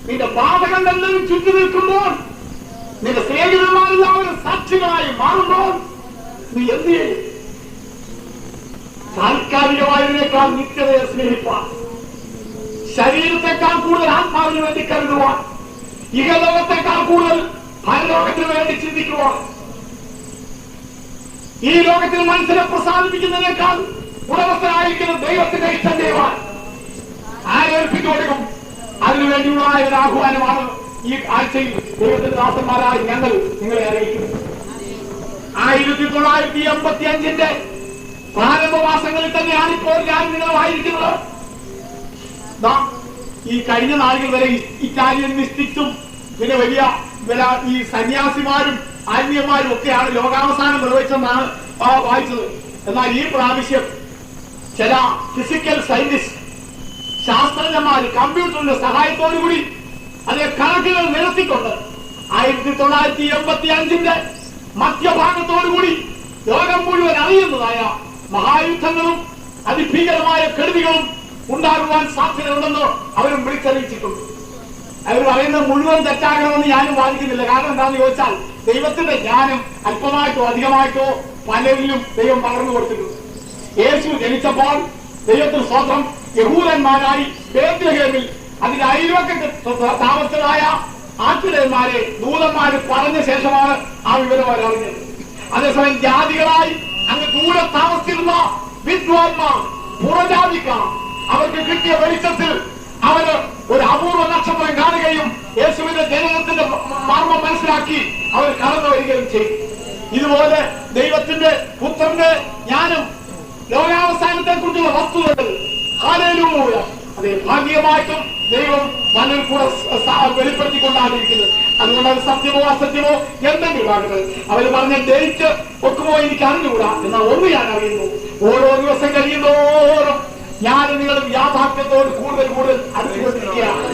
നിന്റെ ബാധകങ്ങളെല്ലാം ചുറ്റി നിൽക്കുമ്പോൾ, നിന്റെ സ്നേഹിതന്മാരെല്ലാവരും സാക്ഷികളായി മാറുമ്പോൾ നീ എന്ത് ചെയ്യും? താൽക്കാലികമായതിനേക്കാൾ നിത്യതയെ സ്നേഹിപ്പാൻ, ശരീരത്തെക്കാൾ കൂടുതൽ ആത്മാവിന് വേണ്ടി കരുതുവാൻ, ഇഹലോകത്തെക്കാൾ കൂടുതൽ പരലോകത്തിന് വേണ്ടി ചിന്തിക്കുവാൻ, ഈ ലോകത്തിൽ മനുഷ്യരെ പ്രസാദിപ്പിക്കുന്നതിനേക്കാൾ ഉടമസ്ഥനായിരിക്കുന്ന ദൈവത്തിന്റെ ഇഷ്ടം ചെയ്യുവാൻ ആരേൽപ്പിച്ചു കൊടുക്കും. അതിനുവേണ്ടിയുള്ളതായ ഒരു ആഹ്വാനമാണ് ഈ ആഴ്ചയിൽ ദൈവത്തിന്റെ ദാസന്മാരായി ഞങ്ങൾ നിങ്ങളെ അറിയിക്കുന്നത്. 1985 പ്രാരംഭമാസങ്ങളിൽ തന്നെയാണ് ഇപ്പോൾ ഞാൻ നിങ്ങളുമായിരിക്കുന്നത്. ഈ കഴിഞ്ഞ നാളുകൾ വരെ ഇറ്റാലിയൻ മിസ്റ്റിക്സും പിന്നെ വലിയ ഈ സന്യാസിമാരും ആത്മീയന്മാരും ഒക്കെയാണ് ലോകാവസാനം നിർവഹിച്ചെന്നാണ് വായിച്ചത്. എന്നാൽ ഈ പ്രാവശ്യം ചില ഫിസിക്കൽ സയന്റിസ്റ്റ് ശാസ്ത്രജ്ഞന്മാർ കമ്പ്യൂട്ടറിന്റെ സഹായത്തോടുകൂടി അതേ കണക്കുകൾ നിരത്തിക്കൊണ്ട് 1985 മധ്യഭാഗത്തോടുകൂടി ലോകം മുഴുവൻ അറിയുന്നതായ മഹായുദ്ധങ്ങളും അതിഭീകരമായ കെടുതികളും ഉണ്ടാകുവാൻ സാധ്യതയുണ്ടെന്ന് അവരും വിളിച്ചറിയിച്ചിട്ടുണ്ട്. അവർ പറയുന്നത് മുഴുവൻ തെറ്റാകണമെന്ന് ഞാനും വാദിക്കുന്നില്ല. കാരണം എന്താണെന്ന് ചോദിച്ചാൽ ദൈവത്തിന്റെ ജ്ഞാനം അല്പമായിട്ടോ അധികമായിട്ടോ പലരിലും ദൈവം പകർന്നു കൊടുത്തിട്ടുണ്ട്. യേശു ജനിച്ചപ്പോൾ ദൈവത്തിന് സ്വന്തം യഹൂദന്മാരായി ബേത്ലഹേമിൽ അതിന്റെ അയൽവക്കത്ത് താമസരായ ആട്ടിടയന്മാരെ ദൂതന്മാര് പറഞ്ഞ ശേഷമാണ് ആ വിവരം അവരറിഞ്ഞത്. അതേസമയം ജാതികളായി അങ്ങ് ദൂരെ താമസിച്ചിരുന്ന വിദ്വാൻമാർ പുറജാതിക്കാർ അവർക്ക് കിട്ടിയ വെളിച്ചത്തിൽ അവര് ഒരു അപൂർവ നക്ഷത്രം കാണുകയും യേശുവിന്റെ ജനനത്തിന്റെ മർമ്മം മനസ്സിലാക്കി അവർ കടന്നു വരികയും ചെയ്യും. ഇതുപോലെ ദൈവത്തിന്റെ പുത്രന്റെ ജ്ഞാനം, ലോകാവസാനത്തെ കുറിച്ചുള്ള വസ്തുതകൾ ഹല്ലേലൂയ അതെ ഭാഗ്യമായിട്ടും ദൈവം മണ്ണിൽ കൂടെ വെളിപ്പെടുത്തിക്കൊണ്ടാണിരിക്കുന്നത്. അതുകൊണ്ട് അത് സത്യമോ അസത്യമോ എന്തെങ്കിലും ആകുന്നത് അവര് പറഞ്ഞ ഡേറ്റ് ഒക്കുമോ എനിക്ക് അറിഞ്ഞുകൂടാ. എന്നാൽ ഒന്ന് ഞാൻ അറിയുന്നു, ഓരോ ദിവസം കഴിയുന്നോറും ഞാൻ നിങ്ങളും യാഥാർത്ഥ്യത്തോട് കൂടുതൽ കൂടുതൽ അടുത്തുകൊണ്ടിരിക്കുകയാണ്.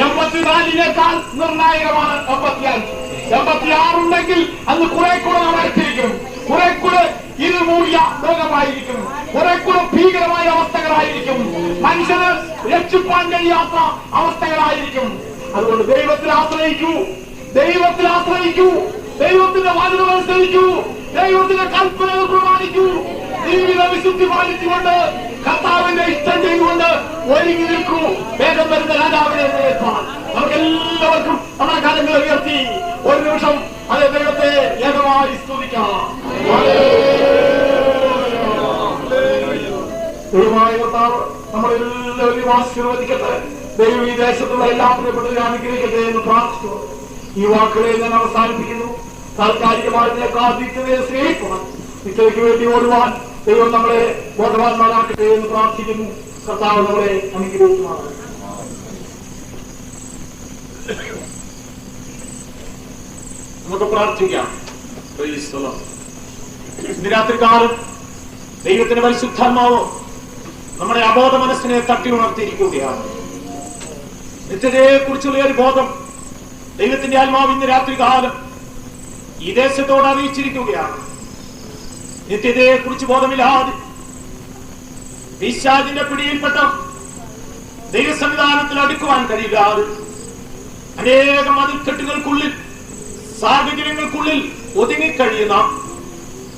84 നിർണായകമാണ് 85. 86 ഉണ്ടെങ്കിൽ അന്ന് കുറെ കൂടെ നാം അടുത്തിരിക്കും. കുറെ കൂടെ ഇത് മൂടിയ ലോകമായിരിക്കും. കുറെ കൂടെ ഭീകരമായ അവസ്ഥകളായിരിക്കും. മനുഷ്യന് രക്ഷിപ്പാൻ കഴിയാത്ത അവസ്ഥകളായിരിക്കും. അതുകൊണ്ട് ദൈവത്തിൽ ആശ്രയിക്കൂ, ദൈവത്തിൽ ആശ്രയിക്കൂ, ദൈവത്തിന്റെ വചനം അനുസരിക്കൂ, ദൈവത്തിന്റെ കൽപ്പനകൾ പ്രമാണിക്കൂ. ജീവിത വിശുദ്ധി പാലിച്ചുകൊണ്ട് കർത്താവിന്റെ ഇഷ്ടം ചെയ്തുകൊണ്ട് ഒരുങ്ങി നിൽക്കൂ. വേഗം വരുന്ന രാജാവിനെ നേരിടാൻ നമുക്ക് എല്ലാവർക്കും നമ്മുടെ കാര്യങ്ങളെ ഉയർത്തി ഒരു നിമിഷം അതേ ദൈവത്തെ ഏകമായി സ്തുതിക്കാം. ദൈവമായ കർത്താവ് നമ്മളെല്ലാവരും ആശീർവദിക്കട്ടെ. ദൈവം ഈ ദേശത്തുള്ള എല്ലാ പ്രിയപ്പെട്ടവരും അനുഗ്രഹിക്കട്ടെ എന്ന് പ്രാർത്ഥിച്ചു ഈ വാക്കുകളെ ഞാൻ അവസാനിപ്പിക്കുന്നു. താൽക്കാലികമായതിനേക്കാൾ നിത്യതയെ സ്നേഹിക്കണം, നിത്യതയ്ക്ക് വേണ്ടി ഓടുവാൻ ദൈവം നമ്മളെ ബോധവാന്മാരാക്കട്ടെ എന്ന് പ്രാർത്ഥിക്കുന്നു. കർത്താവ് നമ്മളെ അനുഗ്രഹിക്കുമാണ്. നമുക്ക് പ്രാർത്ഥിക്കാം. ഇന്ന് രാത്രികാലം ദൈവത്തിന്റെ പരിശുദ്ധാത്മാവ് നമ്മുടെ അബോധ മനസ്സിനെ തട്ടി ഉണർത്തിയിരിക്കുകയാണ്. നിത്യതയെ കുറിച്ചുള്ള ഒരു ബോധം ദൈവത്തിന്റെ ആത്മാവ് ഇന്ന് രാത്രികാലം ഈ ദേശത്തോട് അറിയിച്ചിരിക്കുകയാണ്. നിത്യതയെ കുറിച്ച് ബോധമില്ലാതെ പിശാചിന്റെ പിടിയിൽപ്പെട്ട ദൈവ സംവിധാനത്തിൽ അടുക്കുവാൻ കഴിയില്ലാതെ അനേകം മതിൽക്കെട്ടുകൾക്കുള്ളിൽ സാഹചര്യങ്ങൾക്കുള്ളിൽ ഒതുങ്ങിക്കഴിയുന്ന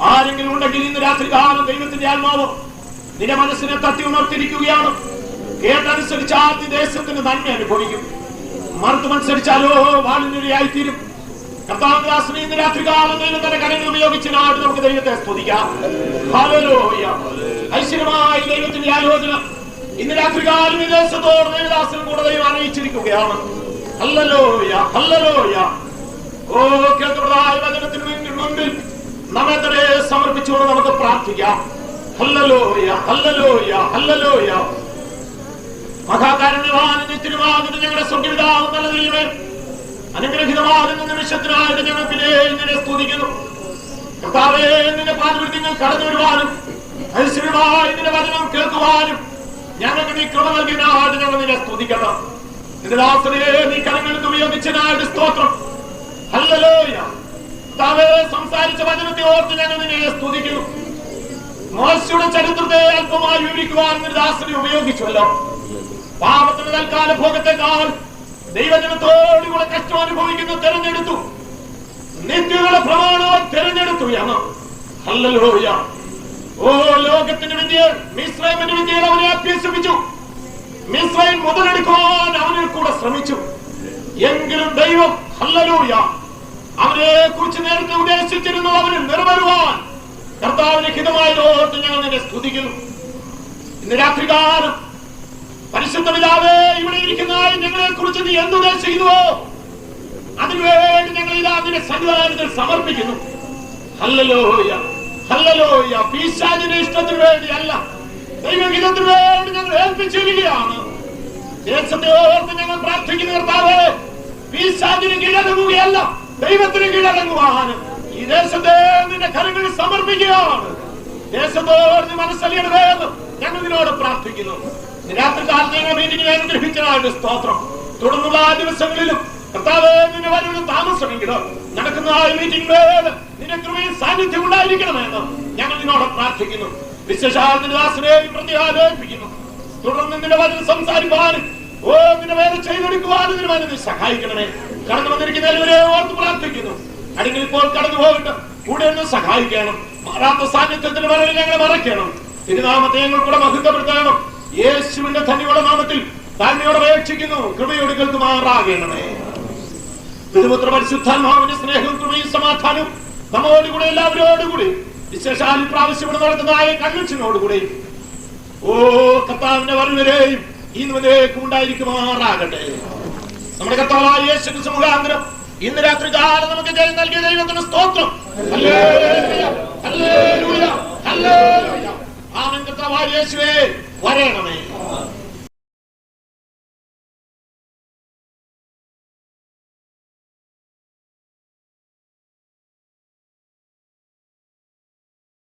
ആരെങ്കിലും ഉണ്ടെങ്കിൽ ഇന്ന് രാത്രികാലം ദൈവത്തിന്റെ ആത്മാവ് നിന്റെ മനസ്സിനെ തട്ടി ഉണർത്തിയിരിക്കുകയാണ്. കേട്ടനുസരിച്ചാൽ ഈ ദേശത്തിന് നന്മ അനുഭവിക്കും, മറുത്തുമനുസരിച്ചാലോ വാളിനിരയായിത്തീരും. കർത്താവിന്റെ ഇന്ന് രാത്രികാലം ദൈവത്തിന്റെ കരങ്ങൾ ഉപയോഗിച്ച് നാട് നമുക്ക് ദൈവത്തെ സ്തുതിക്കാം. ഹല്ലേലൂയ. ഐശ്വര്യമായ ദൈവത്തിന്റെ ആലോചന ഇന്ന് രാത്രികാലം ഈ ദേശത്തോട് ദൈവദാസനും കൂടെ ദൈവം അറിയിച്ചിരിക്കുകയാണ്. Hallelujah, hallelujah. ഓ കേൾക്കപ്പെട്ടതായ വചനത്തിന് മുൻപിൽ നമ്മെ തന്നെ സമർപ്പിച്ചുകൊണ്ട് നമുക്ക് പ്രാർത്ഥിക്കാം. ഹല്ലേലൂയ, ഹല്ലേലൂയ, ഹല്ലേലൂയ. മഹാകാരുണ്യവാനും നിത്യനുമാകുന്ന ഞങ്ങളുടെ സ്വർഗ്ഗപിതാവ് നല്ല ദൈവമേ, അനുഗ്രഹിതമാകുന്ന നിമിഷത്തിനായിട്ട് ഞങ്ങൾക്ക് ഇങ്ങനെ സ്തുതിക്കുന്നു. കർത്താവേ, നിന്റെ പാദപീഠങ്ങൾ കടന്നു വരുവാനും ഐശ്വര്യമായി നിന്റെ വചനം കേൾക്കുവാനും ഞങ്ങൾക്ക് നീ കൃപ നൽകിയതിനായിട്ട് ഞങ്ങൾ നിന്നെ സ്തുതിക്കണം. നിന്റെ ദാസനെ നീ കരങ്ങൾക്ക് ഉപയോഗിച്ചതിനായിട്ട് സ്തോത്രം. ഹല്ലേലൂയ. കർത്താവേ, സംസാരിച്ച വചനത്തെ ഓർത്ത് ഞങ്ങൾ നിന്നെ സ്തുതിക്കുന്നു. മോശയുടെ ചരിത്രത്തെ അല്പമായി വിവരിക്കുവാൻ നിന്റെ ദാസനെ ഉപയോഗിച്ചുവല്ലോ. പാപത്തിന്റെ തൽക്കാല ഭോഗത്തെക്കാൾ ദൈവജനത്തോടുകൂടെ കഷ്ടം അനുഭവിക്കുന്നു തെരഞ്ഞെടുത്തു. നിത്യയുടെ പ്രമാണവും തെരഞ്ഞെടുത്തു എന്ന്. ഹല്ലേലൂയ. ഓ ലോകത്തിന്റെ വിദ്യ, മിസ്രൈമിന്റെ വിദ്യയിൽ അവനെ അഭ്യസിപ്പിച്ചു. മിസ്രൈം മുതലെടുക്കുവാൻ അവനിൽ കൂടെ ശ്രമിച്ചു. എങ്കിലും ദൈവം ഹല്ലേലൂയ അവനെ കുറിച്ച് നേരത്തെ ഉദ്ദേശിച്ചിരുന്നു അവന് നിറവേറുവാൻ കർത്താവിന് ഹിതമായതോർത്ത് ഞങ്ങൾ നിന്നെ സ്തുതിക്കുന്നു. ഇന്ന് രാത്രികാലം പരിശുദ്ധ പിതാവേ, ഇവിടെ ഇരിക്കുന്ന ഞങ്ങളെ കുറിച്ച് നീ എന്തുദ്ദേശിക്കുന്നുവോ അതിനുവേണ്ടി ഞങ്ങൾ ഇതാ നിന്റെ സന്നിധാനത്തിൽ സമർപ്പിക്കുന്നു. Hallelujah, hallelujah. പിശാചിന്റെ ഇഷ്ടത്തിന് വേണ്ടിയല്ല, ദൈവഹിതത്തിന് വേണ്ടി ഞങ്ങൾ ഏൽപ്പിച്ചിരിക്കുകയാണ്. ദേശത്തെ ഓർത്ത് ഞങ്ങൾ പ്രാർത്ഥിക്കുന്ന കർത്താവേ, പിശാചിന് കീഴടങ്ങുകയല്ല, ദൈവത്തിന് കീഴടങ്ങുവാനും ഈ ദേശത്തെ നിന്റെ കരങ്ങളിൽ സമർപ്പിക്കുകയാണ്. ദേശത്തോട് മനസ്സലിയണമെന്ന് ഞങ്ങൾ നിന്നോട് പ്രാർത്ഥിക്കുന്നു. രാത്രി കാലത്ത് ഞങ്ങൾ മീറ്റിംഗിനെ അനുഗ്രഹിച്ചതായിട്ട് സ്തോത്രം. തുടർന്നുള്ള ആ ദിവസങ്ങളിലും കർത്താവേ, നിന്റെ വരവിന് താമസമെങ്കിലും നടക്കുന്ന ആ മീറ്റിംഗ് നിന്റെ കൃപയിൽ സാന്നിധ്യം ഉണ്ടായിരിക്കണമെന്ന് ഞങ്ങൾ നിന്നോട് പ്രാർത്ഥിക്കുന്നു. വിശേഷാൽ നിന്റെ ദാസനെയും പ്രതിയാലോചിപ്പിക്കുന്നു. തുടർന്ന് നിന്റെ വചനം സംസാരിക്കുവാനും ഓ നിന്റെ വേല ചെയ്തെടുക്കുവാനും നിന്റെ വചനം സഹായിക്കണമേ. കടന്നു വന്നിരിക്കുന്ന എല്ലാവരെ ഓർത്ത് പ്രാർത്ഥിക്കുന്നു. അല്ലെങ്കിൽ ഇപ്പോൾ കടന്നു പോകട്ടെ, കൂടെ ഒന്ന് സഹായിക്കണം. മാറാത്ത സാന്നിധ്യത്തിന് വരവിൽ ഞങ്ങളെ മറയ്ക്കണം. തിരുനാമത്തെ ഞങ്ങൾ കൂടെ മഹത്വപ്പെടുത്തണം. യേശുവിന്റെ ധന്യയുടെ നാമത്തിൽ താഴ്മയോടെ അപേക്ഷിക്കുന്നു. കൃപയോട് കേൾക്കുമാറാകണമേ. തിരുപുത്ര പരിശുദ്ധാത്മാവിന്റെ സ്നേഹവും കൃപയും സമാധാനവും നമ്മോടുകൂടെ എല്ലാവരോടുകൂടി വിശേഷാൽ പ്രാവശ്യം ഇവിടെ നടക്കുന്നതായ കൺവെൻഷനോടുകൂടി ഓ കർത്താവിന്റെ വരവിനെയും ഇന്നുവരേക്കും ഉണ്ടായിരിക്കുമാറാകട്ടെ. നമ്മുടെ കർത്താവായ യേശു ക്രിസ്തു മുഖാന്തരം ഇന്ന് രാത്രി കാലം നമുക്ക് ജയം നൽകിയ ദൈവത്തിന് സ്തോത്രം. ഹല്ലേലൂയ, ഹല്ലേലൂയ, ഹല്ലേലൂയ. ആമേൻ. കർത്താവായ യേശുവേ വരണമേ.